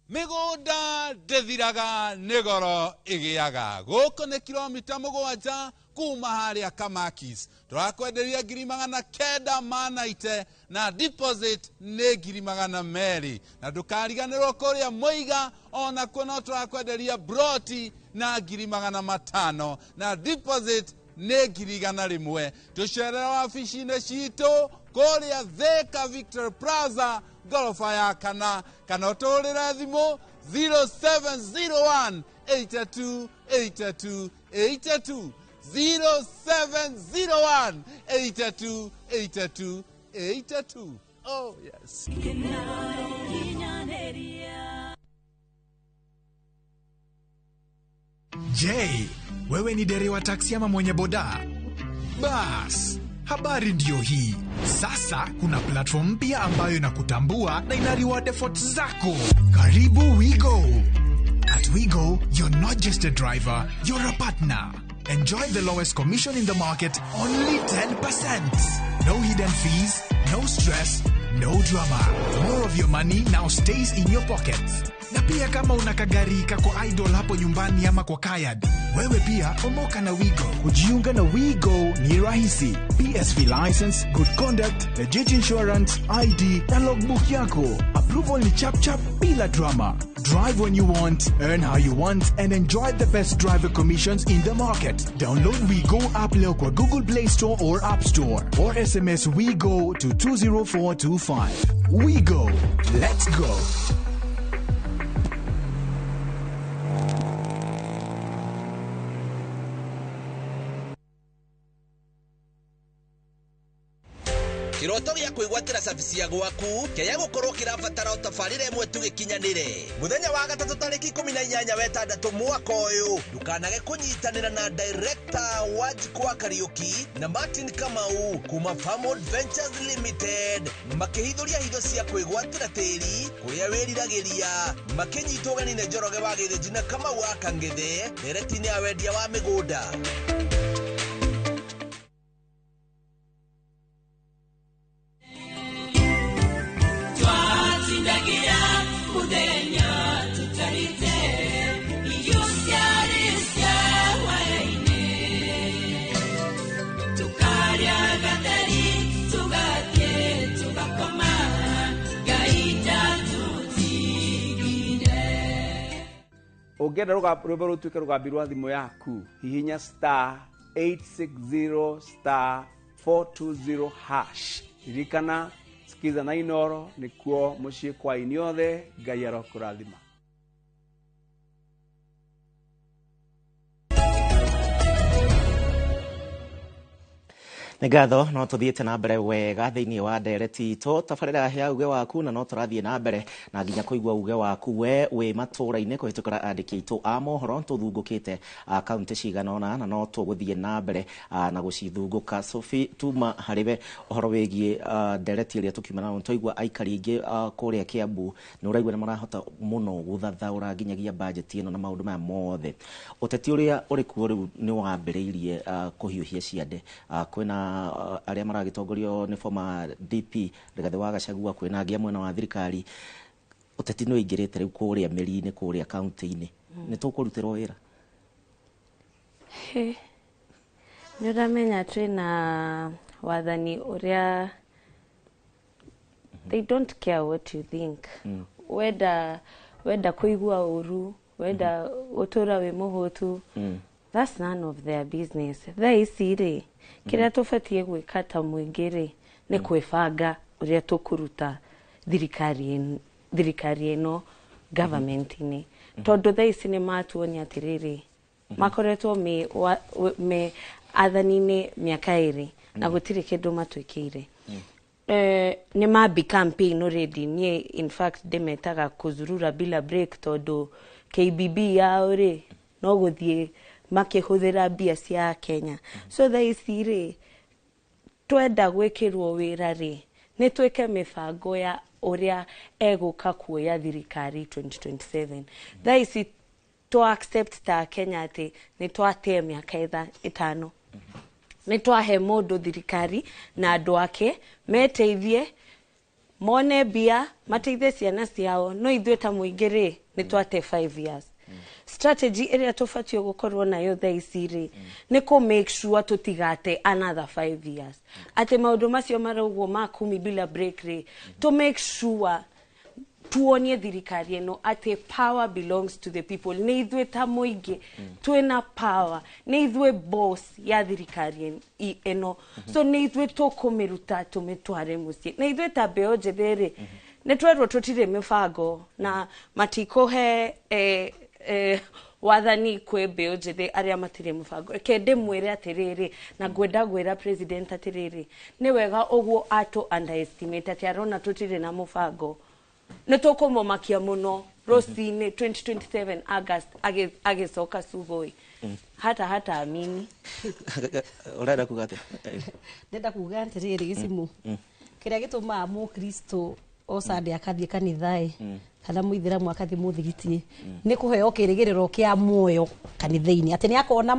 Migunda ndithiraga nigoro igiaga guku ni kilomita 7 kuma haria Kamakis turakwenderia 990 na deposit ni 200 na ndukariganirwo kuria Muiga ona kuno turakwenderia broti na 500 na deposit ni 100 tucerera wabici-inĩ citũ kuria Thika Victor Plaza gorofa ya kana ũtũrĩre thimũ 0701 82 82 82 0701 82 82 82. Oh yes. Je, wewe ni dereva taksi ama mwenye boda? Bas, habari ndio hii. Sasa kuna platform mpya ambayo inakutambua na ina reward efforts zako. Karibu WeGo. At WeGo, you're not just a driver, you're a partner. Enjoy the lowest commission in the market, only 10%. No hidden fees, no stress, no drama. More of your money now stays in your pockets. Na pia kama una kagari kako idle hapo nyumbani ama kwa kayad, wewe pia omoka na WeGo. Kujiunga na WeGo ni rahisi. PSV license, good conduct, legit insurance, ID na logbook yako. Approval ni chap chap bila drama. Drive when you want, earn how you want, and enjoy the best driver commissions in the market. Download WeGo app leo kwa Google Play Store or App Store, or SMS WeGo to 20425. WeGo, let's go. kiroto gya kwigwatira service ya gwaku kya gukorwo kirabatara utafarire mwe tugikinyanire muthenya wa gatatu tariki 18 wetandatu mwaka uyu ndukanage kunyitanira na director wa Jikwa Kariuki na Martin Kamau kuma Farmwood Ventures Limited makihithuria hindo cia kwigwatira tiri kuria wiriragiria makinyitwo ganine Njoroge wa Githinji na Kamau akangithe deretini ya wendia wa migunda. Ungenda rwimbo rutuike rugambi rwa thimu yaku hihinya *860*420# ririkana sikiza na Inoro nikuo mucii kwa iniothe Ngai arokurathima. Ngatho no tuthiete na mbere wega thiini wa ndereti to tabarira ya uge waku na no turathie na mbere na nginya kuigwa uge waku we wi matura-ini kuhitukira andiki itu a mohoro tuthungukite akaunti ciganona na no tuguthie na mbere na gucithunguka Sophie tuma hariwe uhoro wigie ndereti iria tukiumana no tuigwa aikari ingi kuria Kiambu ni uraigwa ni marahota muno guthathaũra nginyagia budget ino na maundu maya mothe uteti uria uri kuo riu ni wambiriirie kuhiuhia ciande kwina aria maragitongorio ni former DP Rigathi wa Gachagua kwina ngia mwena wa thirikari uteti no ingirite riu kuria meri-ini kuria county-ini ni tukurutirwo wira ni uramenya twina wathani uria they don't care what you think wenda kuigua uru wenda utura wi muhutu that's none of their business. They see kira tufatie gwika ta muingire ni kwibanga uria tukuruta thirikari ino government-ini tondu thaa ici ni matuonia atiriri makoretwo me athani-ini miaka iri na gutiri kindu matwikire ni mabi campaign already ni in fact demetaga kuzurura bila break tondu KBB yao ri no guthie makihuthira bia cia Kenya so thaisi ri twenda gwikirwo wira ri ni twike mibango ya uria eguka kuoya thirikari 2027 thaisi to accept ta Kenya ati ni twate miaka itano ni twahe mundu thirikari na andu ake meteithie mone bia mateithie ciana ciao no ithuĩ ta mũingĩ ri ni twate 5 years strategy area tufatio gukorwo nayo thaisi ri ni ku make sure tutigate another 5 years ate maundu macio maraugo makumi bila break ri to make sure tuonie thirikari eno ate power belongs to the people ni ithuĩ ta mũingĩ twina power ni ithuĩ boss ya thirikari eno so ni ithuĩ tukumiruta tumitware muciĩ ni ithuĩ ta mbeũ njĩthĩ ri ni twerwo tutire mibango na matikohe wathani kwe mbeũ njĩthĩ aria matire mibango kende mwire atiriri na ngwenda gwira president atiriri ni wega uguo ato underestimate ati arona tutire na mubango ni tukumomakia muno rosini 2027 August agicoka Sugoi hata amini urenda kugate ndenda kuga atiriri gicimu kiria gituma mukristo osande akathie kanithae kana muithiramu akathie muthigitie ni kuheo kirigiriro kia muoyo kanithaini ati ni akona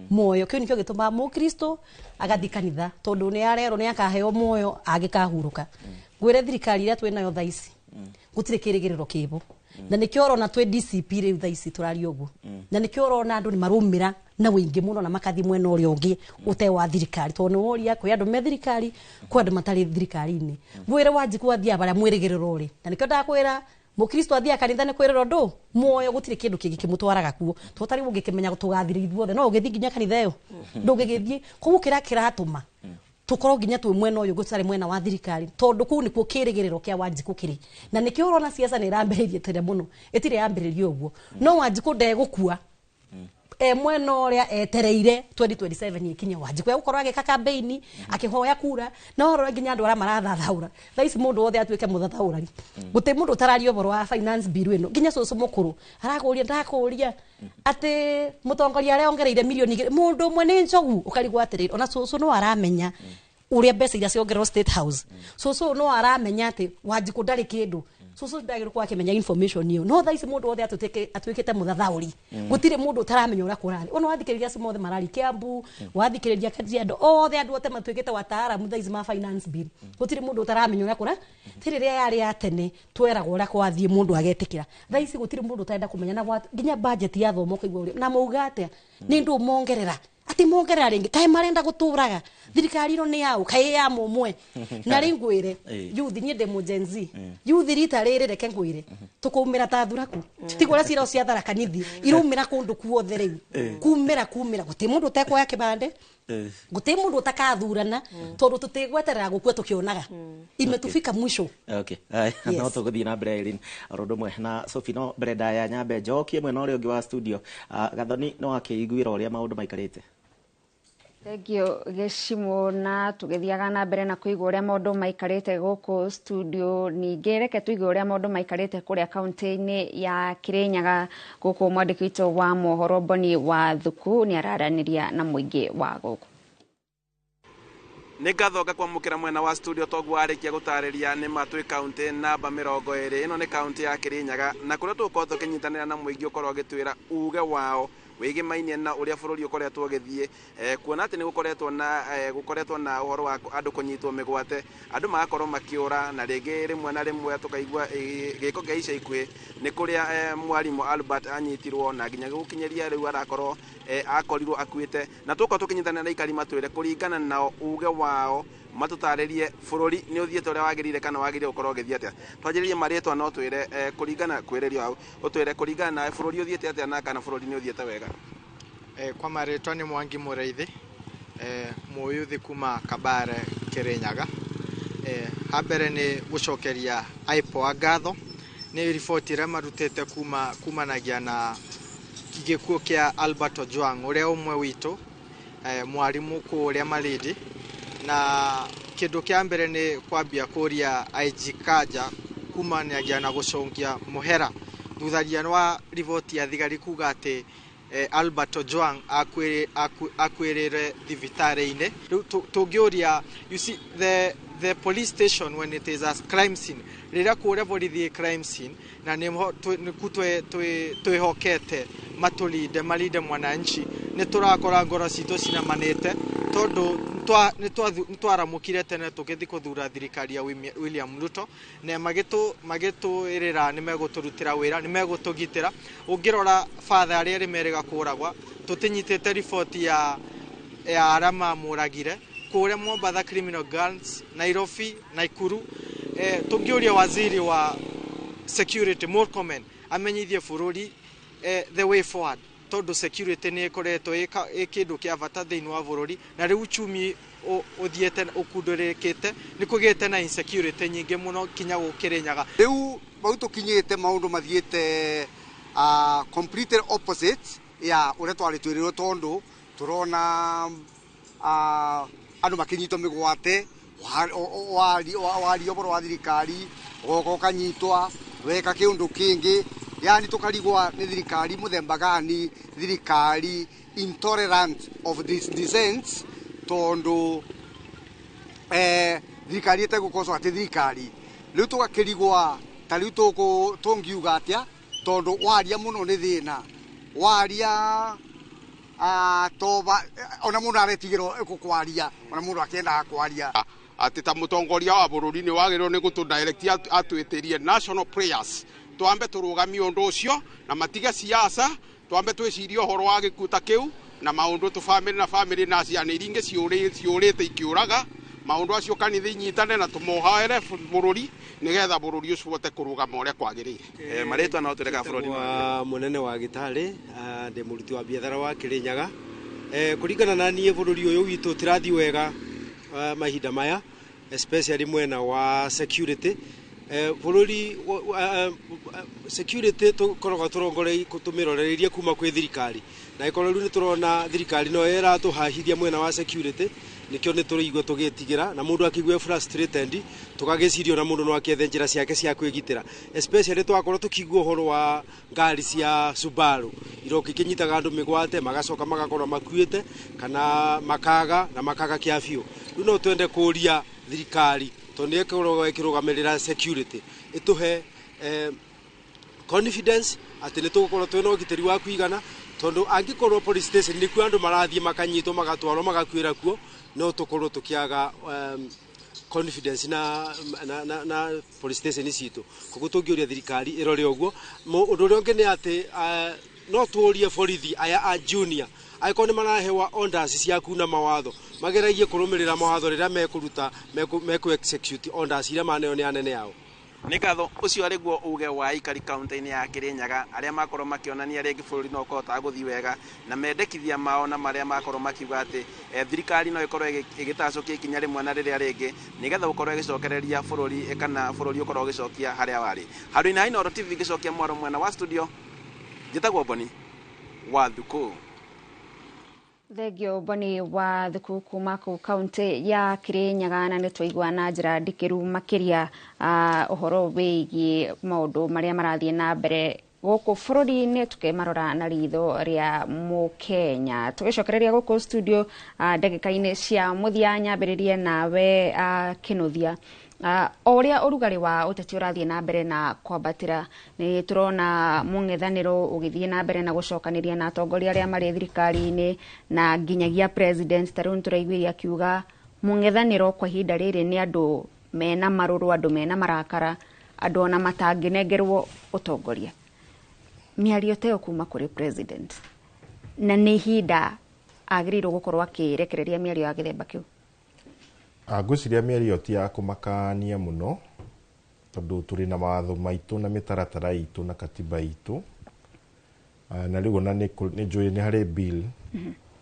muoyo kio nikio gituma mukristo agathie kanitha tondu ni arero ni akaheo muoyo agikahuruka gwire thirikari ira twinayo thaici gutire kirigiriro kibo na nikio rona twe DCP riu thaici turari uguo na nikio rona andu ni marumira na wingi muno na makathi mwena uri ungi ute wa thirikari tondu woria kwi andu me thirikari kwa andu matari thirikari-ini gwire Wanjiku athia bara mwirigiriro ri na nikio ndakwira mukristo athia kanitha ni kwiriro ndu muoyo gutire kindu kingi kimutwaraga kuo tutari ungikimenya gutugathira ithuothe no ugithi nginya kanitha yo ndungigithie kugu kiratuma tukorwo nginya twi mwena uyu gutare mwena wa thirikari tondu kuu nikuo kirigiriro kia Wanjiku kiri na nikio urona siasa ni rambiririe tere muno itire yambiririe uguo no Wanjiku ndegukua mwena ũrĩa etereire 2027 ikinye Wanjiku gukorwo agika campaign akihoya kura no ro nginya andũ arĩa marathathaũra thaa ici mũndũ wothe atuĩke mũthathaũrani gũtĩ mũndũ ũtararia ũhoro wa finance bill ĩno nginya cũcũ mũkũrũ aragũria ndakũria atĩ mũtongoria arĩa ongereire milioni mũndũ ũmwe nĩ njogu ũkarigwo atĩrĩrĩ ona cũcũ no aramenya uria mbeca iria ciongererwo State House cũcũ no aramenya atĩ Wanjiku ndarĩ kĩndũ cũcũ ndagĩrĩirwo akĩmenya information ĩyo no thaa ici mũndũ wothe atuĩkĩte mũthathaũri gũtirĩ mũndũ ũtaramenya ũrĩa kũrarĩ ona wathikĩrĩria acio mothe marari Kiambu wathikĩrĩria Kajiado othe andũ othe matuĩkĩte wataaramu thaa ici ma finance bill gũtirĩ mũndũ ũtaramenya ũrĩa kũra rĩrĩa yarĩ ya tene tweragwo ũrĩa kwathiĩ mũndũ agetĩkĩra thaa ici gũtirĩ mũndũ ũtarenda kũmenya na nginya budget ya thomo kaigua ũrĩa na mauga atĩa nĩ ndũ mongerera ati mongerera ringi kae marenda guturaga thirikari ino ni yao kae ya mumwe na ringwire youth ni ndemo Gen Z youth rita riri reke ngwire tukumira ta thuraku tigora cira cia tharakanithi irumira kundu kuothe riu kumira guti mundu utekwoya kibande guti mundu utakathurana tondu tutigweterera gukue tukionaga imetufika mwisho. Okay no tuguthii na mbere Irene rondo mwe na Sophie no brenda ya nyambe njokie mwe no ri ungi wa studio Gathoni no akĩiguĩra ũrĩa maũndũ maikarĩte. Thengio gĩcimo na tũgĩthiaga na mbere na kũigua ũrĩa maũndũ maikarĩte gũkũ studio ningĩ reke tũigue ũrĩa maũndũ maikarĩte kũrĩa kaunti-inĩ ya Kirinyaga gũkũ mwandĩki witũ wa mohoro Boni wa Thuku nĩ araranĩria na mũingĩ wa gũkũ. Nĩ ngathoka kwamũkĩra mwena wa studio toguo arĩkia gũtarĩria nĩ matwĩ kaunti namba 20 ĩno nĩ kaunti ya Kirinyaga na kũrĩa tũkorwo tũkĩnyitanĩra na mũingĩ ũkorwo ũgĩtwĩra uge wao wĩgĩmainie na ũrĩa bũrũri ũkoretwo ũgĩthiĩ kuona atĩ nĩ gũkoretwo na ũhoro wa andũ kũnyitwo mĩgwate andũ magakorwo makĩũra na rĩngĩ rĩmwe na rĩmwe tũkaigua gĩko gĩa ica ikuhĩ nĩ kũrĩa mwarimũ Albert anyitirwo na nginya gũkinyĩria rĩu arakorwo akorirwo akuĩte na tũkorwo tũkĩnyitanĩra na ikari matwĩre kũringana na uge wao matũtarĩrie bũrũri nĩ ũthiĩte ũrĩa wagĩrĩire kana wagĩrĩire gũkorwo ũgĩthiĩ atĩa twanjĩrĩrie marĩtwa no twĩre kũringana kwĩrĩrio hau ũtwĩre kũringana na bũrũri ũthiĩte atĩa na kana bũrũri nĩ ũthiĩte wega. Kwa marĩtwa nĩ Mwangi Mũrĩithi mũyuthi kuma Kabare Kirinyaga. Hambere nĩ gũcokeria IPOA ngatho nĩ riboti ĩrĩa marutĩte kumanagia na gĩkuũ kĩa Albert Ojwang ũrĩa ũmwe witũ mwarimũ kũrĩa Malindi na kĩndũ kĩa mbere nĩ kwambia kũria IG Kaja kumanagia na gũcongia mũhera thutharia wa riboti ya thigari kuga atĩ Albert Ojwang akwĩrĩre thibitarĩ-inĩ tũngĩũria you see the police station when it is a crime scene rĩrĩa kũrĩa borithi crime scene na nĩku twĩhokete malinde mwananchi nĩ tũrakora ngoro citũ cinamanĩte tondũ nĩ twaramũkire tene tũgĩthiĩ kũthura thirikari ya William Ruto na magĩtwĩrĩra nĩ megũtũrutĩra wĩra nĩ megũtũgitĩra ũngĩrora father arĩa merĩga kũragwa tũtinyitĩte riboti ya arĩa mamũragire kũrĩa Mombasa criminal gangs Nairobi Naikuru tũngĩũria waziri wa security Murkomen amenyithie bũrũri the way forward tondu security nĩ ĩkoretwo ĩ kĩndũ kĩa bata thĩinĩ wa bũrũri na rĩu uchumi ũthiĩte ũkundũrĩkĩte nĩ kũgĩte na insecurity nyingĩ mũno kinya gũkĩrĩnyaga rĩu mau tũkinyĩte maũndũ mathiĩte completely opposite ya ũrĩa twarĩ twĩrĩrwo tondũ tũrona andũ makĩnyitwo mĩgwate waria ũhoro wa thirikari ũgoka ũkanyitwa weka kĩũndũ kĩngĩ yani tukarigwa nĩ thirikari muthemba gani thirikari intolerant of this dissent tondu thirikari ĩtegũkoco atĩ thirikari rĩu tũgakĩrigwa ta rĩu tũngiuga atĩa tondu waria mũno nĩ thĩna waria toba ona mũndũ aretigĩrwo gũkwaria ona mũndũ akĩendaga kwaria atĩ ta mũtongoria wa bũrũri nĩ wagĩrĩirwo nĩ gũtũdirect atwĩtĩrie national prayers twambe tũrũgamie ũndũ ũcio na matige siasa twambe twĩcirie ũhoro wa gĩkuũ ta kĩu na maũndũ tũbamĩrĩ na bamĩrĩ na ciana iria ingĩ ciũrĩte ikĩũraga maũndũ acio kanitha inyitane na tũmohoere bũrũri nĩgetha bũrũri ũcio ũhote kũrũgama ũrĩa kwagĩrĩire. Marĩtwa no tũreka bũrũri wa mũnene wa Gĩtarĩ ndĩ mũruti wa biathara wa Kirinyaga kũringana na niĩ bũrũri ũyũ witũ tĩrathiĩ wega mahinda maya especially mwena wa security Bũrũri security tukoragwo turongorei kutumiroreria kuma kwi thirikari na ikorwo riu niturona thirikari no era tuhahithia mwena wa security nikyo niturigwa tugitigira na mundu akigwe frustrated tukagicirio na mundu no akiethe njira ciake cia kwigitira especially twakorwo tukigwa horo wa ngari cia Subaru iroki kinyitaga andu migwate magacoka magakorwo makuite kana makaga kiafio riu no twende kuria thirikari tondu ikorwo ikirugamirira security ituhe confidence ati nitugukorwo twina ugitiri wa kuigana tondu angikorwo police station ni ku andu marathie makanyitwo magatwarwo magakwira kuo no tukorwo tukiaga confidence na police station citu koguo tungiuria thirikari irore uguo undu uria ungi ni ati no tuurie borithi aya a junior aiko ni marahewa orders cia kuna mawatho mageragie kurumirira mawatho rira mekuruta meku execute orders ira maneo ni anene yao nĩ ngatho ũcio arĩguo uge wa ikari kaunti-inĩ ya Kĩrĩnyaga arĩa makorwo makĩonania rĩngĩ bũrũri no ũkotaga gũthiĩ wega na mendekithia mao na marĩa makorwo makiuga atĩ thirikari no ĩkorwo ĩgĩtacũkia ikinya rĩmwe na rĩrĩa rĩngĩ nĩgetha gũkorwo ĩgĩcokereria bũrũri kana bũrũri ũkorwo ũgĩcokia harĩa warĩ. Handũ-inĩ ha Inooro TV gĩcokia mwaro mwena wa studio njĩtagwo Boni wa Thuku. Thegio Boni wa Thuku kuma kũu kaunti ya Kĩrĩnyaga na nĩtwaigua na njĩra ndikĩru makĩria ũhoro wĩgiĩ maũndũ marĩa marathiĩ na mbere gũkũ bũrũri-inĩ tukimarora na ritho rĩa Mũkenya. Tũgĩcokereria gũkũ studio ndagĩka-inĩ cia mũthia nyambĩrĩrie nawe Kĩnuthia. O ũrĩa ũrugarĩ wa ũteti ũrathiĩ na mbere na kwambatĩra nĩ tũrona mũng'ethanĩro ũgĩthiĩ na mbere na gũcokanĩria na atongoria arĩa marĩ thirikari-inĩ na nginyagia president ta rĩu nĩtũraiguire akiuga mũng'ethanĩro kwa ihinda rĩrĩ nĩ andũ mena marũrũ, andũ mena marakara, andũ ona matangĩnengerwo ũtongoria. Mĩario ta ĩyo kuma kũrĩ president na nĩ ihinda agĩrĩirwo gũkorwo akĩrekereria mĩario ya gĩthemba kĩu. Ngwĩciria mĩario ti ya kũmakania mũno tondũ tũrĩ na mawatho maitũ na mĩtaratara itũ na katiba itũ na rĩu ona nĩ njũĩ nĩ harĩ bill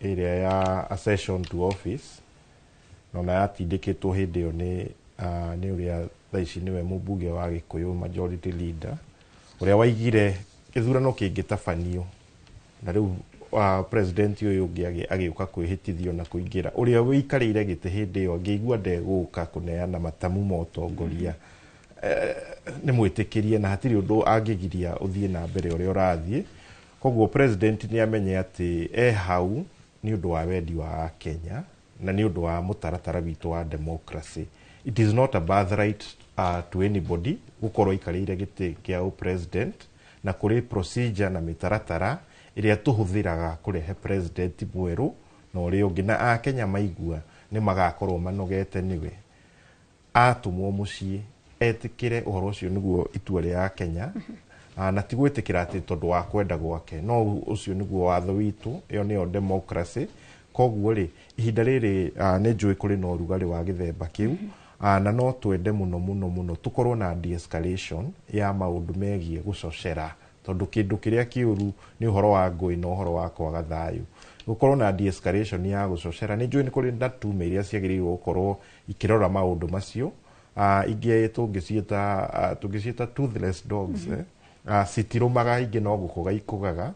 ĩrĩa ya accession to office na ona yatindĩkĩtwo hĩndĩ ĩyo nĩ ũrĩa thaa ici nĩwe mũmbunge wa Gĩkũyũ majority leader ũrĩa waigire gĩthurano kĩngĩtabanio na rĩu president ũyũ ũngĩ agĩũka kwĩhĩtithio na kũingĩra ũrĩa wĩikarĩire gĩtĩ hĩndĩ ĩyo ngĩigua ndegũka kũneana matamu ma ũtongoria nĩ mwĩtĩkĩrie na hatirĩ ũndũ angĩgiria ũthiĩ na mbere ũrĩa ũrathiĩ. Koguo president nĩ amenye atĩ hau nĩ ũndũ wa wendi wa Kenya na nĩ ũndũ wa mũtaratara witũ wa democracy. It is not a birthright to anybody gũkorwo aikarĩire gĩtĩ kĩa president na kũrĩ procedure na mĩtaratara ĩrĩa tũhũthĩraga kũrehe president mwerũ na ũrĩa ũngĩ na Kenya maigua nĩ magakorwo manogete nĩwe atũmwo mũciĩ etĩkĩre ũhoro ũcio nĩguo itua rĩa Kenya na ti gwĩtĩkĩra atĩ tondũ wa kwenda gwake no ũcio nĩguo watho witũ, ĩyo nĩyo democracy. Koguo rĩ ihinda rĩrĩ nĩ njũĩ kũrĩ na ũrugarĩ wa gĩthemba kĩu na no twende mũno tũkorwo na de-escalation ya maũndũ megiĩ gũcocera tondu kindu kiria kiuru ni uhoro wa ngui na uhoro wa kwaga thayu gukorwo na de-escalation ya gucocera ni njui ni kuri na tume iria ciagiriirwo gukorwo ikirora maundu macio ingi tungicieta toothless dogs citirumaga ingi no gukuga ikugaga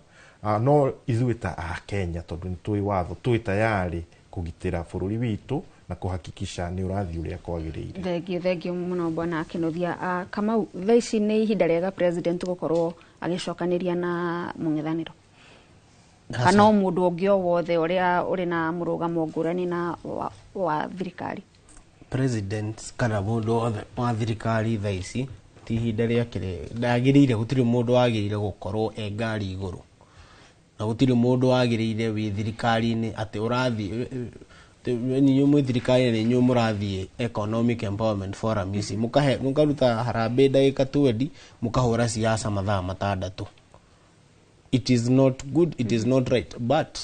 no ithuita Kenya tondu ni tui watho tui tayari kugitira bururi witu na kuhakikisha ni urathi uria kwagiriire. Thengio muno bwana Kĩnuthia. Kamau thaa ici nĩ ihinda rĩega president gukorwo agĩcokanĩria na mũng'ethanĩro kana mũndũ ũngĩ o wothe ũrĩa ũrĩ na mũrũgamo ngũrani na wa thirikari? President kana mũndũ wothe wa thirikari thaa ici ti ihinda rĩake, ndagĩrĩire, gũtirĩ mũndũ wagĩrĩire gũkorwo ngari igũrũ na gũtirĩ mũndũ wagĩrĩire wĩ thirikari-inĩ atĩ ũrathiĩ niyo mwe thirikari nĩ nyo mũrathiĩ economic empowerment forum ici mũkaruta harambee ndagĩka 20 mũkahũra siasa mathaa 6. It is not good, it is not right, but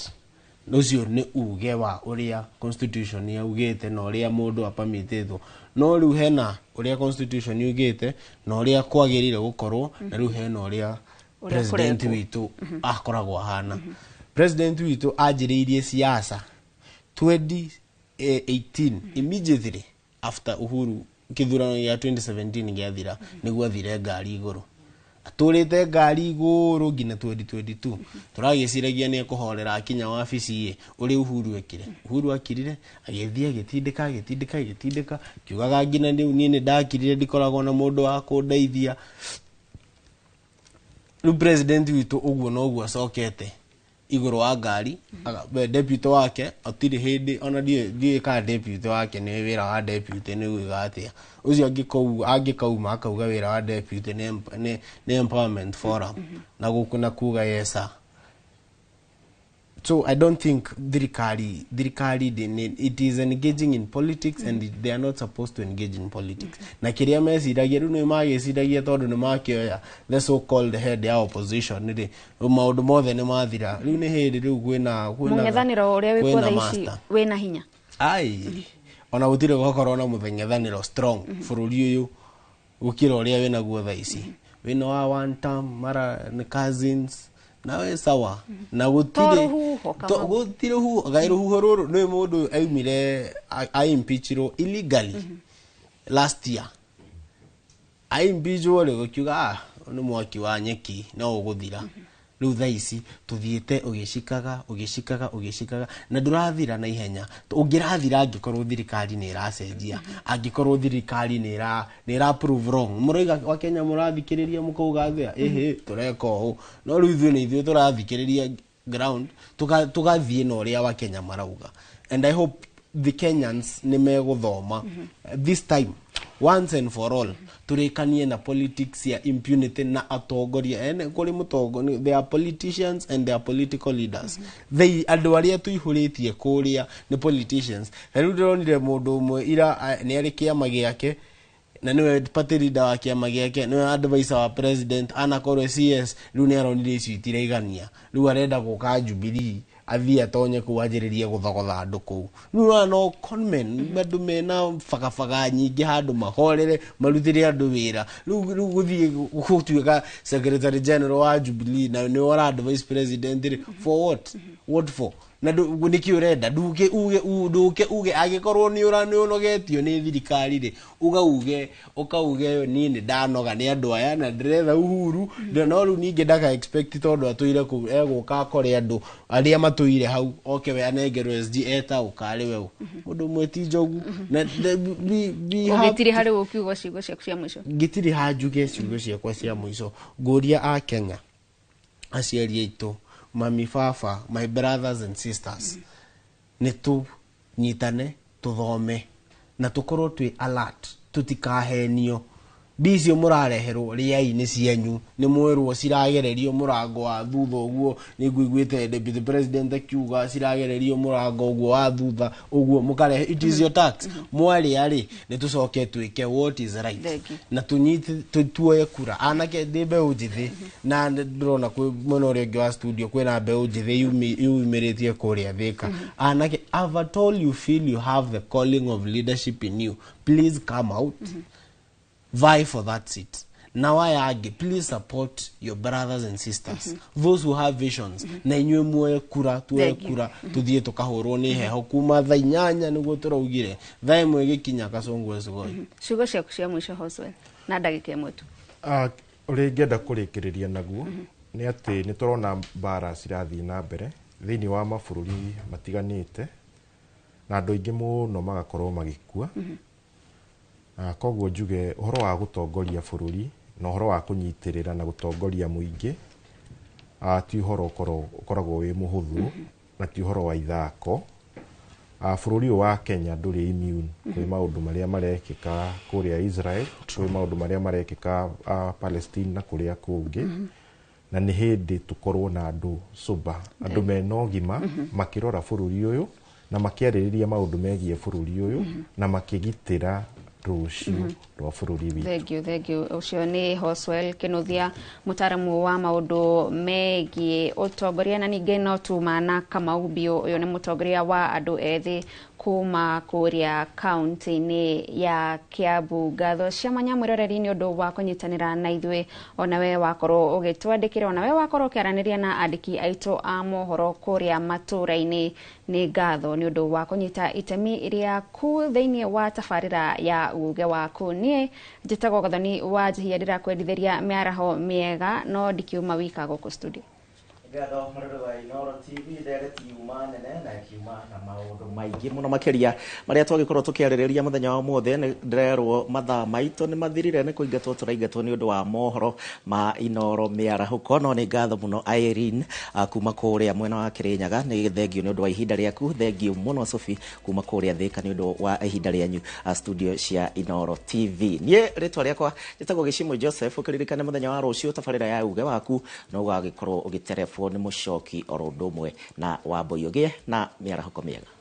ũcio nĩ uge wa ũrĩa constitution yaugĩte na ũrĩa mũndũ apamitĩtwo, no rĩu hena ũrĩa constitution yugĩte na ũrĩa kwagĩrĩire gũkorwo na rĩu hena ũrĩa president witũ akoragwo ahana. President witũ anjĩrĩirie siasa 2018 immediately after Uhuru kithurano ya 2017 gĩathira nĩguo athire ngari igũrũ atũrĩte ngari igũrũ nginya 2022 turagĩciragia nĩ kũhorera akinya wabici ũrĩ Uhuru akirire agĩthiĩ agĩtindĩka kiugaga nginya niĩ nĩ ndakirire ndikoragwo na mũndũ wa kũndeithia rĩu president witũ ũguo noguo acokete igũrũ wa ngari deputy wake atirĩ hĩndĩ ona ndiĩ ka deputy wake nĩ wĩra wa deputy nĩ gũiga atĩa ũcio angĩkauma akauga wĩra wa deputy nĩ empowerment forum na gũkũ na kuga yesa. So I don't think thirikari it is engaging in politics and they are not supposed to engage in politics. Na kiria meciragia rĩu nĩ magĩciragia tondũ nĩ makĩoya the so called head ya opposition nĩ maũndũ mothe nĩ mathira rĩu nĩ hĩndĩ rĩu kwĩna mũng'ethanĩro ũrĩa wĩkuo thaa ici wĩna hinya ona gũtirĩ gũkorwo na mũng'ethanĩro strong bũrũri ũyũ gũkĩra ũrĩa wĩnaguo thaa ici wĩna wa one term mara nĩ cousins nawe sawa na gũtirĩ rũhuho rũrũ nĩ mũndũ aumire impeachirwo illegally last year impeachirwo rĩ gũkiuga nĩ mwaki wa nyeki no ũgũthira rĩu thaa ici tũthiĩte ũgĩcikaga na ndũrathira na ihenya ũngĩrathira angĩkorwo thirikari nĩ ĩracenjia angĩkorwo thirikari nĩ ĩra prove wrong mũraiga wa Kenya mũrathikĩrĩria mũkauga thĩa tũreka ũũ no rĩu ithuĩ tũrathikĩrĩria ground tũgathiĩ na ũrĩa wa Kenya marauga and I hope the Kenyans nĩ megũthoma this time once and for all turekanie na politics ya impunity na atongoria kuri mutongo they are politicians and they are political leaders they andu aria tuihuritie kuria ni politicians riu ndironire mundu umwe ira ni ari kiama giake na niwe party leader wa kiama giake niwe advisor wa president anakorwo CS riu ni aronire icio itireigania riu arenda guka Jubilee athia tonye kuwajiriria guthogotha andu kuu riu no conmen bandu mena fagafaga nyingi handu mahorere marutire andu wira riu guthie gutuika secretary general wa Jubilee na ni ora vice president for what for na niki urenda nduke uge agikorwo ni unogetio ni thirikari ri ukauge ni ndanoga ni andu aya na ndiretha Uhuru no ru ninge ndaka expect tondu atuire ku eguka kore andu aria matuire hau oke we anengerwo SG eta ukari we mundu mweti njogu na gitiri hari ukiugo ciugo ciaku cia mwisho gitiri hajuge ciugo ciakwa cia mwisho nguria a Kenya aciari aitu mami fafa my brothers and sisters nitu nyitane tuthome na tukorwo twi alert tutikahenio bicio murareherwo riai-ini cianyu ni mwirwo ciragererio murango wa thutha uguo niguiguite deputy president akiuga ciragererio murango uguo wa thutha uguo mukarehe it is your tax mwari ari ni tucoke twike what is right na tunyite tuoye kura anake ndimbe ujithi na ndrona kwi mwena uria ungi wa studio kwina mbe ujithi yumiritie kuria thika anake I've told you feel you have the calling of leadership in you please come out vie for that seat. Now I argue, please support your brothers and sisters, those who have visions. Na inywe mwe kura, tuwe kura, tudie tukahoro ni heho kuma tha inyanya niguo turaugire. Tha imwe gikinya kasongo esugoi. Ciugo ciaku cia mwisho Hoswell na ndagika imwe tu. Uri ngenda kurikiriria naguo ni ati ni turona mbara cirathii na mbere thiini wa mabũrũri matiganite na andu aingi muno magakorwo magikua. Koguo njuge uhoro wa gutongoria bũrũri na uhoro wa kunyitirira na gutongoria muingi ti uhoro ukoragwo wi muhuthu na ti uhoro wa ithako. Bũrũri wa Kenya nduri immune kwi maundu maria marekika kuria Israel kwi maundu maria marekika Palestine na kuria kungi na ni hindi tukorwo na andu soba andu mena ũgima makirora bũrũri uyu na makiarĩrĩria maundu megie bũrũri uyu na makigitira rucio rwa bũrũri witũ. Thank you. Ucio ni Hoswell Kinuthia mutaramu wa maundu megie utongoria na ninge no tumana Kamau Bio uyo ni mutongoria wa andu ethi kuma kuria county-ini ya Kiambu. Ngatho cia mwanyamwiroreri ni undu wa kunyitanira na ithuĩ onawe wakorwo ugitwandikira onawe wakorwo ukiaraniria na andiki aitu a mohoro kuria matura-ini ni ngatho ni undu wa kunyita itemi iria ku thiini wa tabarira ya wa uge waku nie njitagwo Gathoni wa Njihia ndirakwendithĩria mĩaraho mĩega no ndikiuma wika gũkũ studio Gatho Mũrũri wa Inooro TV ndereti yuma nene na kiuma na maũndũ maingĩ mũno makĩria marĩa twagĩkorwo tũkĩarĩrĩria mũthenya wa ũmũthĩ nĩ ndĩrerwo mathaa maitũ nĩ mathirire nĩ kũingatwo tũraingatwo nĩ ũndũ wa mohoro ma Inooro mĩarahũko no nĩ ngatho mũno Irene kuma kũrĩa mwena wa Kĩrĩnyaga nĩ thengio nĩ ũndũ wa ihinda rĩaku thengio mũno Sophie kuma kũrĩa Thĩka nĩ ũndũ wa ihinda rĩanyu studio cia Inooro TV niĩ rĩtwa rĩakwa njĩtagwo Gĩcimũ Joseph ũkĩririkane mũthenya wa rũciũ tabarĩra ya uge waku no ũgagĩkorwo ũgĩterefwo nĩ mũcoki oro ũndũ ũmwe na Wambũi ũgĩe na mĩarahũko mĩega